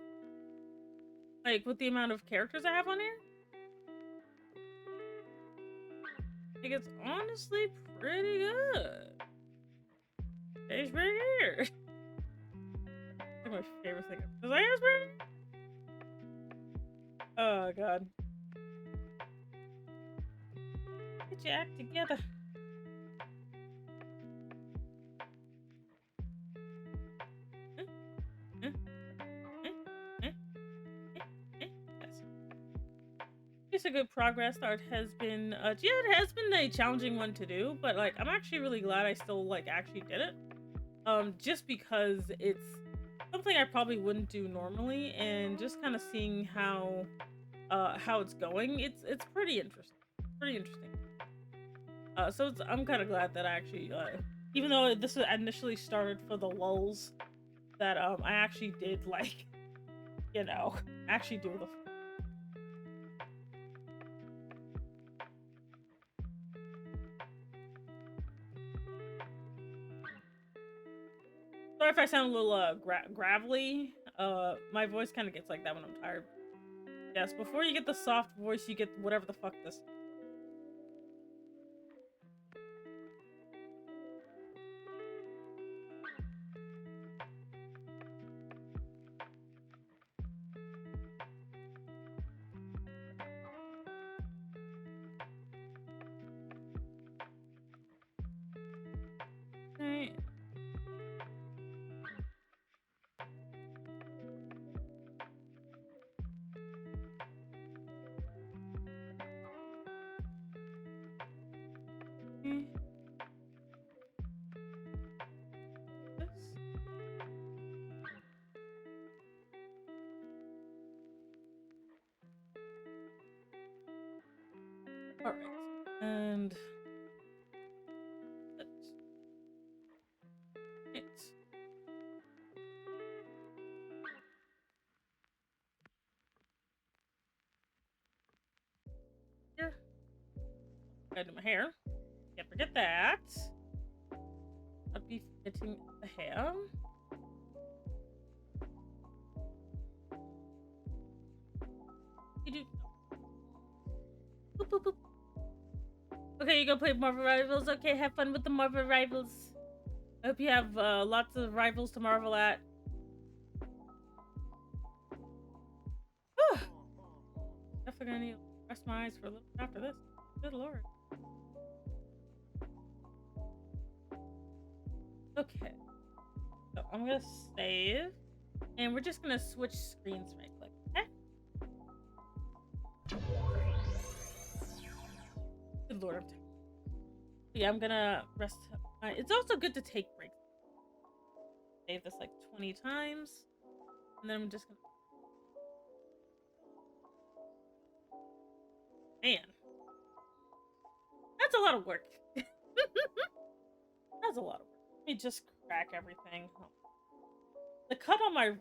Like, with the amount of characters I have on here. Like, it's honestly pretty good. It's pretty good. Like my favorite thing. Was I pretty? Oh, God. Get your act together. It's a good progress. The art has been, yeah, it has been a challenging one to do, but like, I'm actually really glad I still like actually did it. Just because it's something I probably wouldn't do normally, and just kind of seeing how it's going, it's pretty interesting. Pretty interesting. So I'm kind of glad that I actually, even though this initially started for the lulz, that I actually did like, you know, actually do the. Sorry if I sound a little gravelly. My voice kind of gets like that when I'm tired. Yes, before you get the soft voice, you get whatever the fuck this. Right. All right, and it's here. Gotta do my hair. Can't forget that. I'll be fitting the hair. You do. Boop, boop, boop. Okay, you go play Marvel Rivals. Okay, have fun with the Marvel Rivals. I hope you have lots of rivals to marvel at. Definitely gonna need to rest my eyes for a little bit after this. Good lord. Okay. So I'm gonna save. And we're just gonna switch screens right quick. Okay? Good lord. Yeah, I'm gonna rest. It's also good to take breaks. Save this like 20 times. And then I'm just gonna. Man. That's a lot of work. That's a lot of work. Let me just crack everything. The cut on my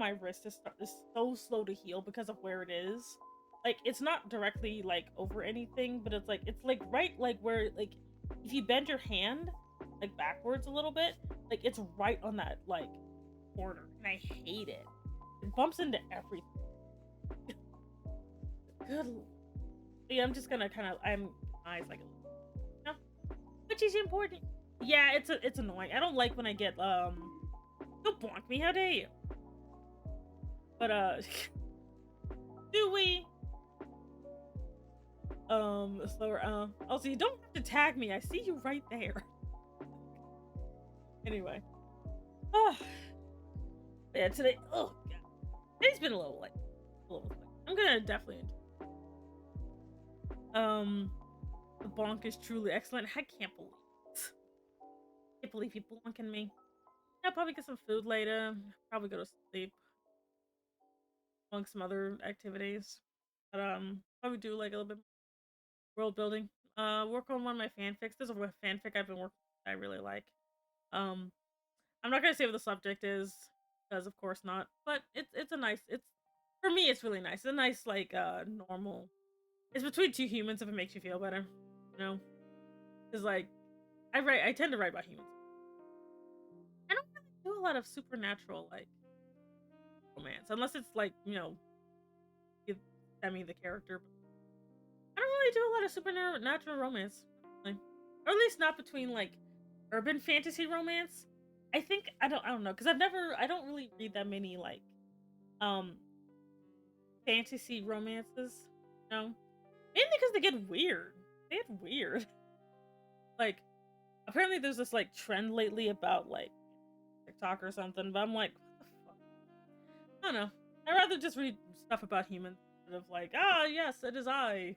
wrist is so slow to heal because of where it is. Like, it's not directly like over anything, but it's like right like where, like, if you bend your hand like backwards a little bit, like it's right on that like corner, and I hate it. It bumps into everything. Good. Yeah, I'm just gonna kind of, I'm eyes like a little. No. Which is important. Yeah, it's annoying. I don't like when I get don't bonk me, how dare you? But do we slower also you don't have to tag me. I see you right there. Anyway. Oh yeah, today oh god. Today's been a little like I'm gonna definitely the bonk is truly excellent. I can't believe it. Can't believe you bonking me. I'll probably get some food later. Probably go to sleep. Among some other activities. But probably do like a little bit more world building. Work on one of my fanfics. There's a fanfic I've been working on that I really like. Um I'm not gonna say what the subject is, because of course not. But it's a nice it's for me it's really nice. It's a nice like normal it's between two humans if it makes you feel better. You know? Because like I tend to write about humans. I don't really do a lot of supernatural like romance. Unless it's like, you know, you send me the character. I don't really do a lot of supernatural romance. Like, or at least not between like urban fantasy romance. I think I don't know, because I don't really read that many like um fantasy romances, you know? Mainly because they get weird. They get weird. Like apparently there's this like trend lately about like TikTok or something, but I'm like, what the fuck? I don't know. I'd rather just read stuff about humans instead of like, ah, yes, it is I,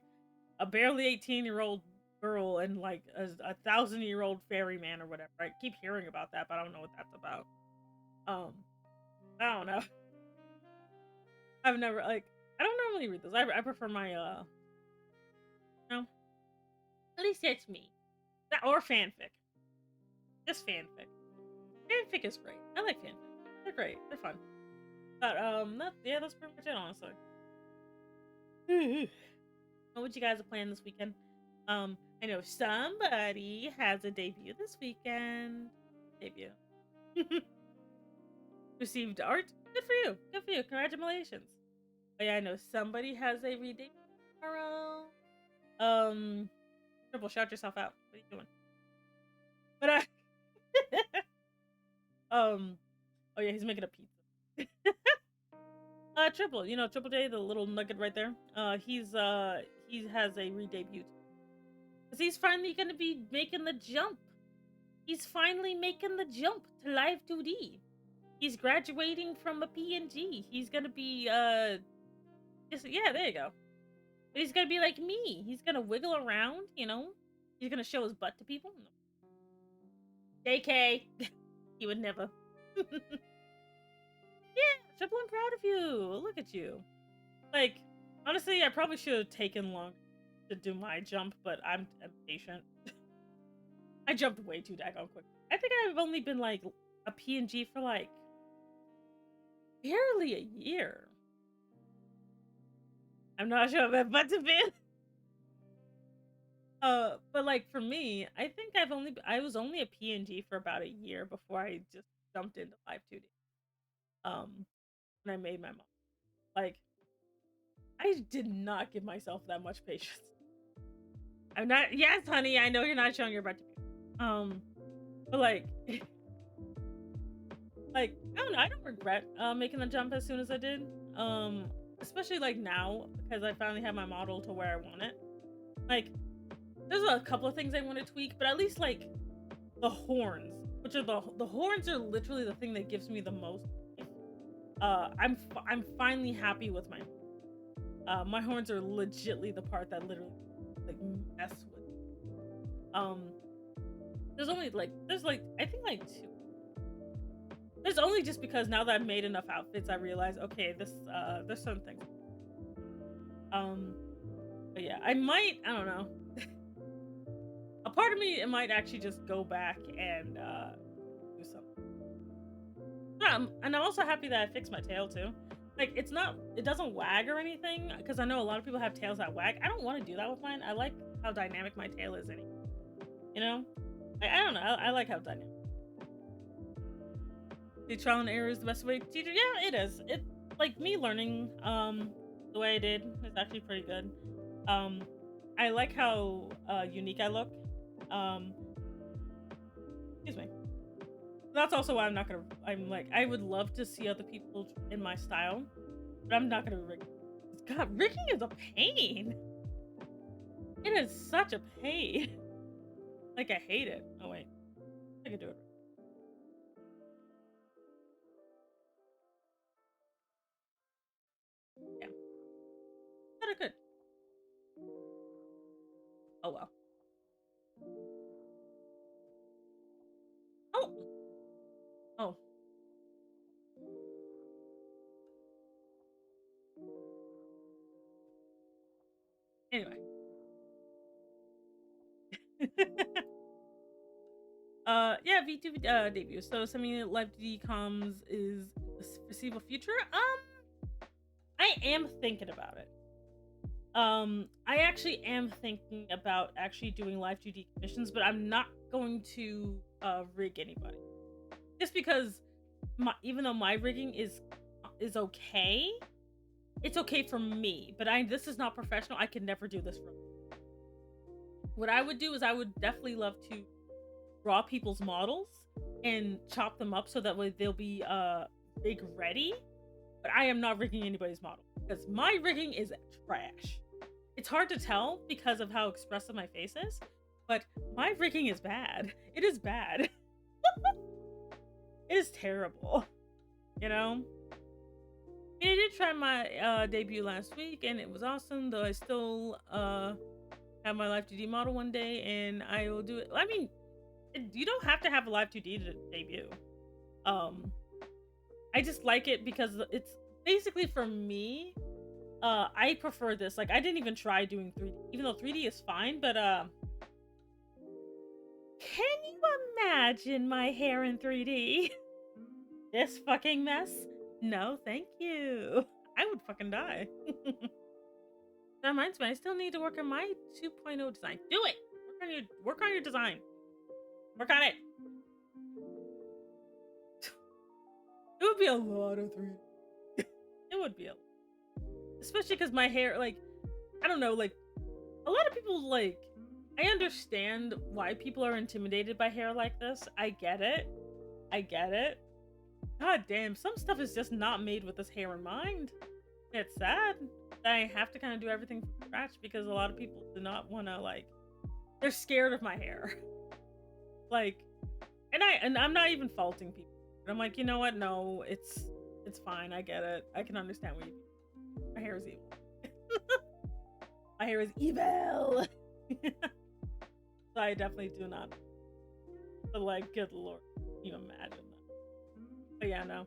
a barely 18-year-old girl and like a 1,000-year-old ferryman or whatever. I keep hearing about that, but I don't know what that's about. I don't know. I've never like I don't normally read those. I prefer my no. At least that's me. That or fanfic. Just fanfic. Fanfic is great. I like fanfic. They're great. They're fun. But yeah, that's pretty much it, honestly. What you guys are playing this weekend? I know somebody has a debut this weekend. Debut. Received art. Good for you. Good for you. Congratulations. Oh yeah, I know somebody has a redebut tomorrow. Triple, shout yourself out. What are you doing? But oh yeah, he's making a pizza. Triple, you know, Triple J, the little nugget right there. He has a re-debut. Cause he's finally gonna be making the jump. He's finally making the jump to live 2D. He's graduating from a PNG. He's gonna be just, yeah, there you go. He's gonna be like me. He's gonna wiggle around, you know. He's gonna show his butt to people. JK, he would never. Yeah, Triple, I'm proud of you. Look at you. Like, honestly, I probably should have taken long to do my jump, but I'm impatient. I jumped way too daggone quick. I think I've only been like a PNG for like barely a year. I'm not sure about butt to be. But like for me, I think I was only a PNG for about a year before I just jumped into live 2D. When I made my mom. Like, I did not give myself that much patience. I'm not. Yes, honey. I know you're not showing your butt to me. But like, like I don't know. I don't regret making the jump as soon as I did. Especially like now because I finally have my model to where I want it. Like, there's a couple of things I want to tweak, but at least like the horns, which are the horns are literally the thing that gives me the most. I'm finally happy with my horns are legitly the part that literally like mess with there's like I think like two. There's only just because now that I've made enough outfits I realize okay there's some things. But yeah, I don't know. A part of me it might actually just go back and do something. And I'm also happy that I fixed my tail too. Like it doesn't wag or anything because I know a lot of people have tails that wag. I don't want to do that with mine. I like how dynamic my tail is anyway. You know, I don't know. I like how dynamic. The trial and error is the best way to teach it. Yeah, it is. It like me learning the way I did is actually pretty good. I like how unique I look. Excuse me. That's also why I'm like, I would love to see other people in my style, but I'm not gonna rig. God, rigging is a pain. It is such a pain. Like, I hate it. Oh wait, I can do it. Yeah, but I could. Oh well. Oh, oh. Anyway. Yeah, V2 debut. So semi live D comes is the foreseeable future. I am thinking about it. I actually am thinking about actually doing live 2D commissions, but I'm not going to rig anybody. Just because even though my rigging is okay, it's okay for me, but this is not professional. I could never do this for me. What I would do is I would definitely love to draw people's models and chop them up so that way they'll be rig ready. But I am not rigging anybody's model because my rigging is trash. It's hard to tell because of how expressive my face is, but my rigging is bad. It is bad. It is terrible. You know? I did try my debut last week and it was awesome, though I still have my live 2D model one day and I will do it. I mean, you don't have to have a live 2D to debut. I just like it because it's basically for me. I prefer this. Like, I didn't even try doing 3D, even though 3D is fine. But can you imagine my hair in 3D? This fucking mess? No, thank you. I would fucking die. That reminds me, I still need to work on my 2.0 design. Do it. Work on your design. Work on it. It would be a lot of 3D. It would be especially because my hair, like, I don't know, like, a lot of people, like, I understand why people are intimidated by hair like this. I get it. God damn, some stuff is just not made with this hair in mind. It's sad that I have to kind of do everything from scratch because a lot of people do not want to, like, they're scared of my hair. Like, and I'm not even faulting people. I'm like, you know what? No, it's fine. I get it. I can understand what you mean. My hair is evil. My hair is evil. So I definitely do not. But like, good lord, can you imagine that? But yeah, no.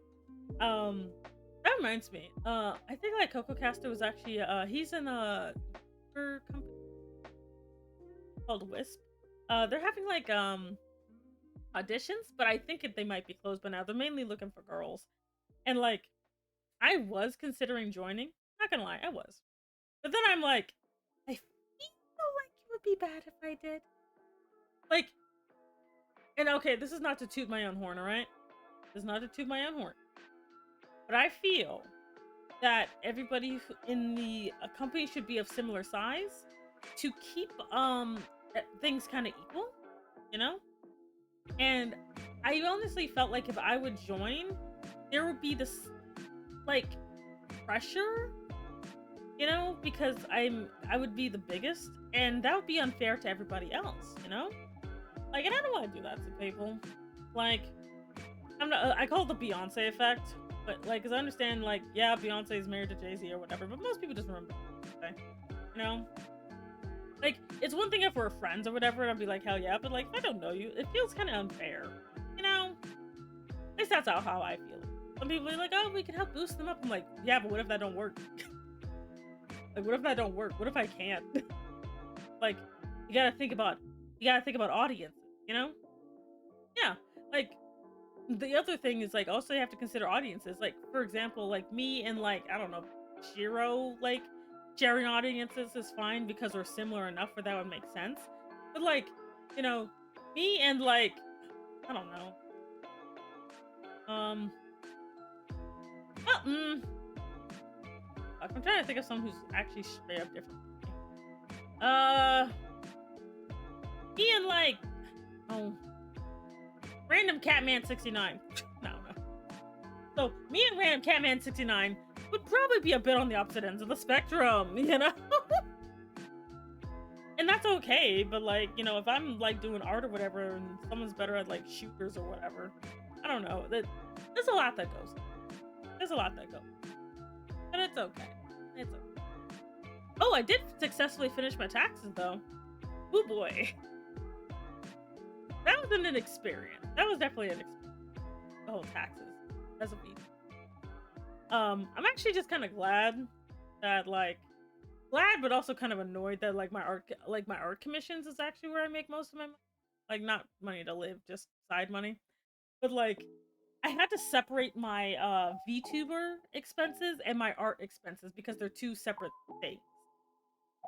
That reminds me. I think like Coco Caster was actually he's in a company called Wisp. They're having like auditions, but I think they might be closed by now. They're mainly looking for girls. And like, I was considering joining. Not gonna lie, I was. But then I'm like, I feel like it would be bad if I did. Like, and okay, this is not to toot my own horn, alright? This is not to toot my own horn. But I feel that everybody in the company should be of similar size to keep things kind of equal, you know? And I honestly felt like if I would join, there would be this like pressure, you know, because I would be the biggest, and that would be unfair to everybody else, you know. Like, and I don't want to do that to people. Like, I'm not. I call it the Beyonce effect, but like, cause I understand, like, yeah, Beyonce is married to Jay-Z or whatever, but most people just remember, okay? You know. Like, it's one thing if we're friends or whatever, and I'd be like, hell yeah, but like, if I don't know you, it feels kind of unfair, you know? At least that's how I feel. Some people are like, oh, we can help boost them up. I'm like, yeah, but what if that don't work? Like, what if that don't work? What if I can't? Like, you gotta think about audiences, you know? Yeah, like, the other thing is, like, also you have to consider audiences. Like, for example, like, me and, like, I don't know, Shiro, like, sharing audiences is fine because we're similar enough where that would make sense. But like, you know, me and like, I don't know. I'm trying to think of someone who's actually straight up different. Me and like, oh, Random Catman 69. No, no. So me and Random Catman 69 would probably be a bit on the opposite ends of the spectrum, you know? And that's okay, but like, you know, if I'm like doing art or whatever and someone's better at like shooters or whatever, I don't know. There's a lot that goes. There's a lot that goes. But it's okay. It's okay. Oh, I did successfully finish my taxes though. Oh boy. That was an experience. That was definitely an experience. The whole taxes as a beat. I'm actually just kind of glad that glad but also kind of annoyed that my art commissions is actually where I make most of my money. Like not money to live, just side money. But like I had to separate my VTuber expenses and my art expenses because they're two separate things.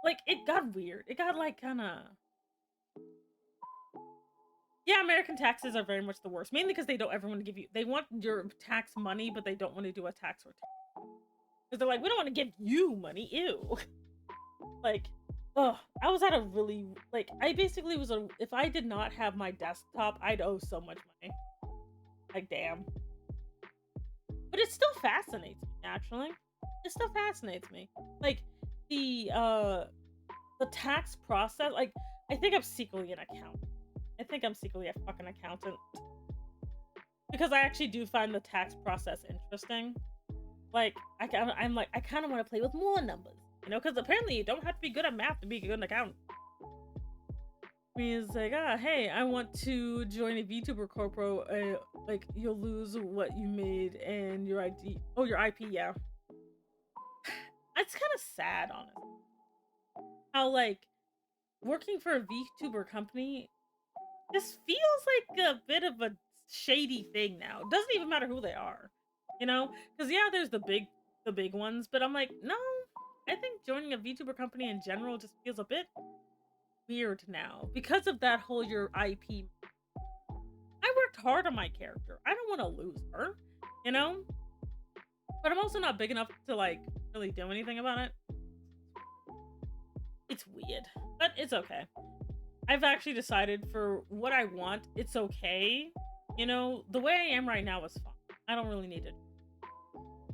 Like it got weird. It got like kind of yeah, American taxes are very much the worst. Mainly because they don't ever want to give you they want your tax money, but they don't want to do a tax return. Because they're like, we don't want to give you money, ew. Like, ugh, I was at a really, like, I basically was if I did not have my desktop, I'd owe so much money. Like, damn. But it still fascinates me, actually. It still fascinates me. Like, the tax process, like, I think I'm secretly an accountant. I think I'm secretly a fucking accountant. Because I actually do find the tax process interesting. Like, I'm like, I kind of want to play with more numbers. You know, because apparently you don't have to be good at math to be a good accountant. I mean, it's like, hey, I want to join a VTuber corpo. Like, you'll lose what you made and your ID. Oh, your IP, yeah. It's kind of sad, honestly. How, like, working for a VTuber company just feels like a bit of a shady thing now. It doesn't even matter who they are. You know? Because, yeah, there's the big ones, but I'm like, no. I think joining a VTuber company in general just feels a bit weird now because of that whole your IP. I worked hard on my character. I don't want to lose her, you know? But I'm also not big enough to like really do anything about it. It's weird, but it's okay. I've actually decided for what I want, it's okay. You know, the way I am right now is fine. I don't really need it.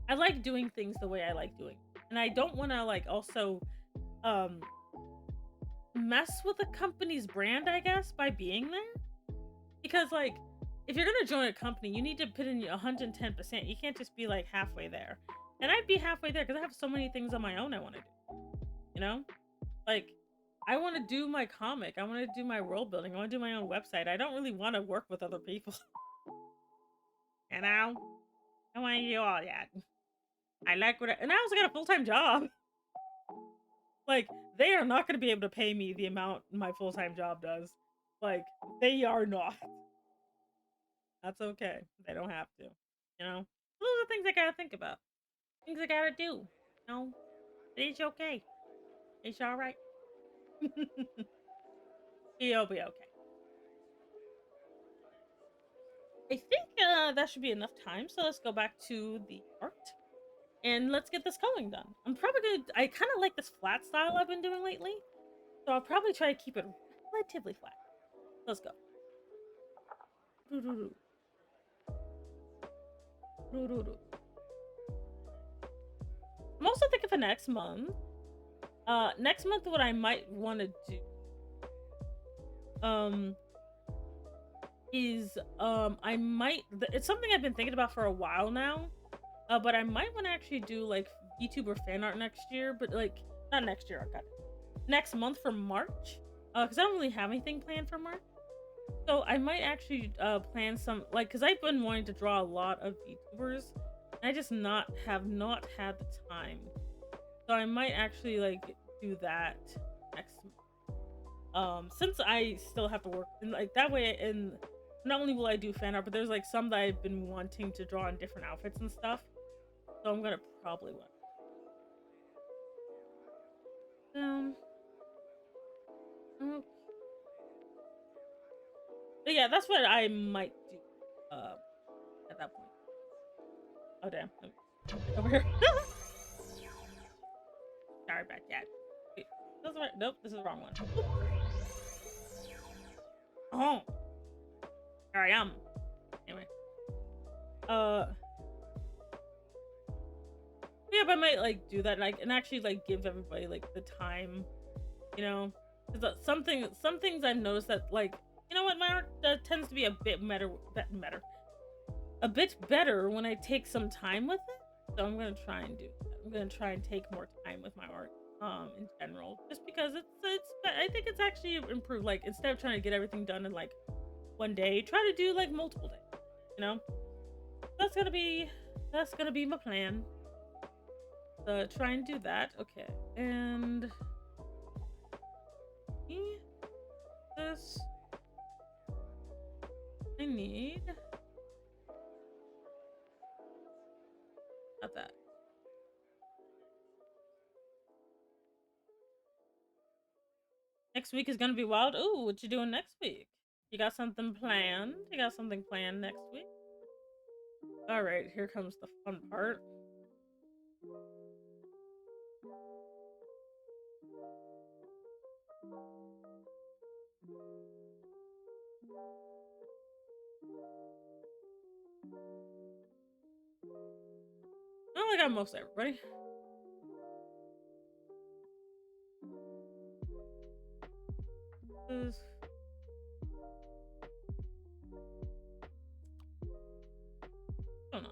I like doing things the way I like doing. And I don't want to like also mess with the company's brand, I guess, by being there. Because like if you're gonna join a company, you need to put in 110%. You can't just be like halfway there. And I'd be halfway there because I have so many things on my own I want to do. You know? Like I want to do my comic. I want to do my world building. I want to do my own website. I don't really want to work with other people. You know? I want to do all that. I like and I also got a full-time job. Like, they are not going to be able to pay me the amount my full-time job does. Like, they are not. That's okay. They don't have to. You know? Those are things I gotta think about. Things I gotta do. You know? It's okay. It's alright. You'll be okay. I think that should be enough time. So let's go back to the art. And let's get this coloring done. I'm probably gonna, I kind of like this flat style I've been doing lately. So I'll probably try to keep it relatively flat. Let's go. I'm also thinking for next month. Next month what I might want to do is I might, it's something I've been thinking about for a while now. But I might want to actually do like VTuber fan art next year, but like not next year, I got it. Next month for March. Because I don't really have anything planned for March. So I might actually plan some, like, because I've been wanting to draw a lot of VTubers, and I just have not had the time. So I might actually like do that next month. Since I still have to work, and like that way, and not only will I do fan art, but there's like some that I've been wanting to draw in different outfits and stuff. So I'm gonna probably want. Okay. But yeah, that's what I might do. At that point. Oh damn! Over here. Sorry about that. Wait, this is right. Nope, this is the wrong one. Oh, here I am. Uh, yeah, but I might like do that and actually like give everybody like the time, you know, because some things I've noticed that like you know what my art tends to be a bit a bit better when I take some time with it. So I'm gonna try and do that. I'm gonna try and take more time with my art in general, just because I think it's actually improved. Like instead of trying to get everything done in like one day, try to do like multiple days. You know, that's gonna be my plan. So try and do that. Okay, and this I need not that. Next week is gonna be wild. Ooh, what you doing next week? You got something planned? You got something planned next week? All right, here comes the fun part. Oh, I got most everybody. What's going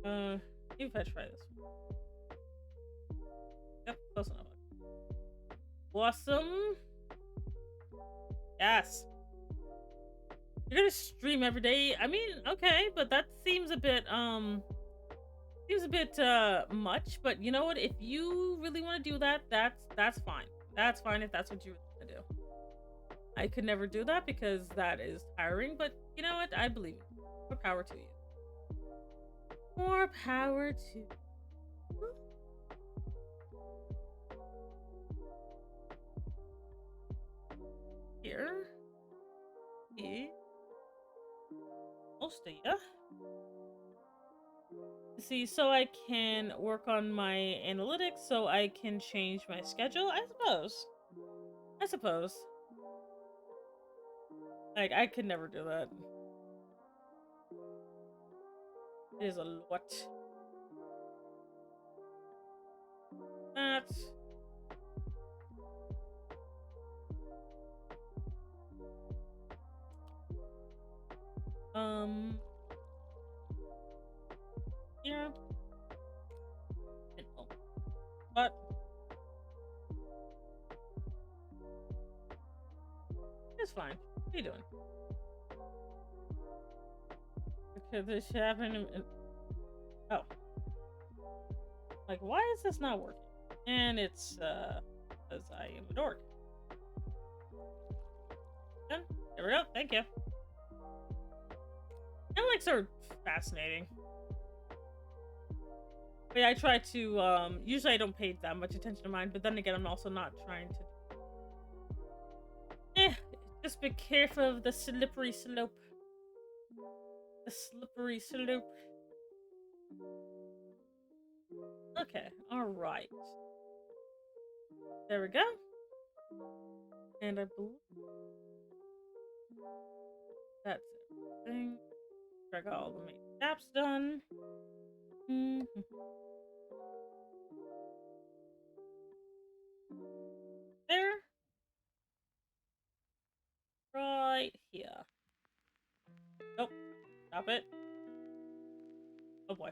on? If I try this. Yep, close enough. Awesome. Yes. You're gonna stream every day. I mean, okay, but that seems a bit much. But you know what? If you really want to do that, that's fine. That's fine if that's what you want to do. I could never do that because that is tiring. But you know what? I believe you. More power to you. More power to you. Here. Most of you. See, so I can work on my analytics, so I can change my schedule. I suppose. Like I could never do that. It is a lot. That's yeah. But it's fine. What are you doing? Okay, this happened. Oh, like why is this not working? And it's because I am a dork. Done. There we go. Thank you. Analytics are fascinating. But yeah, I try to usually I don't pay that much attention to mine, but then again I'm also not trying to just be careful of the slippery slope. The slippery slope. Okay, alright. There we go. And I believe that's everything. I got all the main tabs done. There. Right here. Nope. Stop it. Oh boy.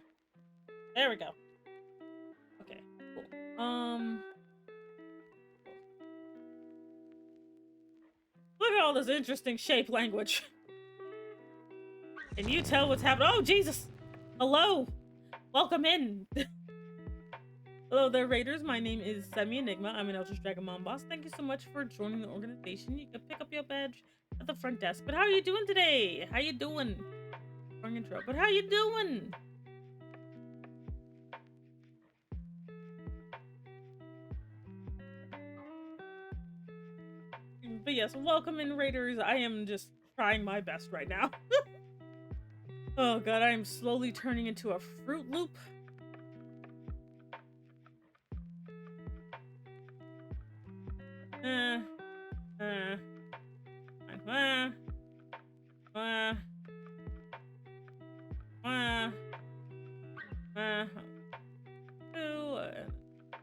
There we go. Okay, cool. Look at all this interesting shape language. Can you tell what's happening? Oh, Jesus! Hello! Welcome in! Hello there, Raiders. My name is Semi Enigma. I'm an Eldritch Dragon Mom boss. Thank you so much for joining the organization. You can pick up your badge at the front desk. But how are you doing today? How you doing? Wrong intro. But how you doing? But yes, welcome in, Raiders. I am just trying my best right now. Oh god, I am slowly turning into a Fruit Loop.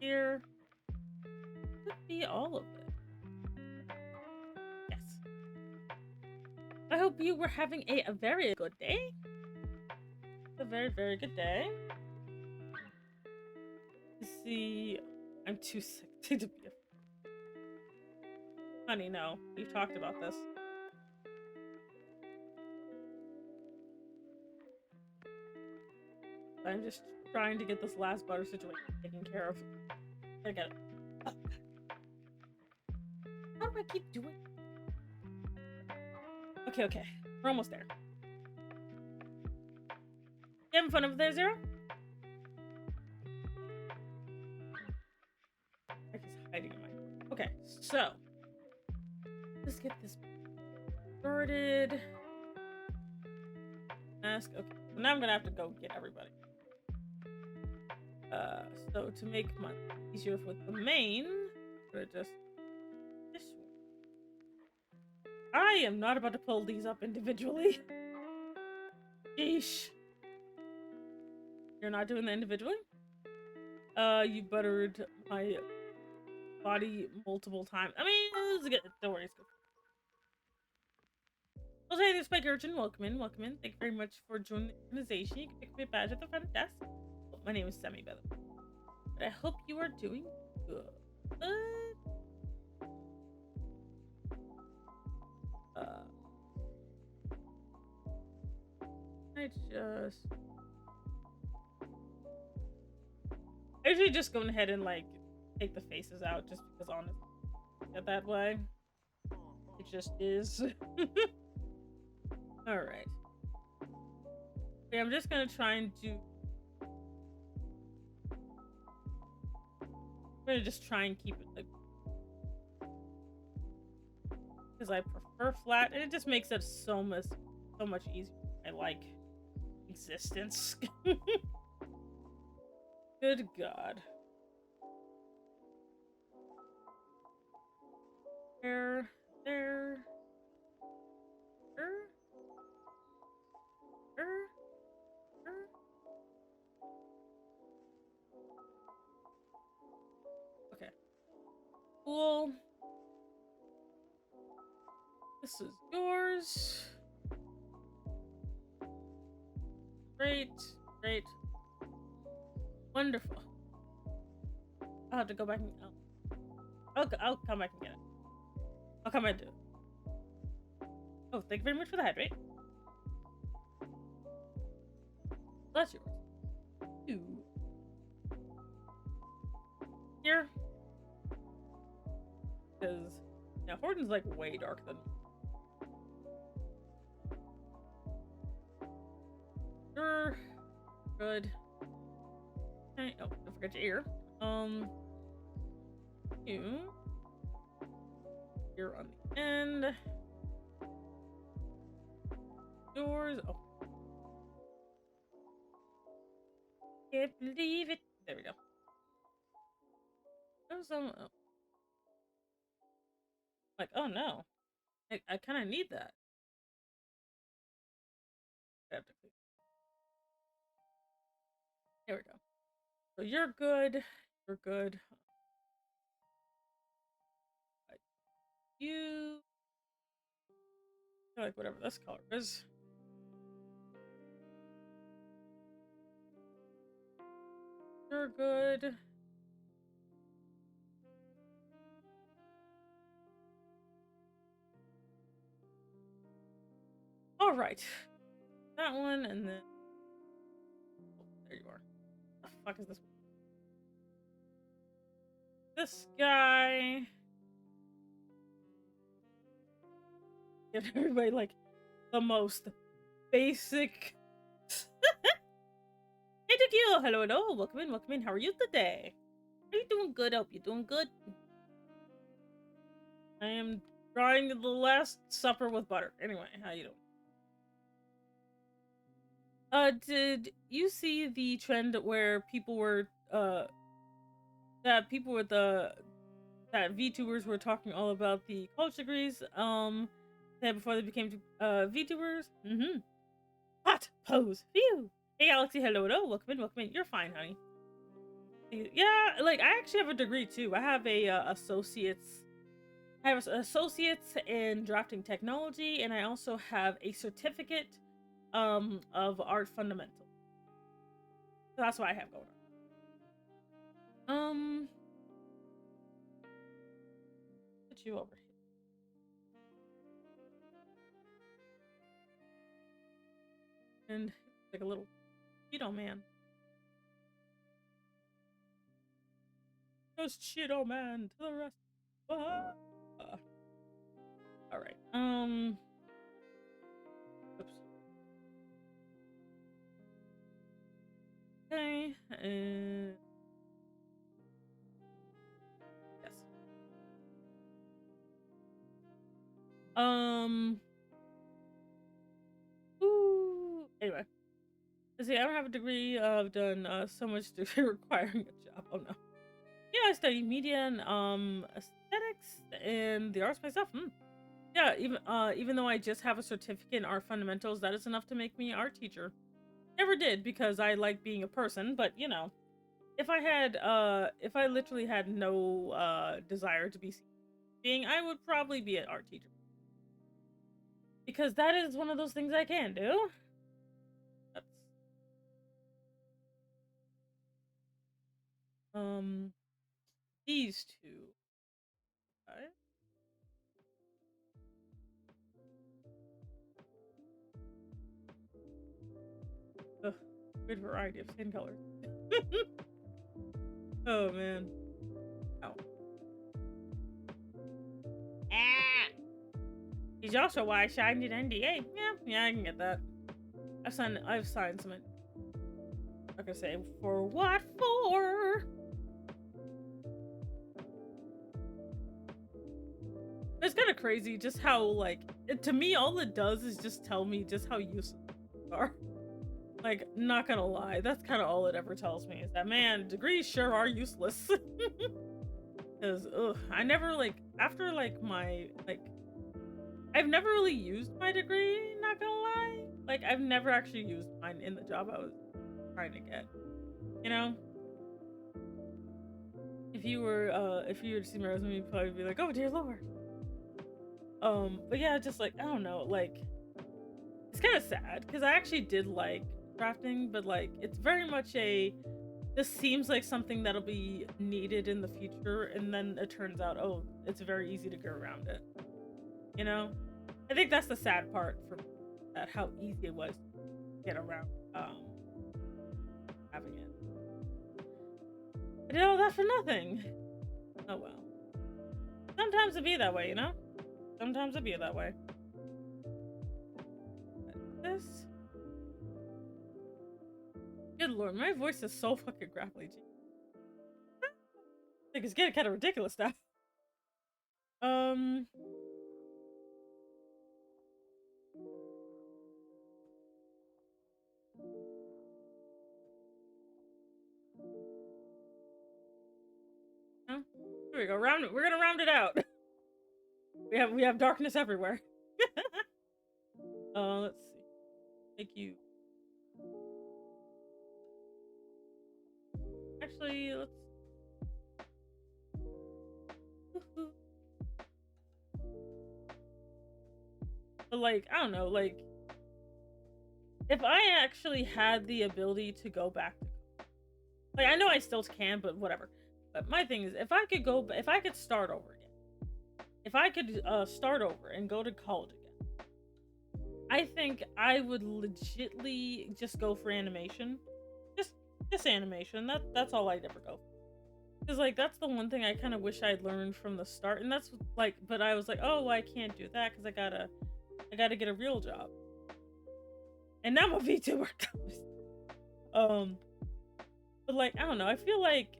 here. Could be all of it. Yes. I hope you were having a very good day. A very, very good day. Let's see. I'm too sick to be a... Honey, no. We've talked about this. I'm just trying to get this last butter situation taken care of. I get it. Oh. How do I keep doing it? Okay, okay. We're almost there. You having fun over there, Zero? He's hiding in my... Okay, so... Let's get this started. Mask. Okay, so now I'm gonna have to go get everybody. So to make my easier with the main, I'm gonna just this one. I am not about to pull these up individually. Yeesh. You're not doing that individually? You buttered my body multiple times. I mean, it's good. Don't worry, it's good. Well, hey there, Spike Urchin. Welcome in, welcome in. Thank you very much for joining the organization. You can pick up your badge at the front desk. Oh, my name is Semi, by the way. But I hope you are doing good. I usually just go ahead and like take the faces out just because honestly, that way. It just is. Alright. Okay, I'm just gonna try and do... I'm gonna just try and keep it like... Because I prefer flat, and it just makes it so much easier. I like existence. Good God. There. Okay. Cool. This is yours. Great. Wonderful. I'll have to go back and... I'll come back and get it. I'll come and do it. Oh, thank you very much for the hydrate. That's yours. Two. Here. Because, yeah, Horton's like way darker than me. Sure. Good. Okay. Oh, don't forget your ear. You. Here on the end. Yours. Oh. Can't believe it. There we go. There's some. Oh. Like, oh no. I kind of need that. There we go. So you're good. You're good. You. I like whatever this color is. You're good. All right. That one, and then... Oh, there you are. What the fuck is this? This guy... Give everybody, like, the most basic... Hey, Tokyo! Hello. Welcome in. How are you today? Are you doing good? I hope you're doing good. I am trying the last supper with butter. Anyway, how you doing? Did you see the trend where people were, that VTubers were talking all about the college degrees, that before they became, VTubers? Mm-hmm. Hot pose. Phew. Hey, Alexi. Hello. Welcome in. You're fine, honey. Yeah, like I actually have a degree too. I have a associate's. I have an associate's in drafting technology, and I also have a certificate of art fundamentals. So that's what I have going on. Put you over here. And like a little Cheeto man. Goes Cheeto man to the rest. Ah. All right. Oops. Okay. Yes. Ooh. Anyway. See, I don't have a degree. I've done so much degree requiring a job. Oh no. Yeah, I study media and aesthetics and the arts myself. Yeah, even though I just have a certificate in art fundamentals, that is enough to make me an art teacher. Never did because I like being a person, but you know, if I literally had no desire to be being, I would probably be an art teacher. Because that is one of those things I can do. That's these two. Right? Ugh, good variety of skin colors. Oh man. Ow. Ah! He's also why I signed an NDA. Yeah, I can get that. I've signed some. I'm gonna say for what for? It's kind of crazy just how like to me all it does is just tell me just how useless they are. Like, not gonna lie, that's kind of all it ever tells me is that man, degrees sure are useless. Because I never like after like my like I've never really used my degree, not gonna lie. Like I've never actually used mine in the job I was trying to get. You know? If you were to see my resume, you'd probably be like, oh dear lord. But yeah, just like I don't know, like it's kind of sad because I actually did like drafting, but like it's very much this seems like something that'll be needed in the future, and then it turns out, oh, it's very easy to go around it. You know? I think that's the sad part for that how easy it was to get around having it. I did all that for nothing. Oh well. Sometimes it be that way, you know? Sometimes it be that way. This. Good lord, my voice is so fucking grapply. Like it's getting kind of ridiculous now. Here we go. We're gonna round it out. We have darkness everywhere. Let's see. Thank you. Actually, let's. But like, I don't know, like if I actually had the ability to go back to like I know I still can, but whatever. But my thing is if I could start over again. If I could start over and go to college again. I think I would legitly just go for animation. Just animation. That's all I'd ever go for. Because like that's the one thing I kind of wish I'd learned from the start, and that's like, but I was like, oh, well, I can't do that because I gotta get a real job, and now I'm a VTuber. But like I don't know, I feel like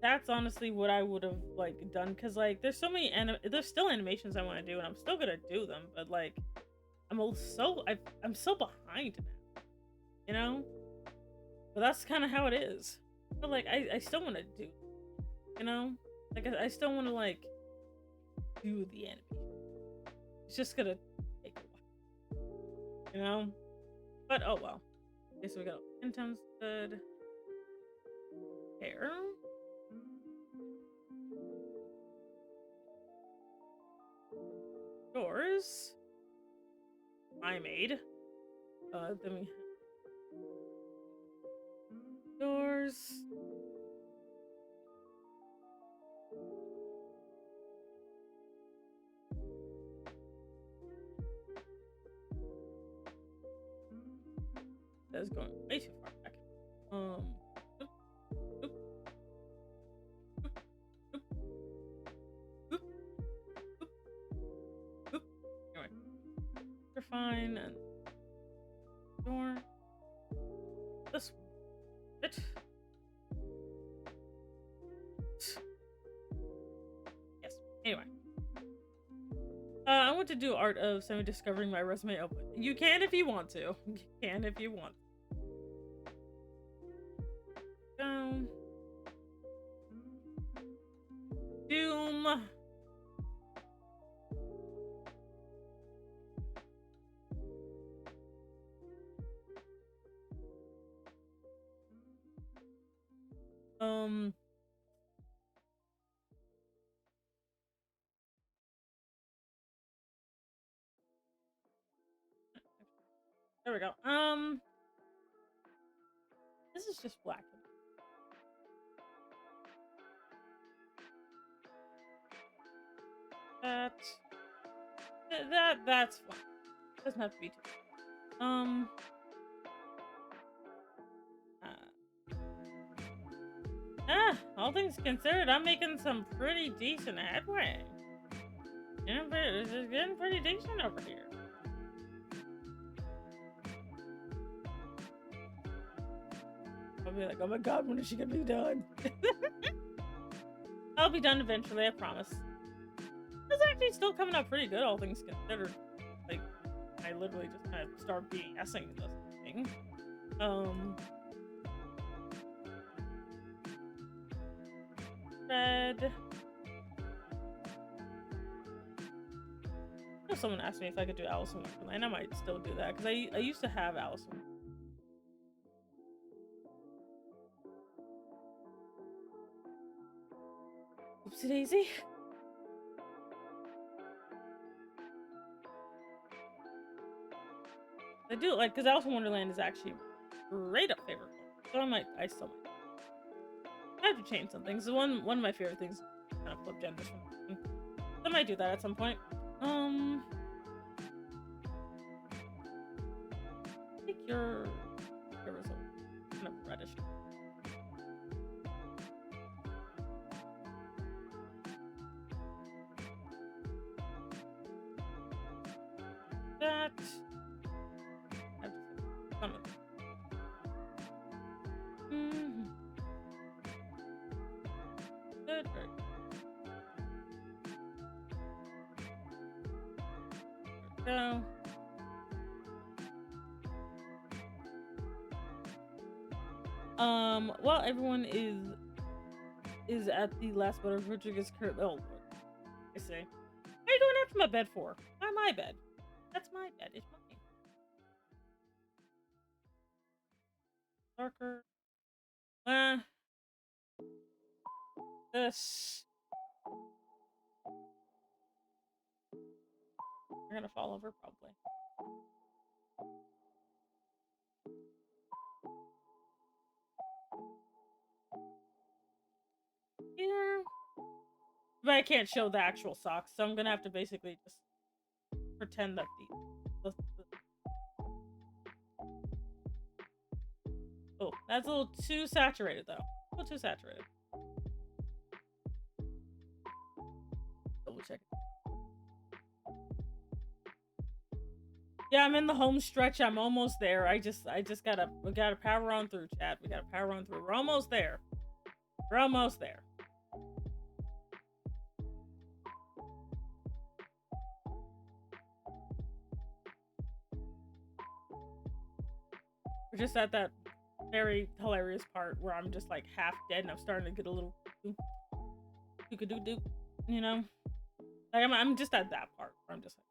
that's honestly what I would have like done because like there's so many there's still animations I want to do, and I'm still gonna do them, but like I'm so behind now, you know. But that's kind of how it is. But like I still want to do. You know? Like, I still want to, like, do the animation. It's just gonna take a while. You know? But, oh well. Okay, so we got 10 times good hair. doors. I made. Then we have doors. That's going way too far back. Oop, oop, oop, oop, oop. Anyway, you're fine. And door. This bit. Yes. Anyway. I want to do art of semi-discovering my resume open. You can if you want to. You can if you want. Doom. There we go. This is just black. That's fine. Doesn't have to be too. All things considered, I'm making some pretty decent headway. Yeah, but it's getting pretty decent over here. I'll be like, oh my god, when is she gonna be done? I'll be done eventually, I promise. It's actually still coming out pretty good, all things considered. Like, I literally just kind of start BSing this thing. Red. If someone asked me if I could do Alice in Wonderland, I might still do that, because I used to have Alice in Wonderland. Oopsie daisy. I do like, because Alice in Wonderland is actually straight up favorite one. So I still might. I have to change some things. One of my favorite things kind of flip genders from. I might do that at some point. I think your hair was kind of reddish. That. Good. Go. Well, everyone is at the last but of Rodriguez current. Oh, I say. What are you going after my bed for? Why my bed? That's my bed. It's mine. Darker. This. You're gonna fall over probably. Yeah. But I can't show the actual socks, so I'm gonna have to basically just pretend that Oh, that's a little too saturated though. A little too saturated. Double check it. Yeah, I'm in the home stretch. I'm almost there. I just we gotta power on through, chat. We gotta power on through. We're almost there. We're almost there. We're just at that very hilarious part where I'm just like half dead and I'm starting to get a little doo-ka-doo-doo, you know? Like I'm just at that part where I'm just like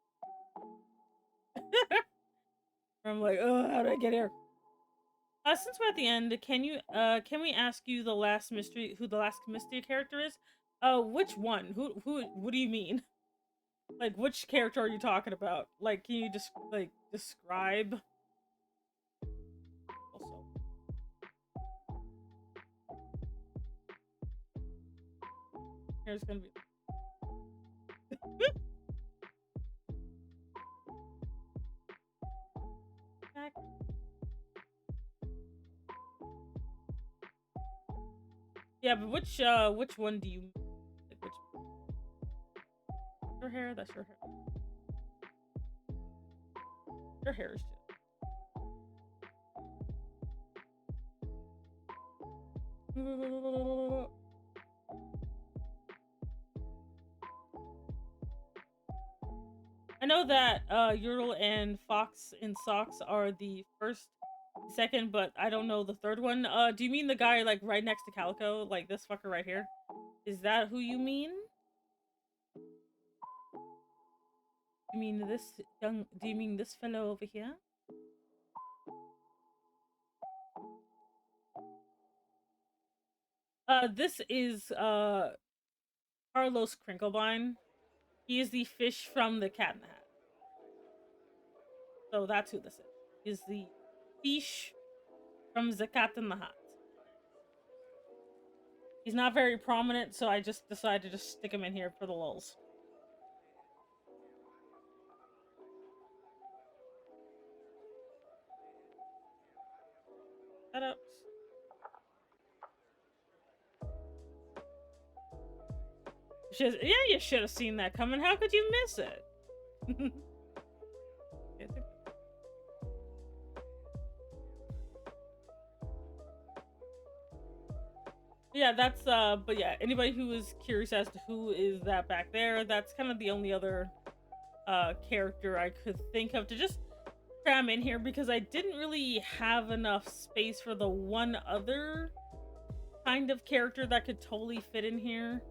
where I'm like, oh, how did I get here? Since we're at the end, can we ask you who the last mystery character is? Which one? Who what do you mean? Like, which character are you talking about? Like, can you just describe? Also, here's gonna be. Back. Yeah, but which one do you like? Which your hair? That's your hair. Your hair is just. I know that Ural and Fox in Socks are the first, second, but I don't know the third one. Do you mean the guy like right next to Calico, like this fucker right here? Is that who you mean? You mean this young? Do you mean this fellow over here? This is Carlos Crinklebine. He is the fish from the Cat in the Hat. So that's who this is. Is the fish from the Cat in the Hat. He's not very prominent, so I just decided to just stick him in here for the lulz. Setups. Yeah, you should have seen that coming. How could you miss it? Yeah, that's but yeah, anybody who is curious as to who is that back there, that's kind of the only other character I could think of to just cram in here, because I didn't really have enough space for the one other kind of character that could totally fit in here.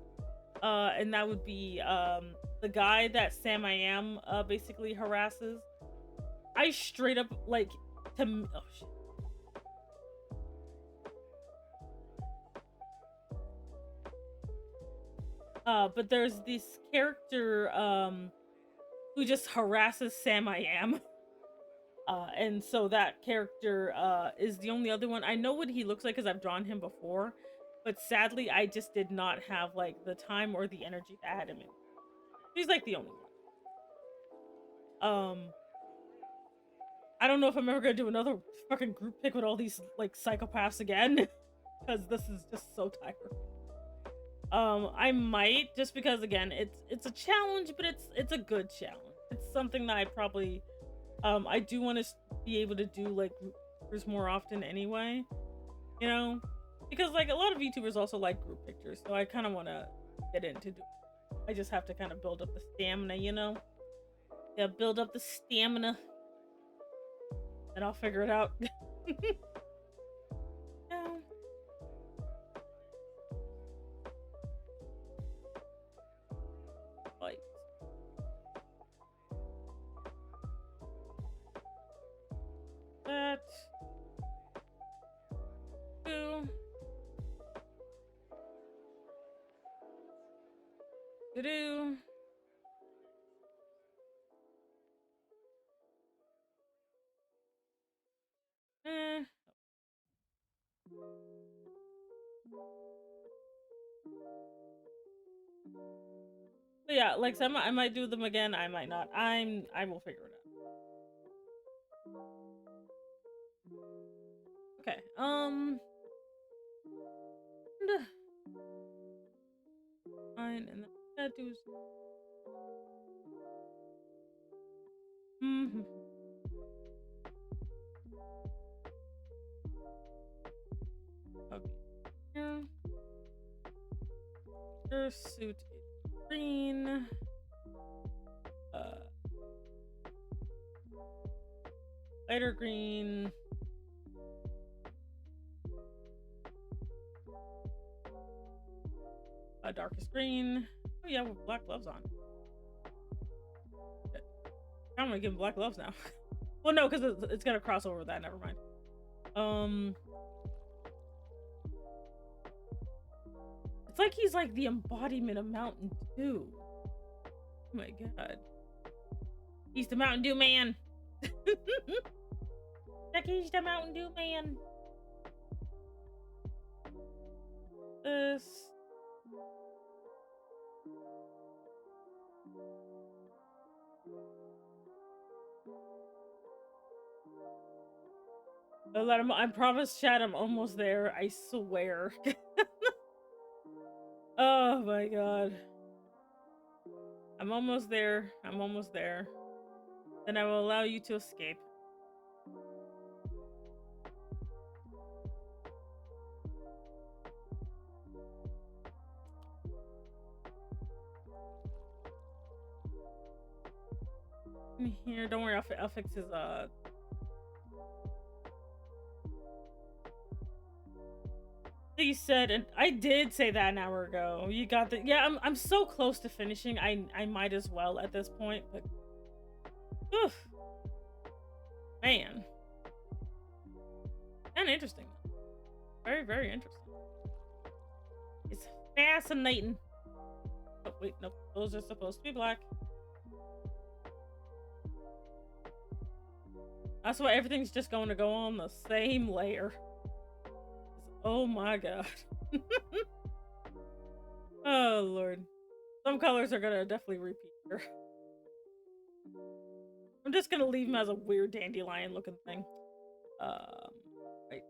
And that would be the guy that Sam I Am basically harasses. I straight up like to oh shit. But there's this character who just harasses Sam I Am. And so that character is the only other one. I know what he looks like because I've drawn him before, but sadly I just did not have like the time or the energy to add him in. He's like the only one. I don't know if I'm ever gonna do another fucking group pick with all these like psychopaths again, because this is just so tiring. I might, just because again it's a challenge, but it's a good challenge. It's something that I probably I do want to be able to do like groups more often anyway, you know, because like a lot of YouTubers also like group pictures, so I kind of want to get into do. I just have to kind of build up the stamina, you know. Yeah, build up the stamina, and I'll figure it out. Yeah. Like that. Two. Do. Eh. But yeah, like some I might do them again, I might not. I will figure it out. Okay. Fine, and then tattoos. Mm-hmm. Okay. Yeah. Your suit is green. Lighter green. Darkest green. Oh yeah, with black gloves on. Okay. I'm gonna give him black gloves now. Well, no, because it's gonna cross over with that. Never mind. It's like he's like the embodiment of Mountain Dew. Oh my god. He's the Mountain Dew man. He's the Mountain Dew man. This. I promise, Chad, I'm almost there. I swear. Oh my god. I'm almost there. I'm almost there. Then I will allow you to escape. Here, don't worry. I'll fix his You said, and I did say that an hour ago. You got the I'm so close to finishing. I might as well at this point, but oof. Man. And interesting. Very, very interesting. It's fascinating. Oh wait, nope. Those are supposed to be black. That's why everything's just going to go on the same layer. Oh my god. Oh lord. Some colors are gonna definitely repeat here. I'm just gonna leave him as a weird dandelion looking thing. Right.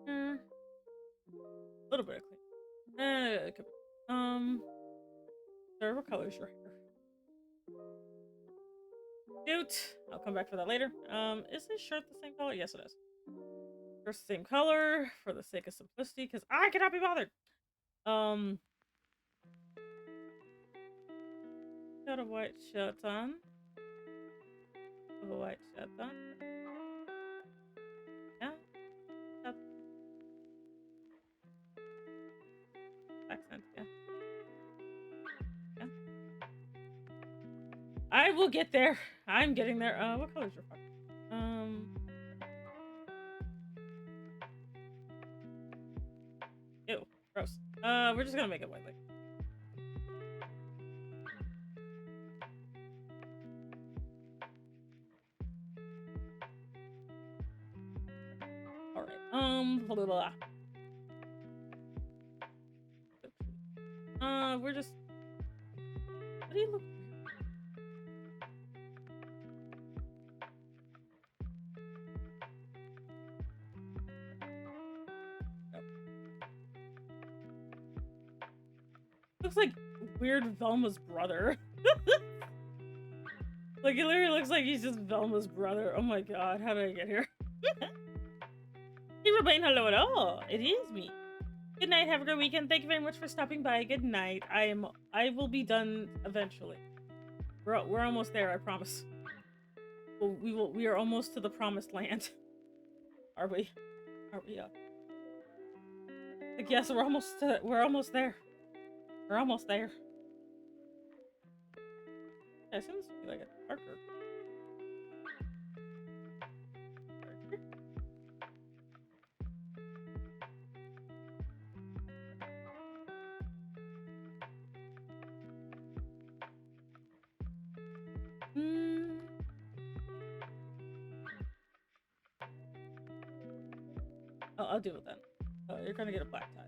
A little bit of clean. Sir, what color is your hair? Shoot. I'll come back for that later. Is this shirt the same color? Yes, it is. First, same color for the sake of simplicity, because I cannot be bothered. Got a white shirt on. A white shirt on. Yeah. Accent, yeah. Yeah. I will get there. I'm getting there. What color is your fuck? Ew, gross. We're just gonna make it white, like. Alright, blah, blah, blah. We're just... What do you look... Oh. Looks like weird Velma's brother. Like, it literally looks like he's just Velma's brother. Oh my god, how did I get here? Hey, Robin, hello, hello. It is me. Good night, have a good weekend. Thank you very much for stopping by. Good night. I will be done eventually. We're almost there, I promise. We are almost to the promised land. Are we? Are we like, yes, we're almost there. We're almost there. I assume this would be like a darker. I'll deal with that. Oh, you're gonna get a black tie.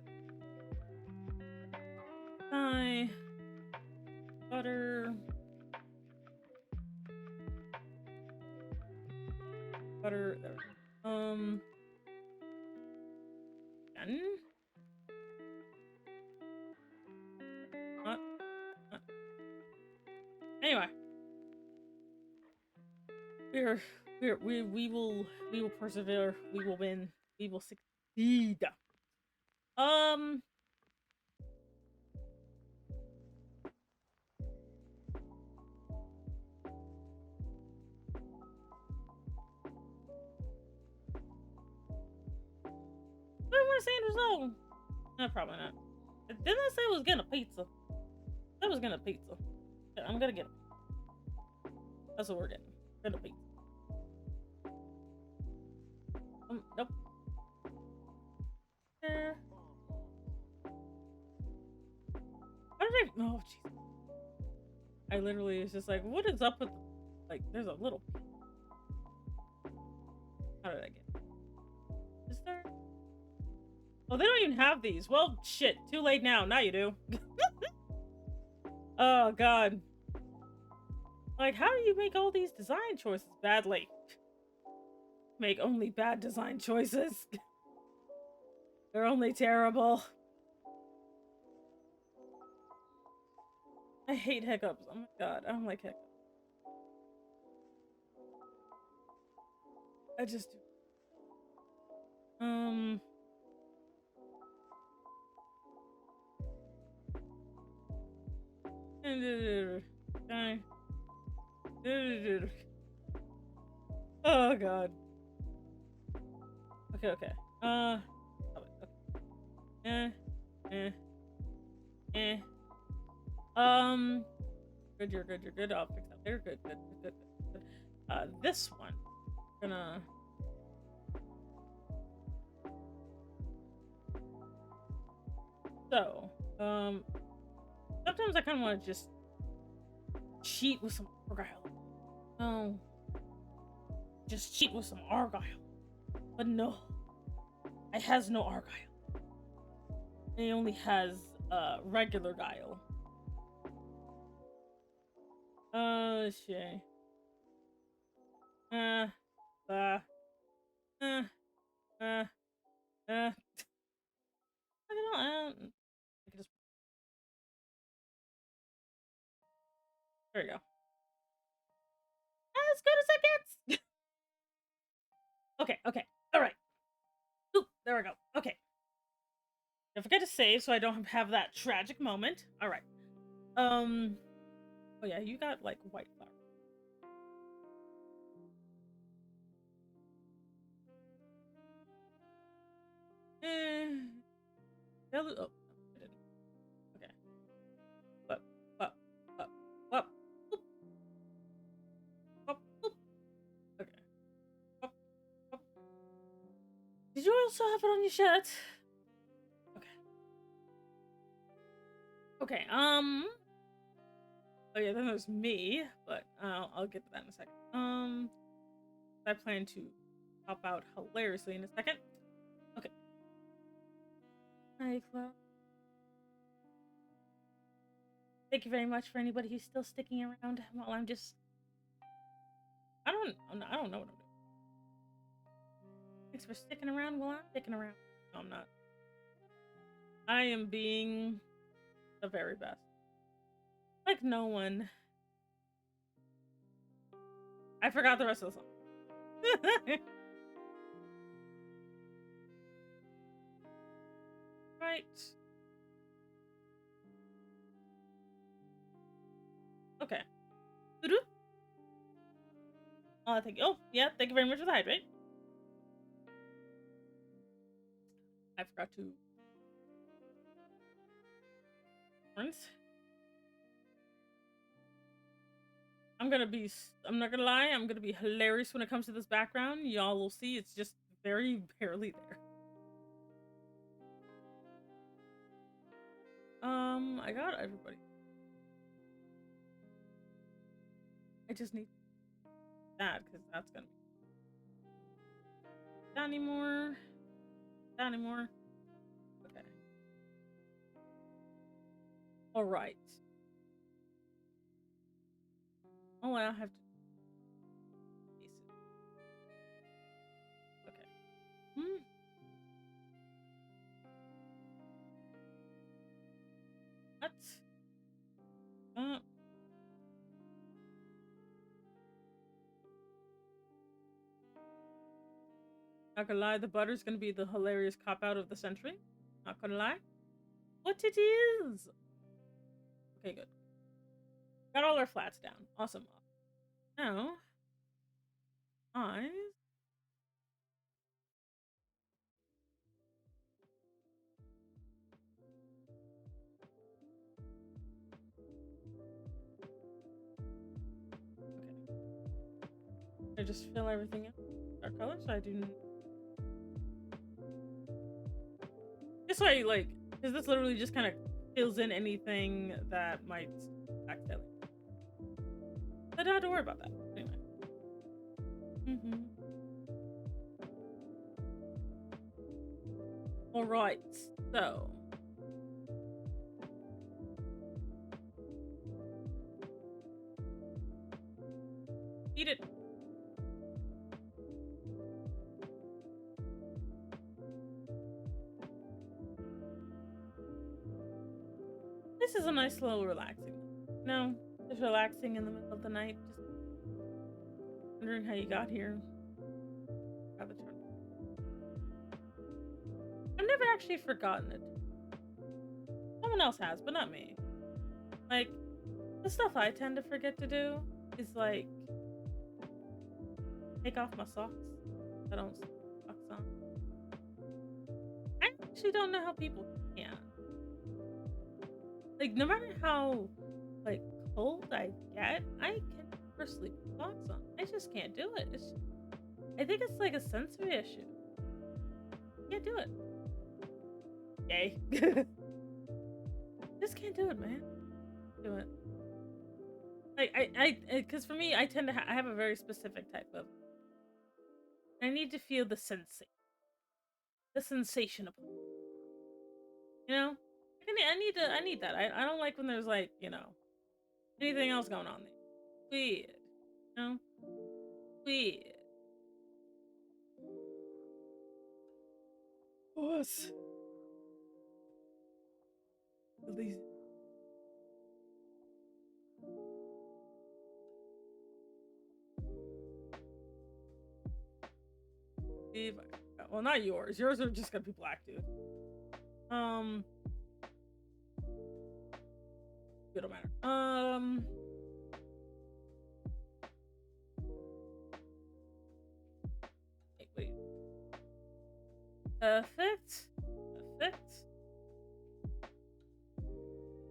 Tie. Butter. Butter. There we go. Done. Anyway. We will persevere. We will win. We will succeed. I want to say it was no, probably not. Didn't I say I was getting a pizza? I was getting a pizza. Yeah, I'm gonna get it. That's what we're getting. Getting a pizza. Nope. How did I? Oh, jeez. I literally was just like, what is up with, like, there's a little. How did I get? Is there? Oh, they don't even have these. Well, shit. Too late now. Now you do. Oh, God. Like, how do you make all these design choices badly? Make only bad design choices. They're only terrible. I hate hiccups. Oh my god, I don't like hiccups. I just do. Okay. Oh god. Okay, okay. Okay. Eh. Good, you're good, you're good. I'll fix that there. Good, good, good, good, good. This one. Gonna. So, sometimes I kind of want to just cheat with some argyle. No. Just cheat with some argyle. But no. It has no argyle. It only has, regular guile. Shit. I don't know. I can just. There you go. As good as it gets. Okay, okay. Alright. Oop, there we go. Okay. Don't forget to save so I don't have that tragic moment. Alright. Oh yeah, you got like white flower. Oh, I didn't. Okay. Up, up, up, up. Oop. Up, oop. Okay. Up, up. Did you also have it on your shirt? Okay. Okay, oh yeah, then there's me, but I'll get to that in a second. I plan to pop out hilariously in a second. Okay. Hi, Flo. Thank you very much for anybody who's still sticking around while I'm just. I don't know what I'm doing. Thanks for sticking around while I'm sticking around. No, I'm not. I am being the very best. Like no one. I forgot the rest of the song. Right. Okay. Oh, thank you. Oh, yeah, thank you very much for the hydrate. I forgot to. I'm not gonna lie, I'm gonna be hilarious when it comes to this background. Y'all will see it's just very barely there. I got everybody. I just need that, because that's gonna be that anymore. That anymore. Okay. Alright. Oh, I have to. Okay. What? Not gonna lie, the butter's gonna be the hilarious cop out of the century. Not gonna lie. What it is? Okay, good. Got all our flats down. Awesome. Now, eyes. Okay. I just fill everything in dark color, so I do. This way, because this literally just kind of fills in anything that might accidentally. I don't have to worry about that. Anyway. All right. So. Eat it. This is a nice little relaxing. No, just relaxing in the middle of the night. Just wondering how you got here. I've never actually forgotten it. Someone else has, but not me. Like, the stuff I tend to forget to do is like take off my socks. I don't socks on. I actually don't know how people can. Like, no matter how like cold I get, I can never sleep with socks on. I just can't do it. I think it's like a sensory issue. Can't do it. Yay. Just can't do it, man. Do it. Because for me, I tend to I have a very specific type of. I need to feel the sensation. The sensation of. You know, I need that. I don't like when there's like, you know, anything else going on there. Weird. You know? Weird. What? Release. Well, not yours. Yours are just gonna be black, dude. It don't matter. Wait. Perfect.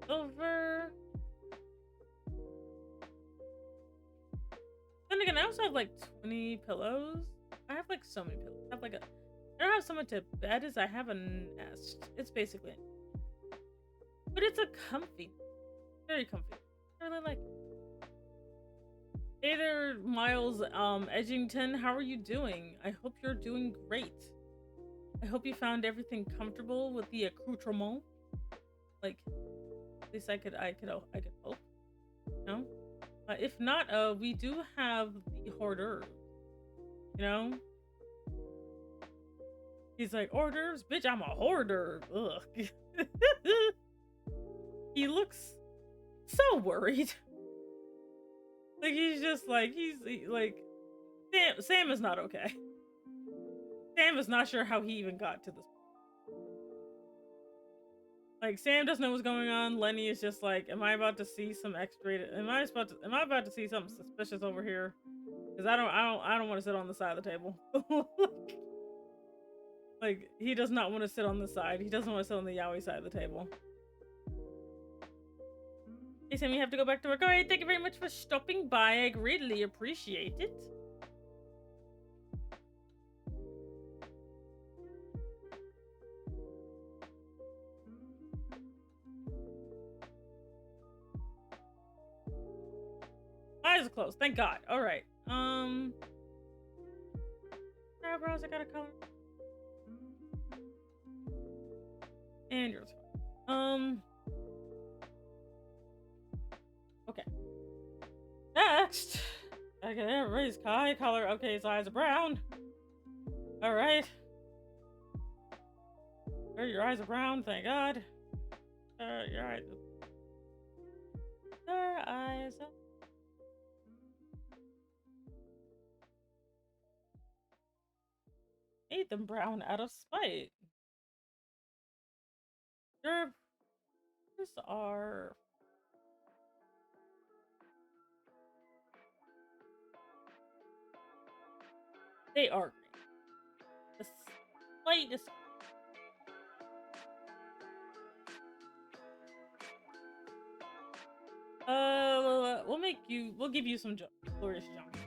Over. Then again, I also have like 20 pillows. I have like so many pillows. I have like I don't have so much to bed as I have a nest. It's basically it. But it's a comfy. Very comfy. I really like it. Hey there, Miles Edgington. How are you doing? I hope you're doing great. I hope you found everything comfortable with the accoutrement. Like, at least I could hope. No? If not, we do have the hors d'oeuvres. You know? He's like, hors d'oeuvres? Bitch, I'm a hors d'oeuvre. Ugh. He looks so worried. Like, he's just like, Sam is not okay. Sam is not sure how he even got to this. Like, Sam doesn't know what's going on. Lenny is just like, am I about to see some X-rated? Am I about to see something suspicious over here? Because I don't want to sit on the side of the table. Like, he does not want to sit on the side. He doesn't want to sit on the yaoi side of the table. Hey Sam, you have to go back to work. All right, thank you very much for stopping by. I greatly appreciate it. Eyes are closed. Thank God. All right. Eyebrows, I got a color. And yours. Okay. Next, I get everybody's eye color. Okay, his eyes are brown. All right. Your eyes are brown. Thank God. Your eyes. Your eyes. Made them brown out of spite. Your eyes are. They are green. The slightest. We'll give you some glorious jaundice.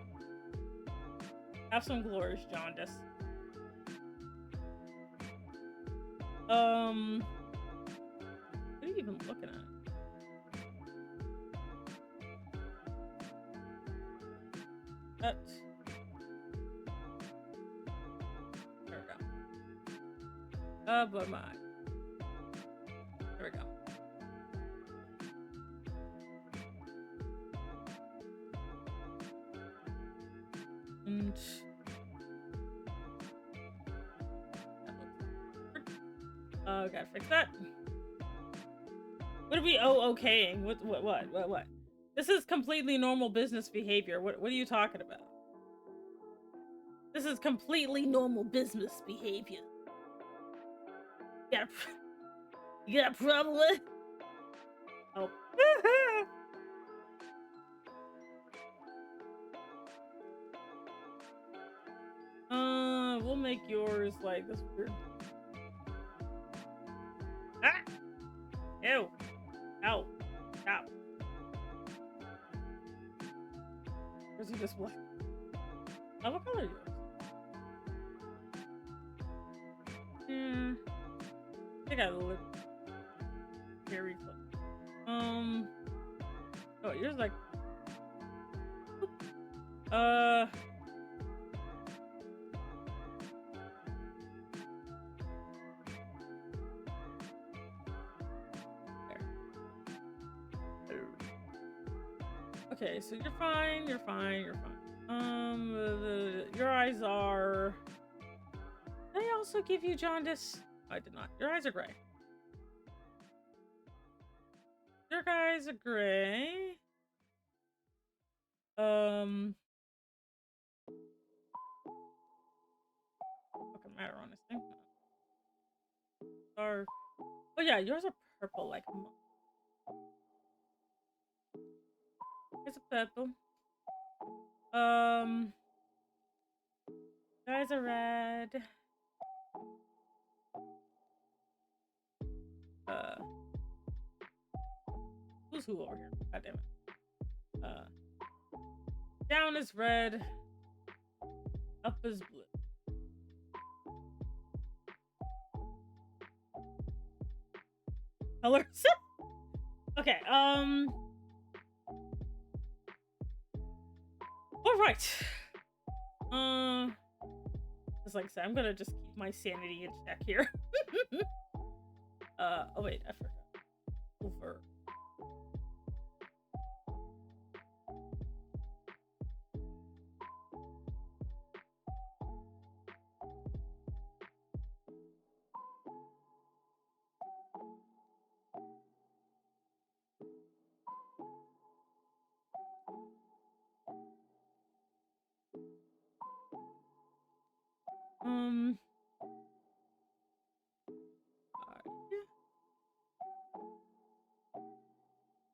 Have some glorious jaundice. What are you even looking at? There we go. Oh, but my. There we go. And gotta fix that. What are we okaying? What? This is completely normal business behavior. What are you talking about? This is completely normal business behavior. You got a problem with? Oh. We'll make yours like this weird. Ah! Ew. Ow. Ow. Where's he just black? Oh, what color are yours? Yeah. I think I look very close. Oh, yours like. Okay, so you're fine. Your eyes are. Did I also give you jaundice? I did not. Your eyes are gray. Your eyes are gray. Fucking matter on this thing. Or, oh yeah, yours are purple like. Here's a purple. Yours are red. Who's who over here? God damn it. Down is red. Up is blue. Colors? Okay, alright. Just like I said, I'm gonna just keep my sanity in check here. Oh wait, I forgot. Over.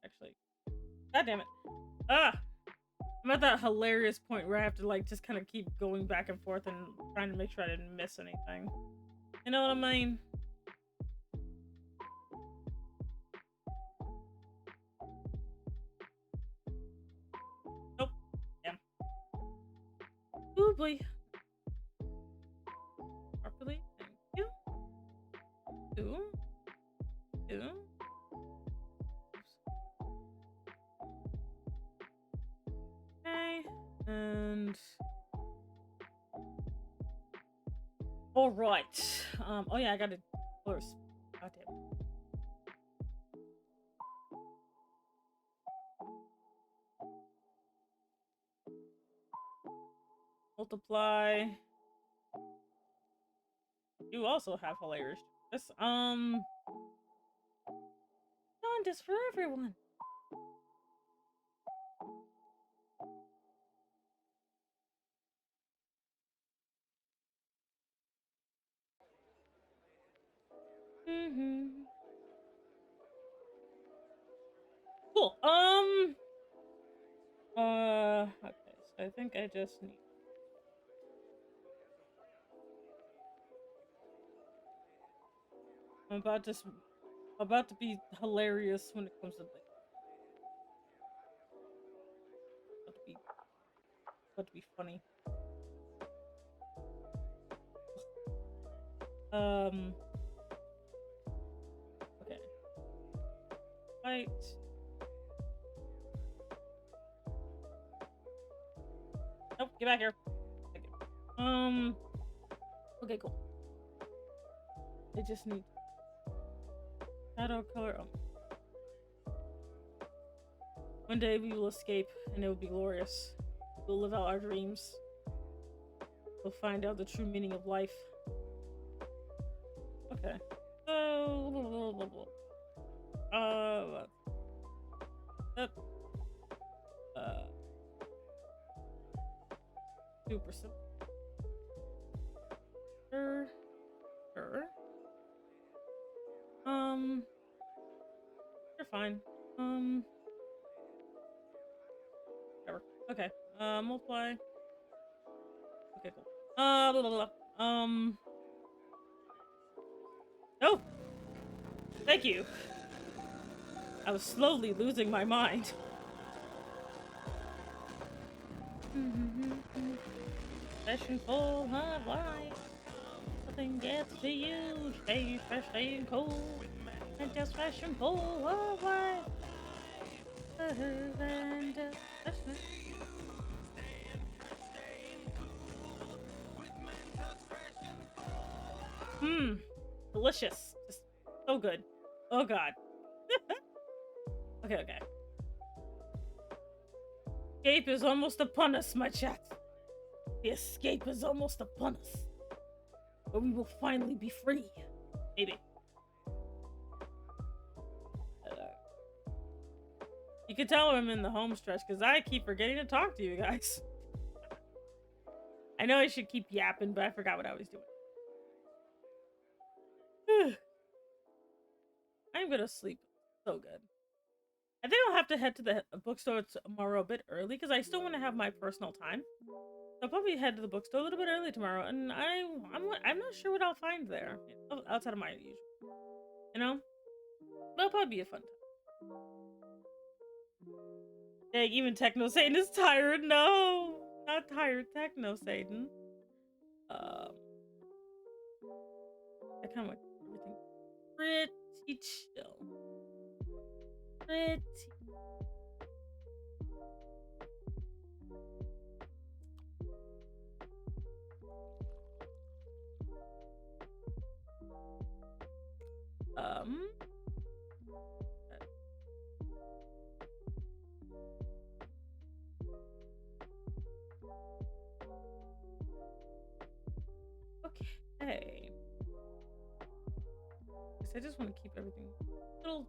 Actually, god damn it. I'm at that hilarious point where I have to like just kind of keep going back and forth and trying to make sure I didn't miss anything. You know what I mean? Nope. Damn. Ooh boy. Properly. Thank you. Ooh. Ooh. Okay. And all right. Oh yeah, I got to close. God damn. Multiply. You also have hilarious. This jaundice for everyone. Cool. Okay, so I think I just need. I'm about to be hilarious when it comes to this. About to be funny. Okay. Right. Get back here. Thank you. Okay, cool. I just need shadow color. One day we will escape, and it will be glorious. We'll live out our dreams. We'll find out the true meaning of life. Okay. So, super simple. Sure. You're fine. Whatever. Okay. Multiply. Okay, cool. Blah, blah, blah. Oh! Thank you. I was slowly losing my mind. Fashion full of life. Nothing gets to you. Stay fresh, staying cool. And just fashion full of life. And delicious. Just so good. Oh god. Okay. Escape is almost upon us, my chat. The escape is almost upon us. But we will finally be free. Maybe. You can tell I'm in the home stretch because I keep forgetting to talk to you guys. I know I should keep yapping, but I forgot what I was doing. I'm gonna sleep so good. I think I'll have to head to the bookstore tomorrow a bit early because I still want to have my personal time. So I'll probably head to the bookstore a little bit early tomorrow, and I'm not sure what I'll find there outside of my usual. You know, that'll probably be a fun time. Dang, even Techno Satan is tired. No, not tired, Techno Satan. I kind of like everything pretty chill. Pretty. Okay. I just want to keep everything a little.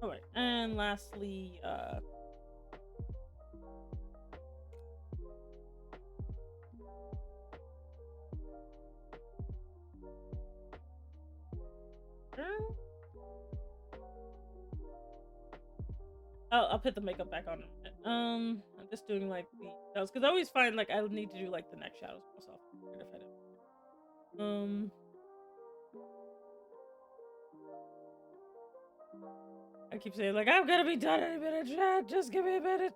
Alright, and lastly, I'll put the makeup back on. I'm just doing like the shadows because I always find like I need to do like the neck shadows myself. I keep saying like I'm gonna be done in a minute, chat. Just give me a minute.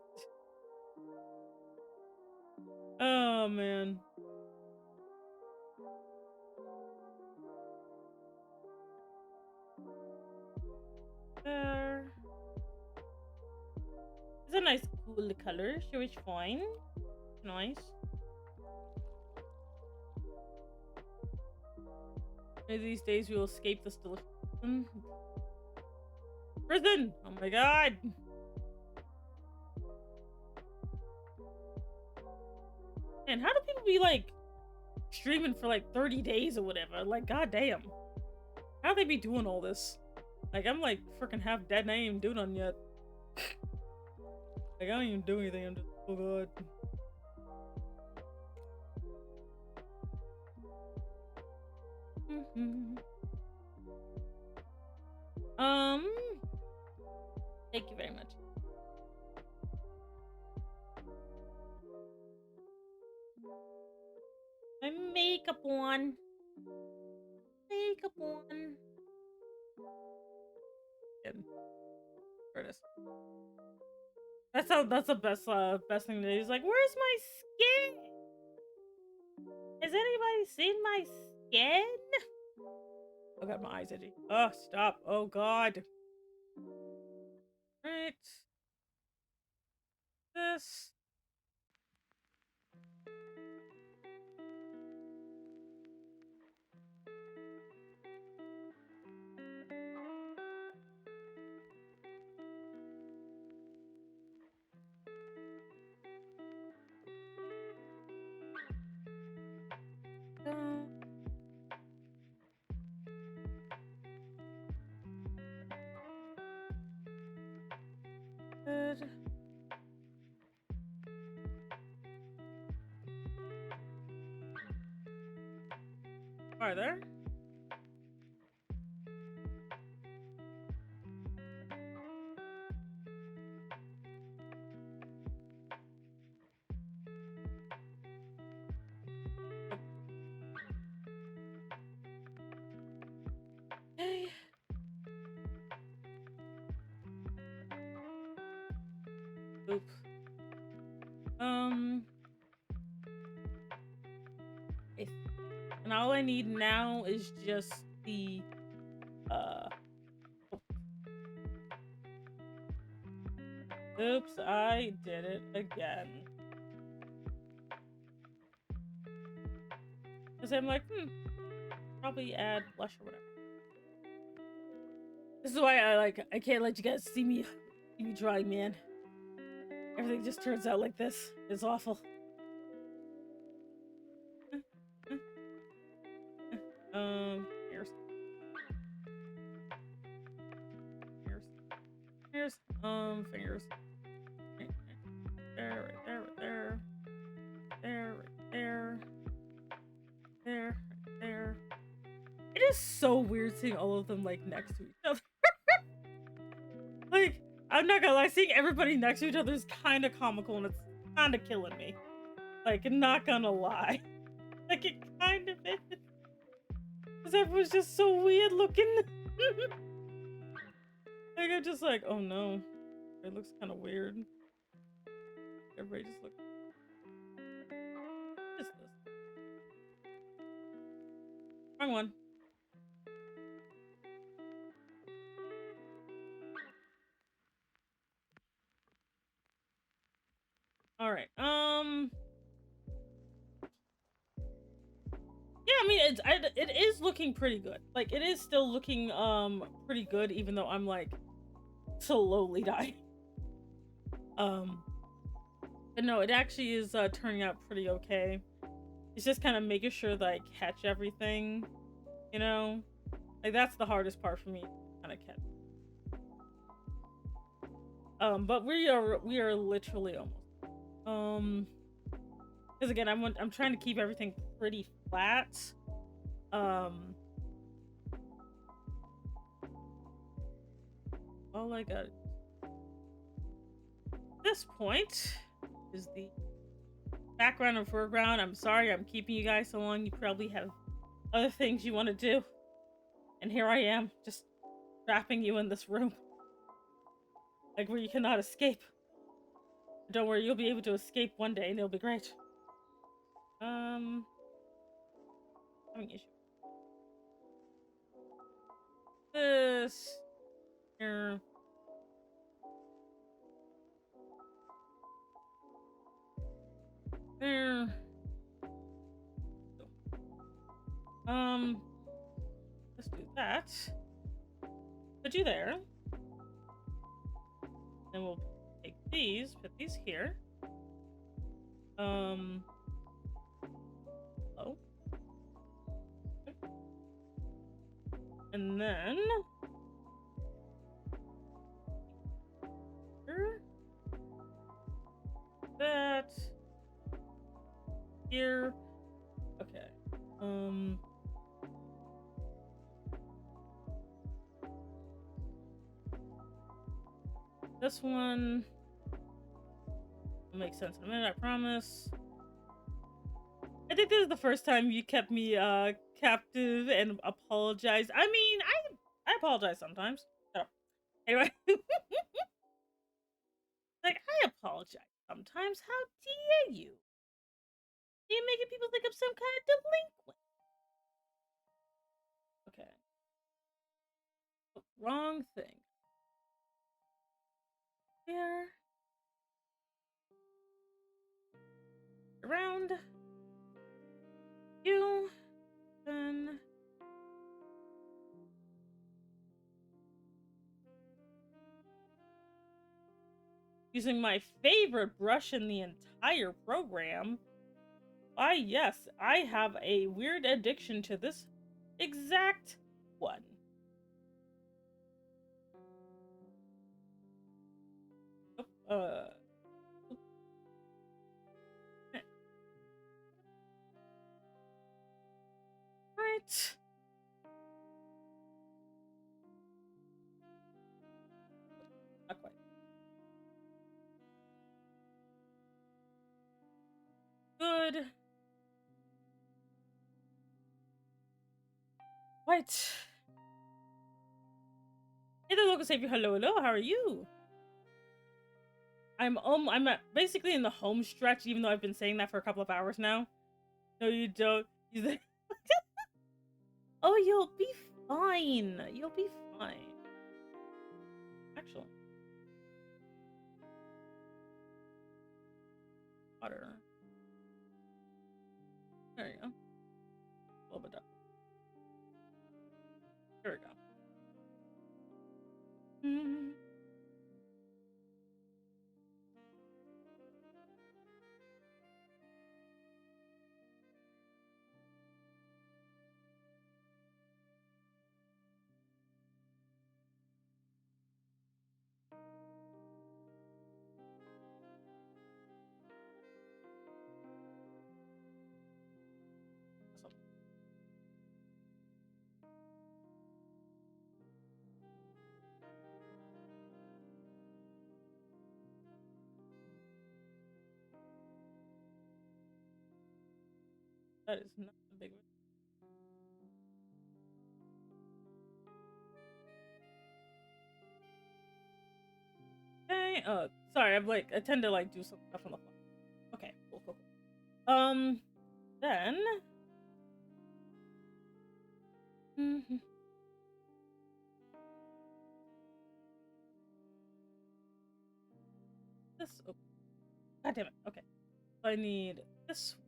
Oh man. It's a nice cool color. Sure, it's fine. Nice. Maybe these days we will escape this delicious prison. Oh my god. And how do people be like streaming for like 30 days or whatever? Like, goddamn. How they be doing all this? Like, I'm like freaking half dead and I ain't even doing nothing yet. Like, I don't even do anything. I'm just, oh god. Thank you very much. My makeup on. Makeup on. Curtis. That's the best thing to do. He's like, where's my skin? Has anybody seen my skin? Oh god, my eyes itchy. Oh, stop. Oh god. Right. this. Good. Farther. Okay. Oop. And all I need now is just the oops, I did it again. Because I'm like, probably add blush or whatever. This is why I can't let you guys see me drawing, man. Everything just turns out like this. It's awful. Here's fingers. There, right there, right there. There, right there. There, right there. It is so weird seeing all of them like next to each other. Like, I'm not gonna lie, seeing everybody next to each other is kind of comical and it's kind of killing me. Like, not gonna lie. Like, it kind of is. Because everyone's just so weird looking. Like, I'm just like, oh no. It looks kind of weird. Everybody just looks. What is this? Wrong one. All right. Yeah, I mean, it is looking pretty good. Like, it is still looking pretty good, even though I'm like slowly dying. But no, it actually is turning out pretty okay. It's just kind of making sure that I catch everything, you know? Like, that's the hardest part for me, kind of catch. But we are literally almost. Because again, I'm trying to keep everything pretty flat. All I got at this point is the background and foreground. I'm sorry I'm keeping you guys so long. You probably have other things you want to do. And here I am, just trapping you in this room. Like, where you cannot escape. Don't worry, you'll be able to escape one day and it'll be great. Having issue. This here. There. Let's do that. Put you there. Then we'll take these, put these here. Oh. Okay. And then here. That here. Okay. This one will make sense in a minute, I promise. I think this is the first time you kept me captive and apologized. I mean, I apologize sometimes. So, anyway. Like, I apologize sometimes. How dare you? You're making people think I'm some kind of delinquent. Okay. Oh, wrong thing. Here. around. You. Then. Using my favorite brush in the entire program. Why, yes, I have a weird addiction to this exact one. Oh, right. Not quite. Good. Right. Hey there, local savior. Hello, hello. How are you? I'm basically in the home stretch, even though I've been saying that for a couple of hours now. No, you don't. Oh, you'll be fine. You'll be fine. Actually, water. There you go. A little bit up. There we go. Mm-hmm. That is not a big one. Okay. Sorry. I tend to do some stuff on the fly. Okay. Cool. Cool. Cool. Then. Mm-hmm. This. Oh, God damn it. Okay. So I need this one.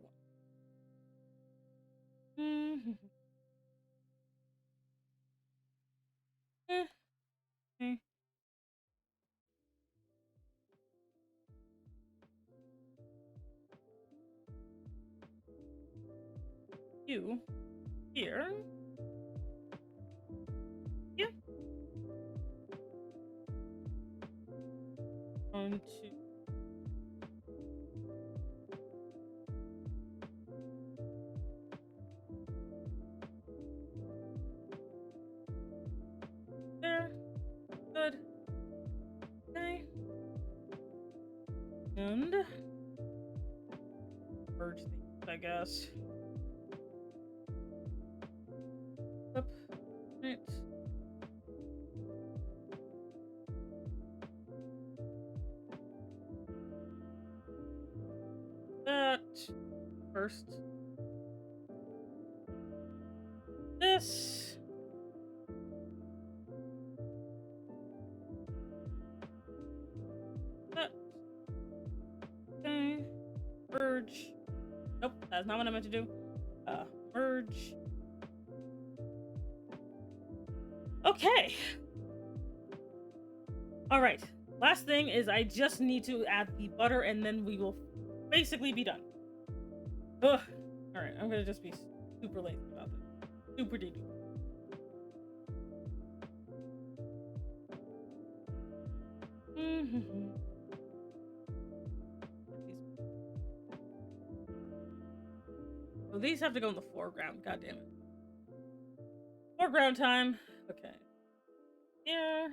Mm-hmm. Okay. You here. You. On to. There. Good. Okay. And merge these, I guess. Up. Right. That first. This. That. Okay. Merge. Nope, that's not what I meant to do. Merge. Okay. Alright. Last thing is I just need to add the butter and then we will basically be done. Ugh. Alright, I'm gonna just be super lazy about this. Super duper. Mm-hmm. So these have to go in the foreground. God damn it. Foreground time. Okay. Yeah.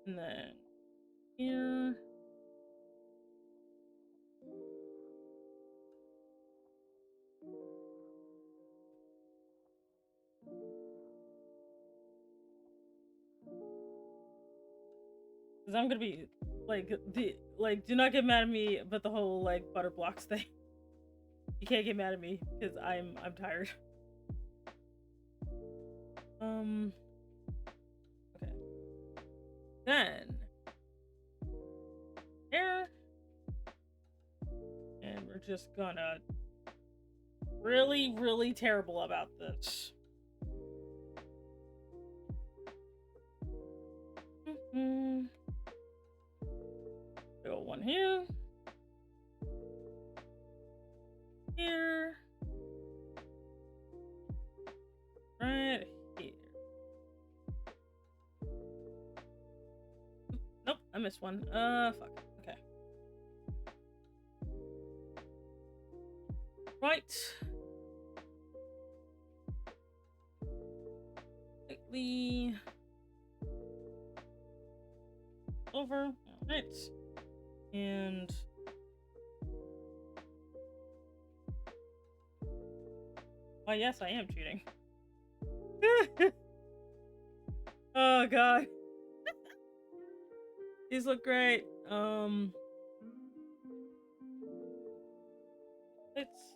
And then here. Because I'm gonna be do not get mad at me about the whole butter blocks thing. You can't get mad at me because I'm tired. Okay. Then here, and we're just gonna really terrible about this. Go one here. Here. Right here. Nope, I missed one. Fuck. Okay. Right. Slightly over. Alright. And why, yes, I am cheating. Oh god. These look great. It's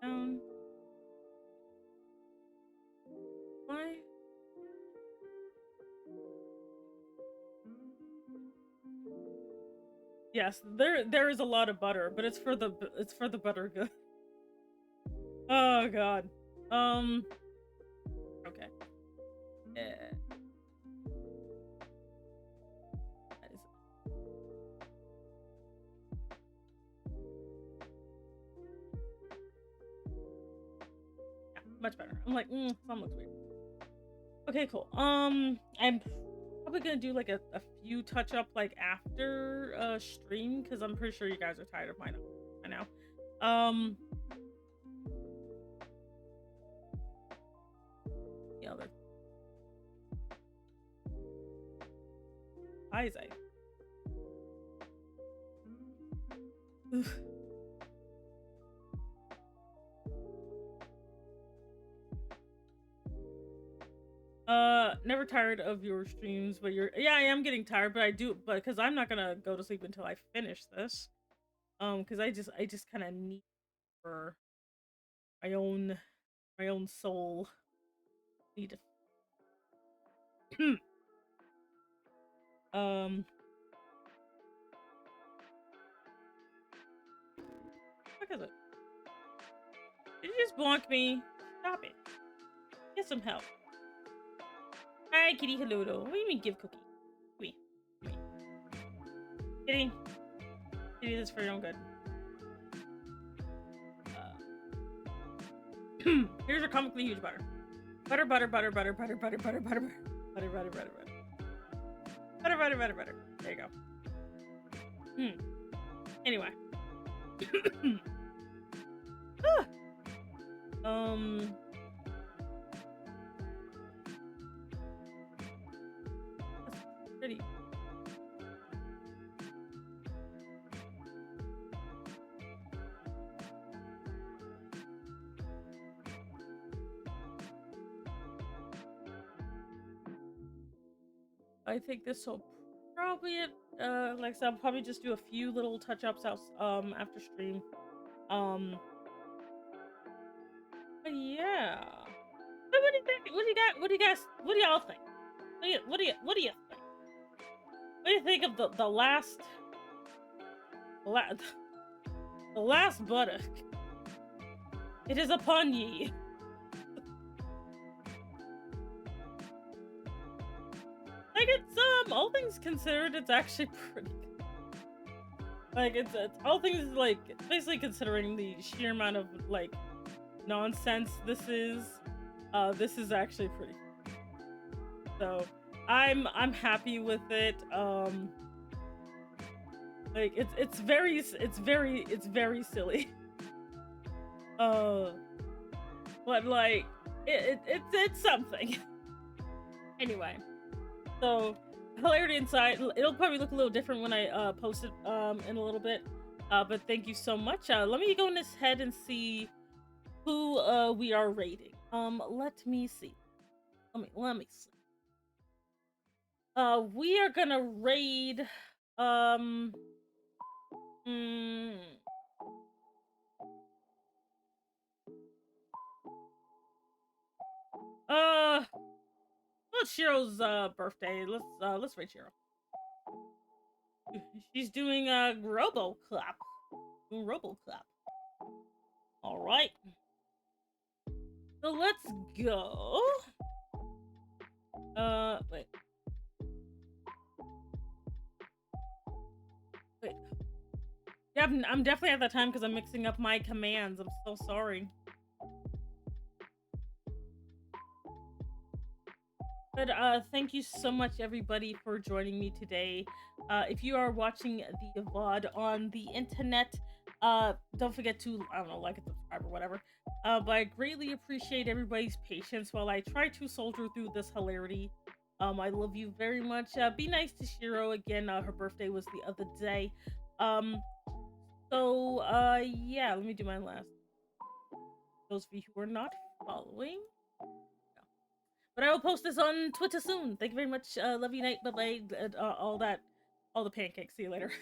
down. Why? Yes, there is a lot of butter, but it's for the butter good. Oh god. Okay. Yeah. That is... Yeah, much better. I'm like, some looks weird. Okay, cool. I'm probably gonna do like a few touch up like after stream, because I'm pretty sure you guys are tired of mine by now. The other Isaac. Never tired of your streams, but yeah, I am getting tired, but because I'm not gonna go to sleep until I finish this. Because I just kind of need for my own soul. Need to what is it? Did you just bonk me? Stop it. Get some help. Hi, kitty. Hello. What do you mean give cookie? Give me. Kitty. Kitty, this is for your own good. Here's your comically huge butter. Butter. There you go. Anyway. That's pretty. I think this will probably it. Like I said, I'll probably just do a few little touch-ups after stream. But yeah. What do you think? What do you got? What do you guys? What do y'all think? What do you think? What do you think of the last buttock? It is upon ye. Like, it's all things considered, it's actually pretty good. Like, it's all things, like, basically considering the sheer amount of like nonsense this is actually pretty good. So I'm happy with it. Like, it's very silly. But like it's something. Anyway. So, hilarity inside. It'll probably look a little different when I post it in a little bit. But thank you so much. Let me go in ahead and see who we are rating. Let me see. Let me see. We are gonna raid it's Shiro's birthday. Let's rate Shiro. She's doing a Robo Clap. Doing Robo Clap. All right. So let's go. Wait. Wait. Yeah, I'm definitely at that time because I'm mixing up my commands. I'm so sorry. But thank you so much, everybody, for joining me today. If you are watching the VOD on the internet, don't forget to, I don't know, like and subscribe or whatever. But I greatly appreciate everybody's patience while I try to soldier through this hilarity. I love you very much. Be nice to Shiro again. Her birthday was the other day. Yeah, let me do my last. Those of you who are not following. But I will post this on Twitter soon. Thank you very much. Love you, night. Bye bye. All the pancakes. See you later.